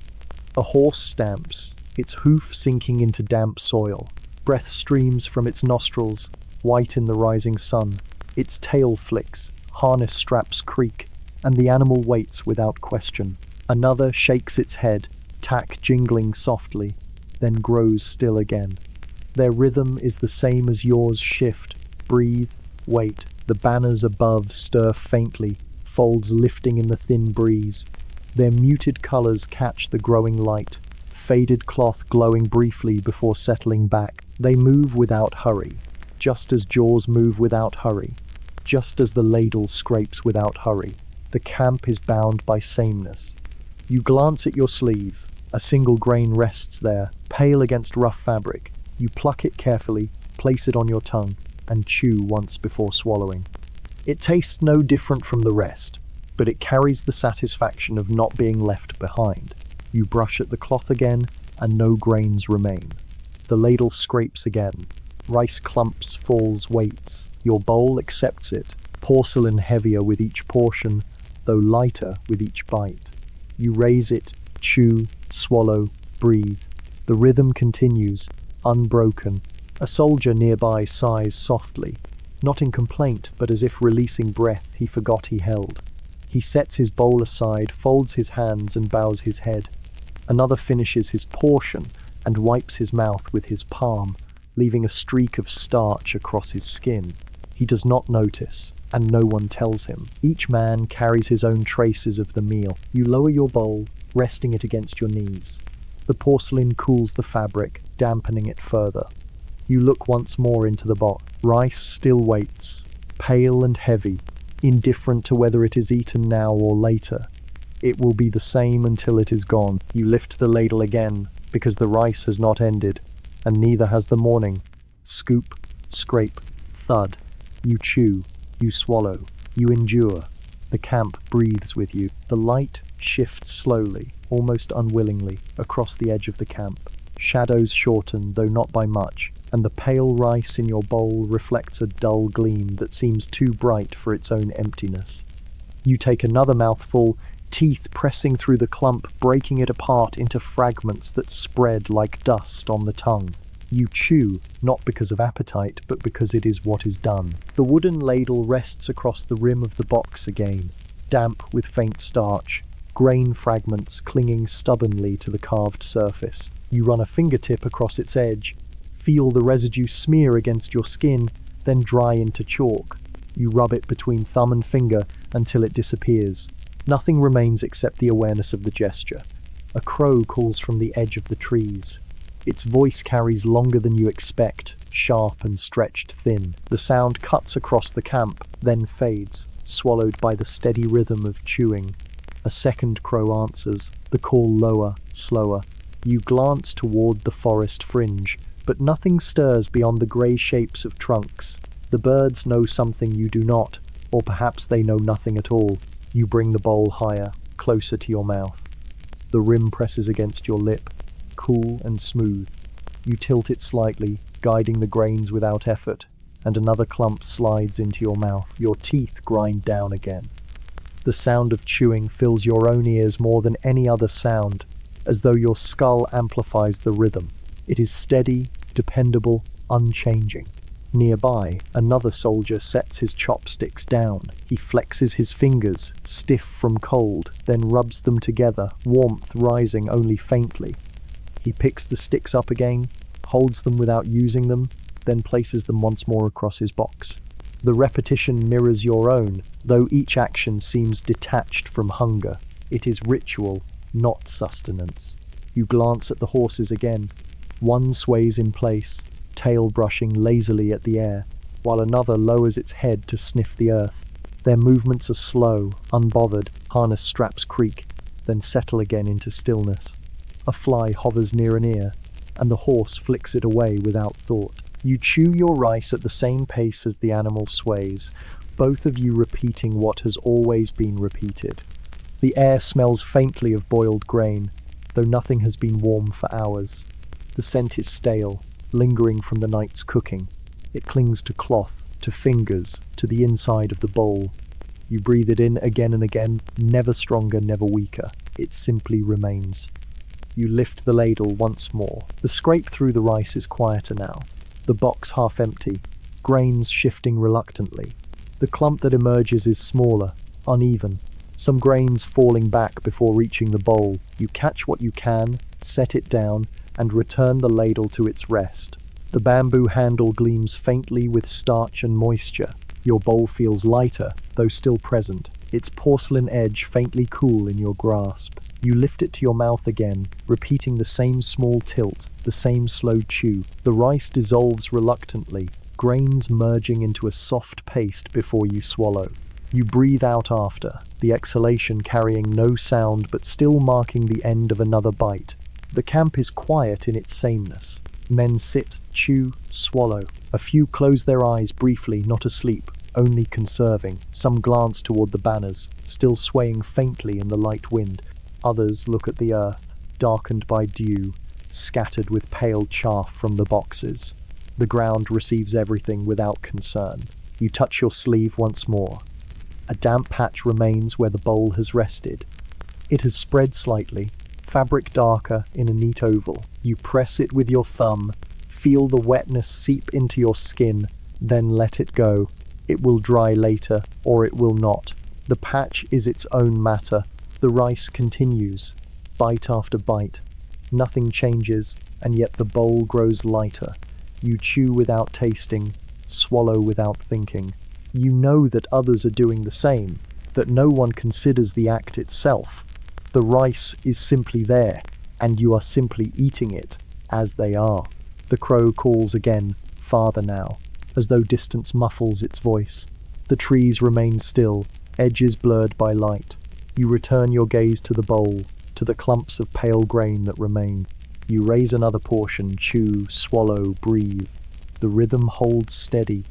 A horse stamps, its hoof sinking into damp soil. Breath streams from its nostrils, white in the rising sun. Its tail flicks, harness straps creak, and the animal waits without question. Another shakes its head, tack jingling softly, then grows still again. Their rhythm is the same as yours. Shift, breathe, wait. The banners above stir faintly, folds lifting in the thin breeze. Their muted colors catch the growing light, faded cloth glowing briefly before settling back. They move without hurry, just as jaws move without hurry, just as the ladle scrapes without hurry. The camp is bound by sameness. You glance at your sleeve. A single grain rests there, pale against rough fabric. You pluck it carefully, place it on your tongue, and chew once before swallowing. It tastes no different from the rest, but it carries the satisfaction of not being left behind. You brush at the cloth again, and no grains remain. The ladle scrapes again. Rice clumps, falls, waits. Your bowl accepts it, porcelain heavier with each portion, though lighter with each bite. You raise it, chew, swallow, breathe. The rhythm continues, unbroken. A soldier nearby sighs softly, not in complaint, but as if releasing breath he forgot he held. He sets his bowl aside, folds his hands, and bows his head. Another finishes his portion and wipes his mouth with his palm, leaving a streak of starch across his skin. He does not notice, and no one tells him. Each man carries his own traces of the meal. You lower your bowl, resting it against your knees. The porcelain cools the fabric, dampening it further. You look once more into the box. Rice still waits, pale and heavy, indifferent to whether it is eaten now or later. It will be the same until it is gone. You lift the ladle again, because the rice has not ended, and neither has the morning. Scoop, scrape, thud. You chew, you swallow, you endure. The camp breathes with you. The light shifts slowly, almost unwillingly, across the edge of the camp. Shadows shorten, though not by much, and the pale rice in your bowl reflects a dull gleam that seems too bright for its own emptiness. You take another mouthful, teeth pressing through the clump, breaking it apart into fragments that spread like dust on the tongue. You chew, not because of appetite, but because it is what is done. The wooden ladle rests across the rim of the box again, damp with faint starch, grain fragments clinging stubbornly to the carved surface. You run a fingertip across its edge, feel the residue smear against your skin, then dry into chalk. You rub it between thumb and finger until it disappears. Nothing remains except the awareness of the gesture. A crow calls from the edge of the trees. Its voice carries longer than you expect, sharp and stretched thin. The sound cuts across the camp, then fades, swallowed by the steady rhythm of chewing. A second crow answers, the call lower, slower. You glance toward the forest fringe, but nothing stirs beyond the grey shapes of trunks. The birds know something you do not, or perhaps they know nothing at all. You bring the bowl higher, closer to your mouth. The rim presses against your lip, cool and smooth. You tilt it slightly, guiding the grains without effort, and another clump slides into your mouth. Your teeth grind down again. The sound of chewing fills your own ears more than any other sound, as though your skull amplifies the rhythm. It is steady, dependable, unchanging. Nearby, another soldier sets his chopsticks down. He flexes his fingers, stiff from cold, then rubs them together, warmth rising only faintly. He picks the sticks up again, holds them without using them, then places them once more across his box. The repetition mirrors your own, though each action seems detached from hunger. It is ritual, not sustenance. You glance at the horses again. One sways in place, tail brushing lazily at the air, while another lowers its head to sniff the earth. Their movements are slow, unbothered. Harness straps creak, then settle again into stillness. A fly hovers near an ear, and the horse flicks it away without thought. You chew your rice at the same pace as the animal sways, both of you repeating what has always been repeated. The air smells faintly of boiled grain, though nothing has been warm for hours. The scent is stale, lingering from the night's cooking. It clings to cloth, to fingers, to the inside of the bowl. You breathe it in again and again, never stronger, never weaker. It simply remains. You lift the ladle once more. The scrape through the rice is quieter now. The box half empty, grains shifting reluctantly. The clump that emerges is smaller, uneven, some grains falling back before reaching the bowl. You catch what you can, set it down, and return the ladle to its rest. The bamboo handle gleams faintly with starch and moisture. Your bowl feels lighter, though still present, its porcelain edge faintly cool in your grasp. You lift it to your mouth again, repeating the same small tilt, the same slow chew. The rice dissolves reluctantly, grains merging into a soft paste before you swallow. You breathe out after, the exhalation carrying no sound but still marking the end of another bite. The camp is quiet in its sameness. Men sit, chew, swallow. A few close their eyes briefly, not asleep, only conserving. Some glance toward the banners, still swaying faintly in the light wind. Others look at the earth, darkened by dew, scattered with pale chaff from the boxes. The ground receives everything without concern. You touch your sleeve once more. A damp patch remains where the bowl has rested. It has spread slightly, fabric darker in a neat oval. You press it with your thumb, feel the wetness seep into your skin, then let it go. It will dry later, or it will not. The patch is its own matter. The rice continues, bite after bite. Nothing changes, and yet the bowl grows lighter. You chew without tasting, swallow without thinking. You know that others are doing the same, that no one considers the act itself. The rice is simply there, and you are simply eating it, as they are. The crow calls again, farther now, as though distance muffles its voice. The trees remain still, edges blurred by light. You return your gaze to the bowl, to the clumps of pale grain that remain. You raise another portion, chew, swallow, breathe. The rhythm holds steady.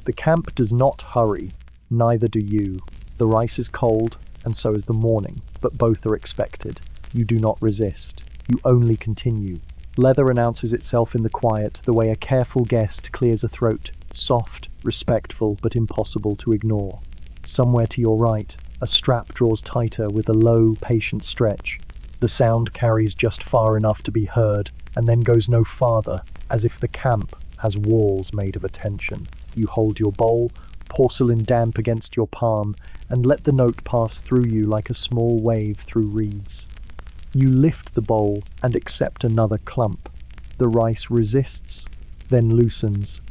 The camp does not hurry, neither do you. The rice is cold, and so is the morning, but both are expected. You do not resist. You only continue. Leather announces itself in the quiet, the way a careful guest clears a throat, soft, respectful, but impossible to ignore. Somewhere to your right, a strap draws tighter with a low, patient stretch. The sound carries just far enough to be heard, and then goes no farther, as if the camp has walls made of attention. You hold your bowl, porcelain damp against your palm, and let the note pass through you like a small wave through reeds. You lift the bowl and accept another clump. The rice resists, then loosens,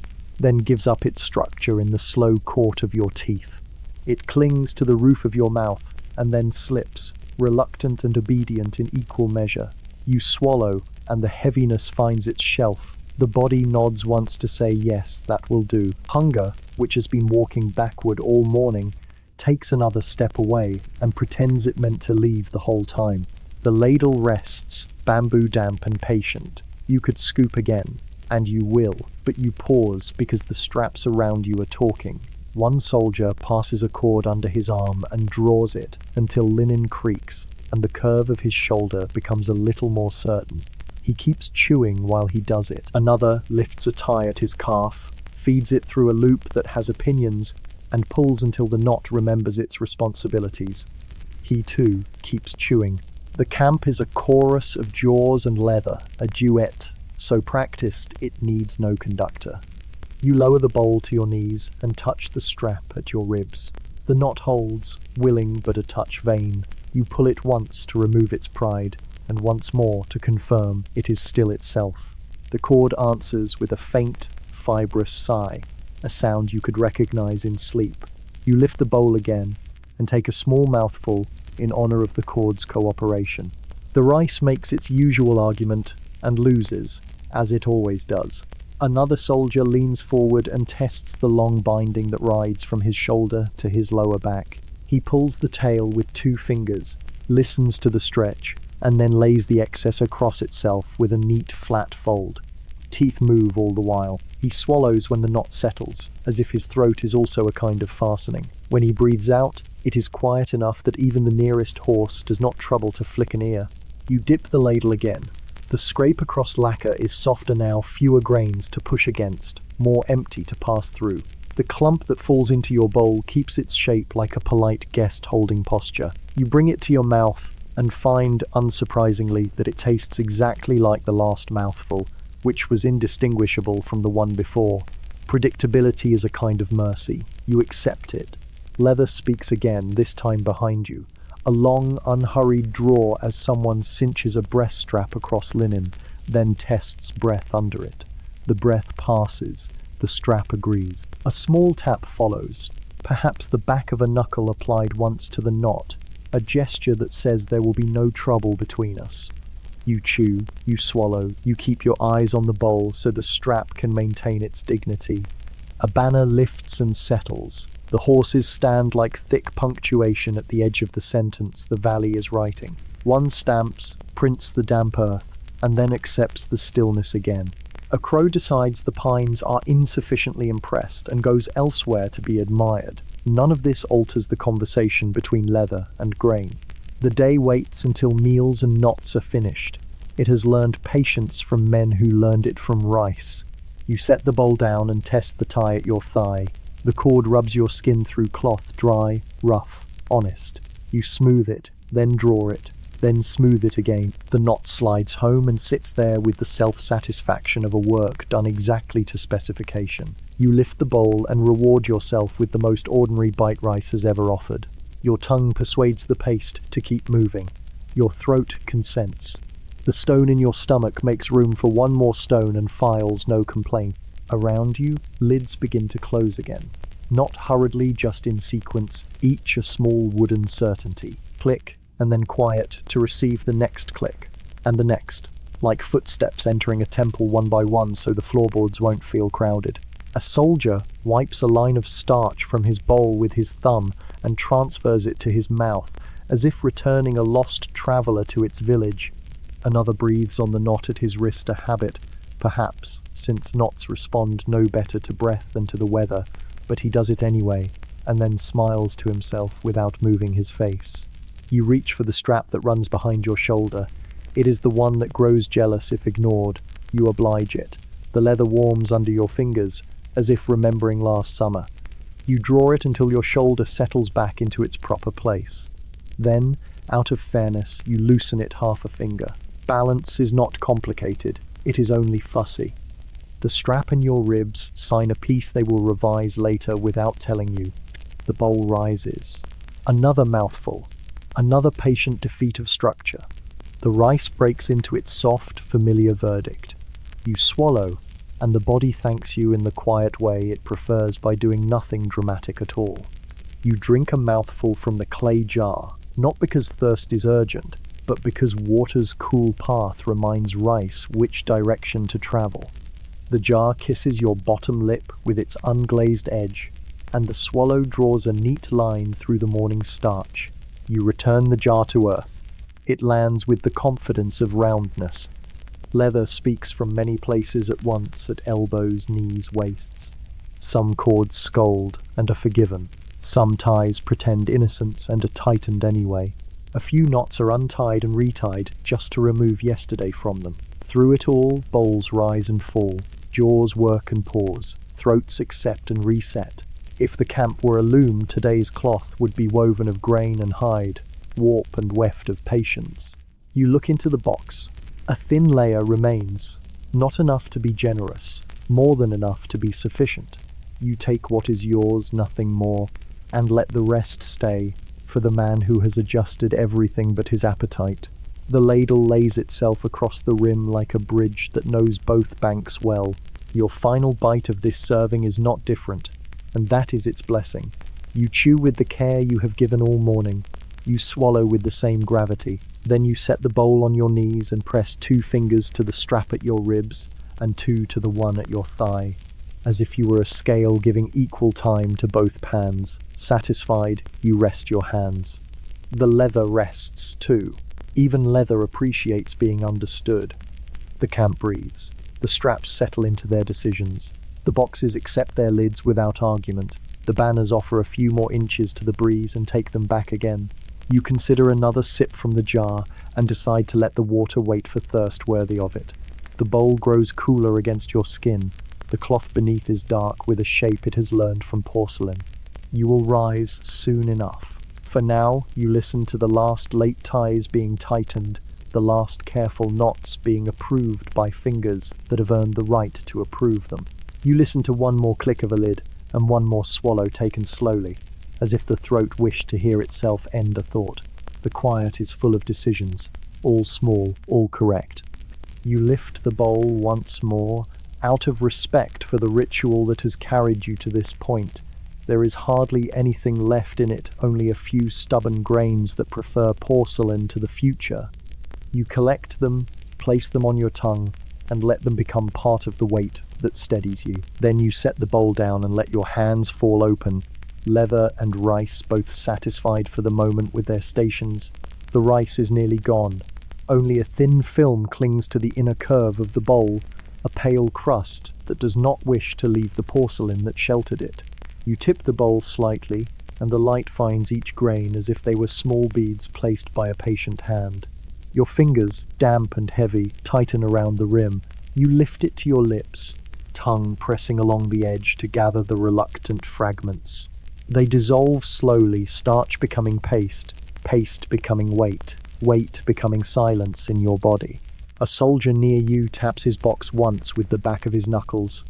then gives up its structure in the slow court of your teeth. It clings to the roof of your mouth, and then slips, reluctant and obedient in equal measure. You swallow, and the heaviness finds its shelf. The body nods once to say, yes, that will do. Hunger, which has been walking backward all morning, takes another step away, and pretends it meant to leave the whole time. The ladle rests, bamboo damp and patient. You could scoop again, and you will, but you pause because the straps around you are talking. One soldier passes a cord under his arm and draws it until linen creaks, and the curve of his shoulder becomes a little more certain. He keeps chewing while he does it. Another lifts a tie at his calf, feeds it through a loop that has opinions, and pulls until the knot remembers its responsibilities. He too keeps chewing. The camp is a chorus of jaws and leather, a duet, so practiced it needs no conductor. You lower the bowl to your knees and touch the strap at your ribs. The knot holds, willing but a touch vain. You pull it once to remove its pride, and once more to confirm it is still itself. The cord answers with a faint, fibrous sigh, a sound you could recognize in sleep. You lift the bowl again and take a small mouthful in honor of the cord's cooperation. The rice makes its usual argument and loses, as it always does. Another soldier leans forward and tests the long binding that rides from his shoulder to his lower back. He pulls the tail with 2 fingers, listens to the stretch, and then lays the excess across itself with a neat flat fold. Teeth move all the while. He swallows when the knot settles, as if his throat is also a kind of fastening. When he breathes out, it is quiet enough that even the nearest horse does not trouble to flick an ear. You dip the ladle again. The scrape across lacquer is softer now, fewer grains to push against, more empty to pass through. The clump that falls into your bowl keeps its shape like a polite guest holding posture. You bring it to your mouth and find, unsurprisingly, that it tastes exactly like the last mouthful, which was indistinguishable from the one before. Predictability is a kind of mercy. You accept it. Leather speaks again, this time behind you. A long, unhurried draw as someone cinches a breast strap across linen, then tests breath under it. The breath passes. The strap agrees. A small tap follows, perhaps the back of a knuckle applied once to the knot, a gesture that says there will be no trouble between us. You chew, you swallow, you keep your eyes on the bowl so the strap can maintain its dignity. A banner lifts and settles. The horses stand like thick punctuation at the edge of the sentence the valley is writing. One stamps, prints the damp earth, and then accepts the stillness again. A crow decides the pines are insufficiently impressed and goes elsewhere to be admired. None of this alters the conversation between leather and grain. The day waits until meals and knots are finished. It has learned patience from men who learned it from rice. You set the bowl down and test the tie at your thigh. The cord rubs your skin through cloth, dry, rough, honest. You smooth it, then draw it, then smooth it again. The knot slides home and sits there with the self-satisfaction of a work done exactly to specification. You lift the bowl and reward yourself with the most ordinary bite rice has ever offered. Your tongue persuades the paste to keep moving. Your throat consents. The stone in your stomach makes room for one more stone and files no complaint. Around you, lids begin to close again. Not hurriedly, just in sequence, each a small wooden certainty. Click, and then quiet to receive the next click, and the next, like footsteps entering a temple one by one so the floorboards won't feel crowded. A soldier wipes a line of starch from his bowl with his thumb and transfers it to his mouth, as if returning a lost traveller to its village. Another breathes on the knot at his wrist, a habit, perhaps, since knots respond no better to breath than to the weather, but he does it anyway, and then smiles to himself without moving his face. You reach for the strap that runs behind your shoulder. It is the one that grows jealous if ignored. You oblige it. The leather warms under your fingers, as if remembering last summer. You draw it until your shoulder settles back into its proper place. Then, out of fairness, you loosen it half a finger. Balance is not complicated. It is only fussy. The strap and your ribs sign a piece they will revise later without telling you. The bowl rises. Another mouthful. Another patient defeat of structure. The rice breaks into its soft, familiar verdict. You swallow, and the body thanks you in the quiet way it prefers by doing nothing dramatic at all. You drink a mouthful from the clay jar, not because thirst is urgent, but because water's cool path reminds rice which direction to travel. The jar kisses your bottom lip with its unglazed edge. and the swallow draws a neat line through the morning starch. You return the jar to earth. It lands with the confidence of roundness. Leather speaks from many places at once, at elbows, knees, waists. Some cords scold and are forgiven. Some ties pretend innocence and are tightened anyway. A few knots are untied and retied just to remove yesterday from them. Through it all, bowls rise and fall. Jaws work and pause. Throats accept and reset. If the camp were a loom, today's cloth would be woven of grain and hide, warp and weft of patience. You look into the box. A thin layer remains, not enough to be generous, more than enough to be sufficient. You take what is yours, nothing more, and let the rest stay, for the man who has adjusted everything but his appetite. The ladle lays itself across the rim like a bridge that knows both banks well. Your final bite of this serving is not different, and that is its blessing. You chew with the care you have given all morning. You swallow with the same gravity. Then you set the bowl on your knees and press 2 fingers to the strap at your ribs and 2 to the one at your thigh, as if you were a scale giving equal time to both pans. Satisfied, you rest your hands. The leather rests too. Even leather appreciates being understood. The camp breathes. The straps settle into their decisions. The boxes accept their lids without argument. The banners offer a few more inches to the breeze and take them back again. You consider another sip from the jar and decide to let the water wait for thirst worthy of it. The bowl grows cooler against your skin. The cloth beneath is dark with a shape it has learned from porcelain. You will rise soon enough. For now, you listen to the last late ties being tightened, the last careful knots being approved by fingers that have earned the right to approve them. You listen to one more click of a lid and one more swallow taken slowly, as if the throat wished to hear itself end a thought. The quiet is full of decisions, all small, all correct. You lift the bowl once more, out of respect for the ritual that has carried you to this point. There is hardly anything left in it, only a few stubborn grains that prefer porcelain to the future. You collect them, place them on your tongue, and let them become part of the weight that steadies you. Then you set the bowl down and let your hands fall open. Leather and rice both satisfied for the moment with their stations. The rice is nearly gone. Only a thin film clings to the inner curve of the bowl, a pale crust that does not wish to leave the porcelain that sheltered it. You tip the bowl slightly, and the light finds each grain as if they were small beads placed by a patient hand. Your fingers, damp and heavy, tighten around the rim. You lift it to your lips, tongue pressing along the edge to gather the reluctant fragments. They dissolve slowly, starch becoming paste, paste becoming weight, weight becoming silence in your body. A soldier near you taps his box once with the back of his knuckles.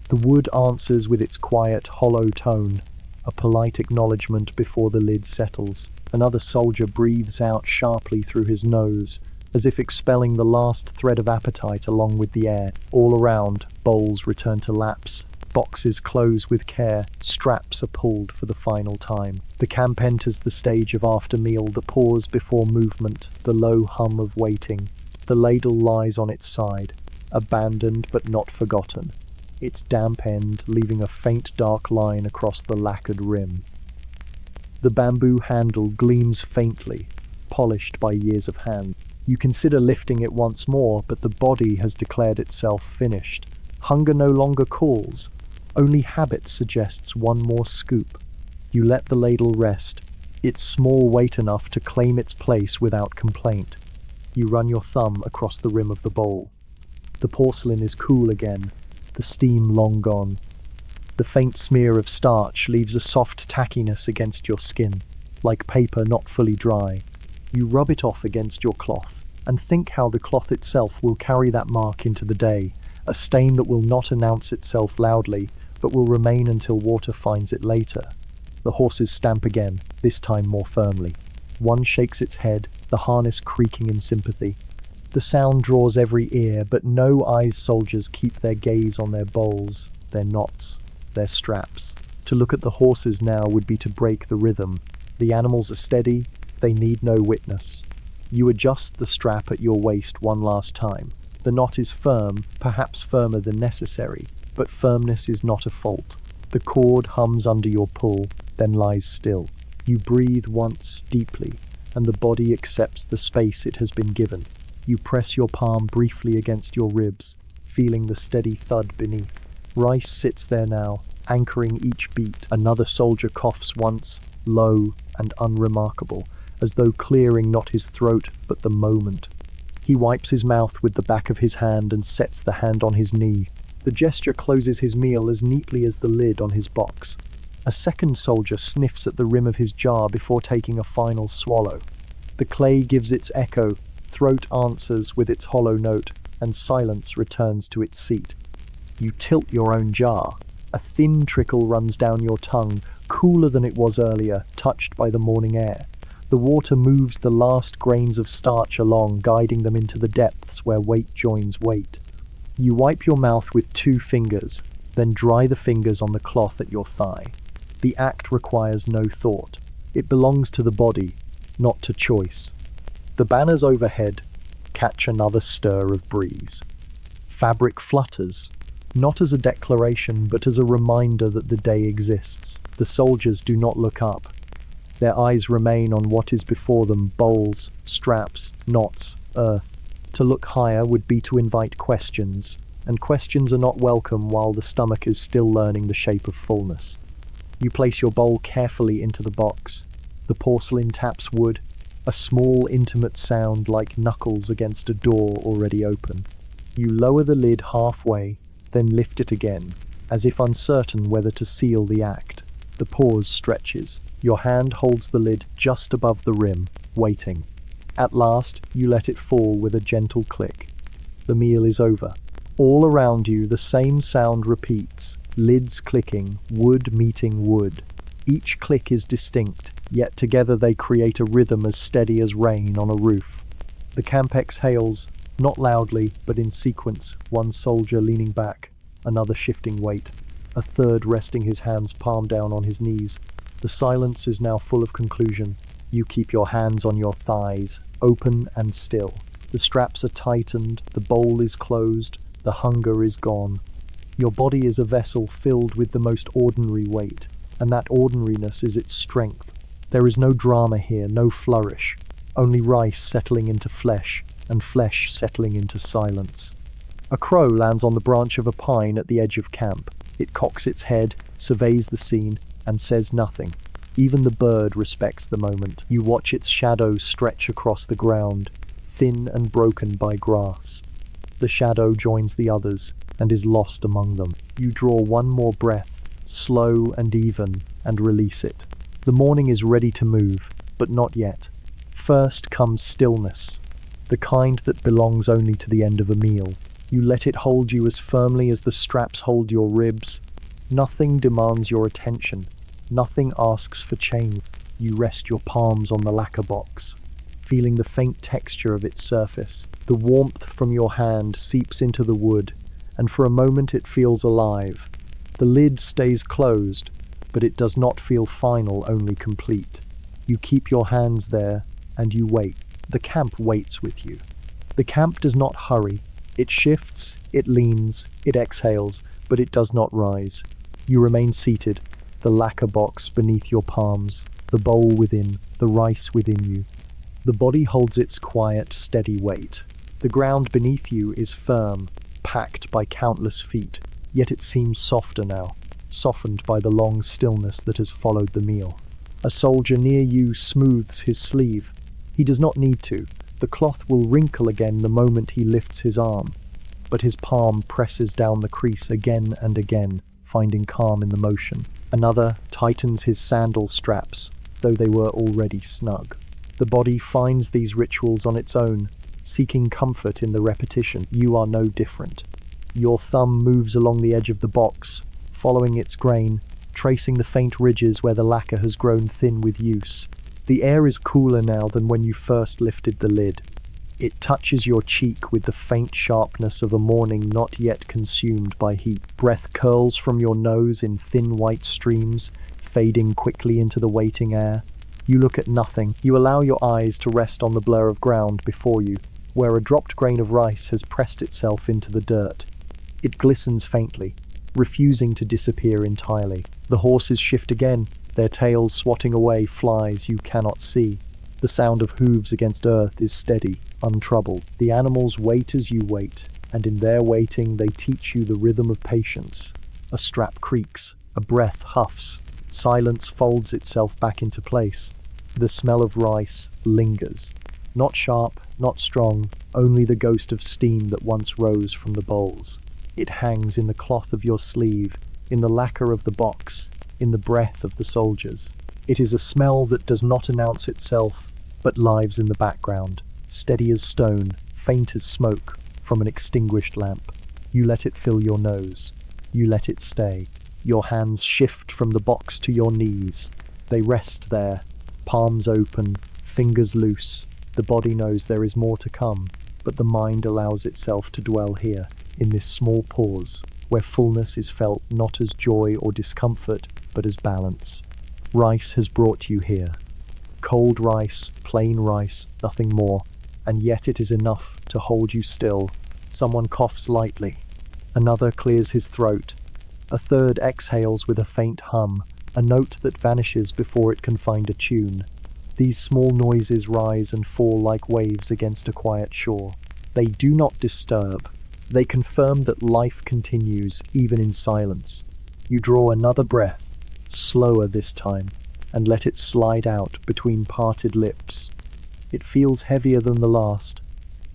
The wood answers with its quiet, hollow tone, a polite acknowledgement before the lid settles. Another soldier breathes out sharply through his nose, as if expelling the last thread of appetite along with the air. All around, bowls return to laps. Boxes close with care, straps are pulled for the final time. The camp enters the stage of after-meal, the pause before movement, the low hum of waiting. The ladle lies on its side, abandoned but not forgotten, its damp end leaving a faint dark line across the lacquered rim. The bamboo handle gleams faintly, polished by years of hand. You consider lifting it once more, but the body has declared itself finished. Hunger no longer calls. Only habit suggests one more scoop. You let the ladle rest, its small weight enough to claim its place without complaint. You run your thumb across the rim of the bowl. The porcelain is cool again, the steam long gone. The faint smear of starch leaves a soft tackiness against your skin, like paper not fully dry. You rub it off against your cloth, and think how the cloth itself will carry that mark into the day, a stain that will not announce itself loudly, but will remain until water finds it later. The horses stamp again, this time more firmly. One shakes its head, the harness creaking in sympathy. The sound draws every ear, but no eyes soldiers keep their gaze on their bowls, their knots, their straps. To look at the horses now would be to break the rhythm. The animals are steady, they need no witness. You adjust the strap at your waist one last time. The knot is firm, perhaps firmer than necessary, but firmness is not a fault. The cord hums under your pull, then lies still. You breathe once deeply, and the body accepts the space it has been given. You press your palm briefly against your ribs, feeling the steady thud beneath. Rice sits there now, anchoring each beat. Another soldier coughs once, low and unremarkable, as though clearing not his throat, but the moment. He wipes his mouth with the back of his hand and sets the hand on his knee. The gesture closes his meal as neatly as the lid on his box. A second soldier sniffs at the rim of his jar before taking a final swallow. The clay gives its echo, throat answers with its hollow note, and silence returns to its seat. You tilt your own jar. A thin trickle runs down your tongue, cooler than it was earlier, touched by the morning air. The water moves the last grains of starch along, guiding them into the depths where weight joins weight. You wipe your mouth with 2 fingers, then dry the fingers on the cloth at your thigh. The act requires no thought. It belongs to the body, not to choice. The banners overhead catch another stir of breeze. Fabric flutters, not as a declaration, but as a reminder that the day exists. The soldiers do not look up. Their eyes remain on what is before them: bowls, straps, knots, earth. To look higher would be to invite questions, and questions are not welcome while the stomach is still learning the shape of fullness. You place your bowl carefully into the box. The porcelain taps wood, a small, intimate sound like knuckles against a door already open. You lower the lid halfway, then lift it again, as if uncertain whether to seal the act. The pause stretches. Your hand holds the lid just above the rim, waiting. At last, you let it fall with a gentle click. The meal is over. All around you, the same sound repeats, lids clicking, wood meeting wood. Each click is distinct, yet together they create a rhythm as steady as rain on a roof. The camp exhales, not loudly, but in sequence, one soldier leaning back, another shifting weight, a third resting his hands palm down on his knees. The silence is now full of conclusion. You keep your hands on your thighs, open and still. The straps are tightened, the bowl is closed, the hunger is gone. Your body is a vessel filled with the most ordinary weight, and that ordinariness is its strength. There is no drama here, no flourish, only rice settling into flesh, and flesh settling into silence. A crow lands on the branch of a pine at the edge of camp. It cocks its head, surveys the scene, and says nothing. Even the bird respects the moment. You watch its shadow stretch across the ground, thin and broken by grass. The shadow joins the others, and is lost among them. You draw one more breath, slow and even, and release it. The morning is ready to move, but not yet. First comes stillness, the kind that belongs only to the end of a meal. You let it hold you as firmly as the straps hold your ribs. Nothing demands your attention. Nothing asks for change. You rest your palms on the lacquer box, feeling the faint texture of its surface. The warmth from your hand seeps into the wood, and for a moment it feels alive. The lid stays closed, but it does not feel final, only complete. You keep your hands there, and you wait. The camp waits with you. The camp does not hurry. It shifts, it leans, it exhales, but it does not rise. You remain seated, the lacquer box beneath your palms, the bowl within, the rice within you. The body holds its quiet, steady weight. The ground beneath you is firm, packed by countless feet, yet it seems softer now, softened by the long stillness that has followed the meal. A soldier near you smooths his sleeve. He does not need to. The cloth will wrinkle again the moment he lifts his arm, but his palm presses down the crease again and again, finding calm in the motion. Another tightens his sandal straps, though they were already snug. The body finds these rituals on its own, seeking comfort in the repetition. You are no different. Your thumb moves along the edge of the box, following its grain, tracing the faint ridges where the lacquer has grown thin with use. The air is cooler now than when you first lifted the lid. It touches your cheek with the faint sharpness of a morning not yet consumed by heat. Breath curls from your nose in thin white streams, fading quickly into the waiting air. You look at nothing. You allow your eyes to rest on the blur of ground before you, where a dropped grain of rice has pressed itself into the dirt. It glistens faintly. refusing to disappear entirely. The horses shift again, their tails swatting away flies you cannot see. The sound of hooves against earth is steady, untroubled. The animals wait as you wait, and in their waiting they teach you the rhythm of patience. A strap creaks, a breath huffs, silence folds itself back into place. The smell of rice lingers. Not sharp, not strong, only the ghost of steam that once rose from the bowls. It hangs in the cloth of your sleeve, in the lacquer of the box, in the breath of the soldiers. It is a smell that does not announce itself, but lives in the background, steady as stone, faint as smoke from an extinguished lamp. You let it fill your nose. You let it stay. Your hands shift from the box to your knees. They rest there, palms open, fingers loose. The body knows there is more to come, but the mind allows itself to dwell here, in this small pause, where fullness is felt not as joy or discomfort, but as balance. Rice has brought you here. Cold rice, plain rice, nothing more, and yet it is enough to hold you still. Someone coughs lightly. Another clears his throat. A third exhales with a faint hum, a note that vanishes before it can find a tune. These small noises rise and fall like waves against a quiet shore. They do not disturb. They confirm that life continues, even in silence. You draw another breath, slower this time, and let it slide out between parted lips. It feels heavier than the last,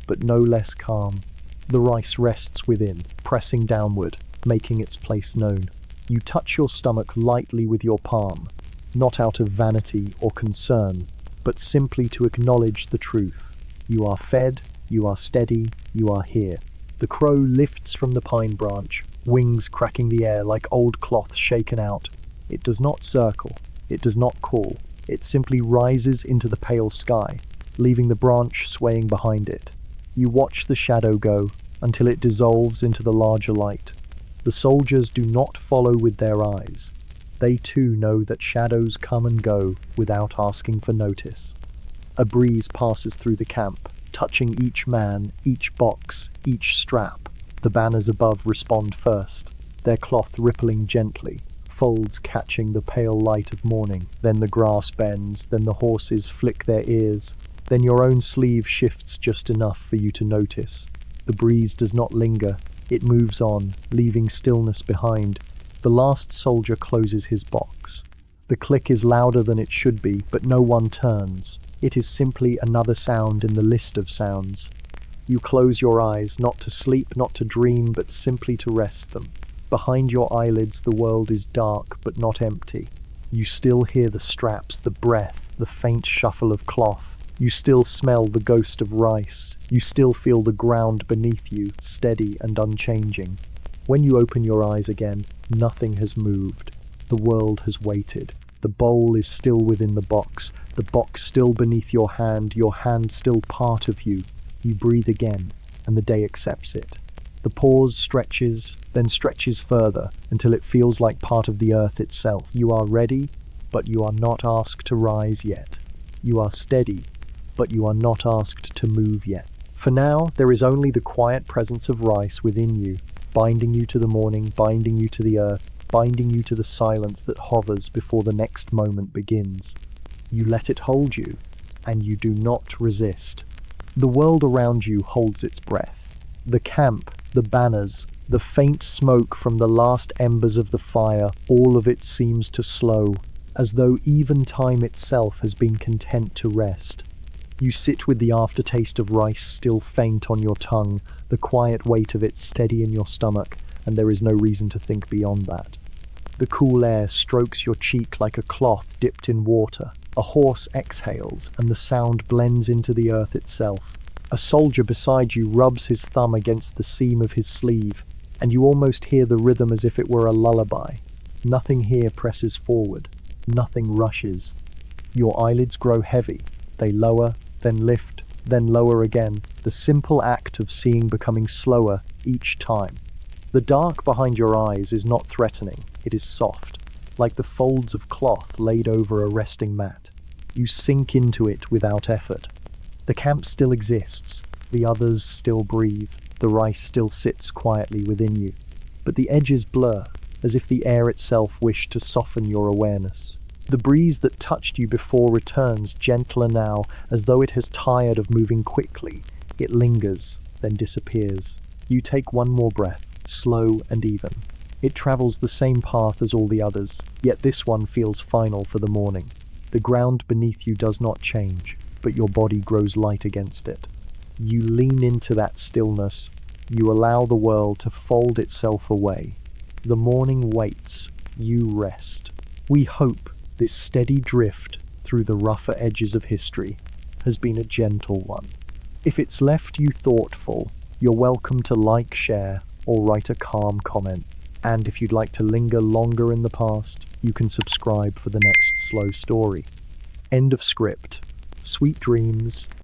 but no less calm. The rice rests within, pressing downward, making its place known. You touch your stomach lightly with your palm, not out of vanity or concern, but simply to acknowledge the truth. You are fed, you are steady, you are here. The crow lifts from the pine branch, wings cracking the air like old cloth shaken out. It does not circle, it does not call, it simply rises into the pale sky, leaving the branch swaying behind it. You watch the shadow go until it dissolves into the larger light. The soldiers do not follow with their eyes. They too know that shadows come and go without asking for notice. A breeze passes through the camp, touching each man, each box, each strap. The banners above respond first, their cloth rippling gently, folds catching the pale light of morning. Then the grass bends, then the horses flick their ears, then your own sleeve shifts just enough for you to notice. The breeze does not linger, it moves on, leaving stillness behind. The last soldier closes his box. The click is louder than it should be, but no one turns. It is simply another sound in the list of sounds. You close your eyes, not to sleep, not to dream, but simply to rest them. Behind your eyelids the world is dark, but not empty. You still hear the straps, the breath, the faint shuffle of cloth. You still smell the ghost of rice. You still feel the ground beneath you, steady and unchanging. When you open your eyes again, nothing has moved. The world has waited. The bowl is still within the box still beneath your hand still part of you. You breathe again, and the day accepts it. The pause stretches, then stretches further, until it feels like part of the earth itself. You are ready, but you are not asked to rise yet. You are steady, but you are not asked to move yet. For now, there is only the quiet presence of rice within you, binding you to the morning, binding you to the earth, binding you to the silence that hovers before the next moment begins. You let it hold you, and you do not resist. The world around you holds its breath. The camp, the banners, the faint smoke from the last embers of the fire, all of it seems to slow, as though even time itself has been content to rest. You sit with the aftertaste of rice still faint on your tongue, the quiet weight of it steady in your stomach, and there is no reason to think beyond that. The cool air strokes your cheek like a cloth dipped in water. A horse exhales, and the sound blends into the earth itself. A soldier beside you rubs his thumb against the seam of his sleeve, and you almost hear the rhythm as if it were a lullaby. Nothing here presses forward. Nothing rushes. Your eyelids grow heavy. They lower, then lift, then lower again, the simple act of seeing becoming slower each time. The dark behind your eyes is not threatening, it is soft, like the folds of cloth laid over a resting mat. You sink into it without effort. The camp still exists, the others still breathe, the rice still sits quietly within you. but the edges blur, as if the air itself wished to soften your awareness. The breeze that touched you before returns gentler now, as though it has tired of moving quickly. It lingers, then disappears. You take one more breath, slow and even. It travels the same path as all the others, yet this one feels final for the morning. The ground beneath you does not change, but your body grows light against it. You lean into that stillness. You allow the world to fold itself away. The morning waits. You rest. We hope this steady drift through the rougher edges of history has been a gentle one. If it's left you thoughtful, you're welcome to like, share, or write a calm comment. And if you'd like to linger longer in the past, you can subscribe for the next slow story. End of script. Sweet dreams.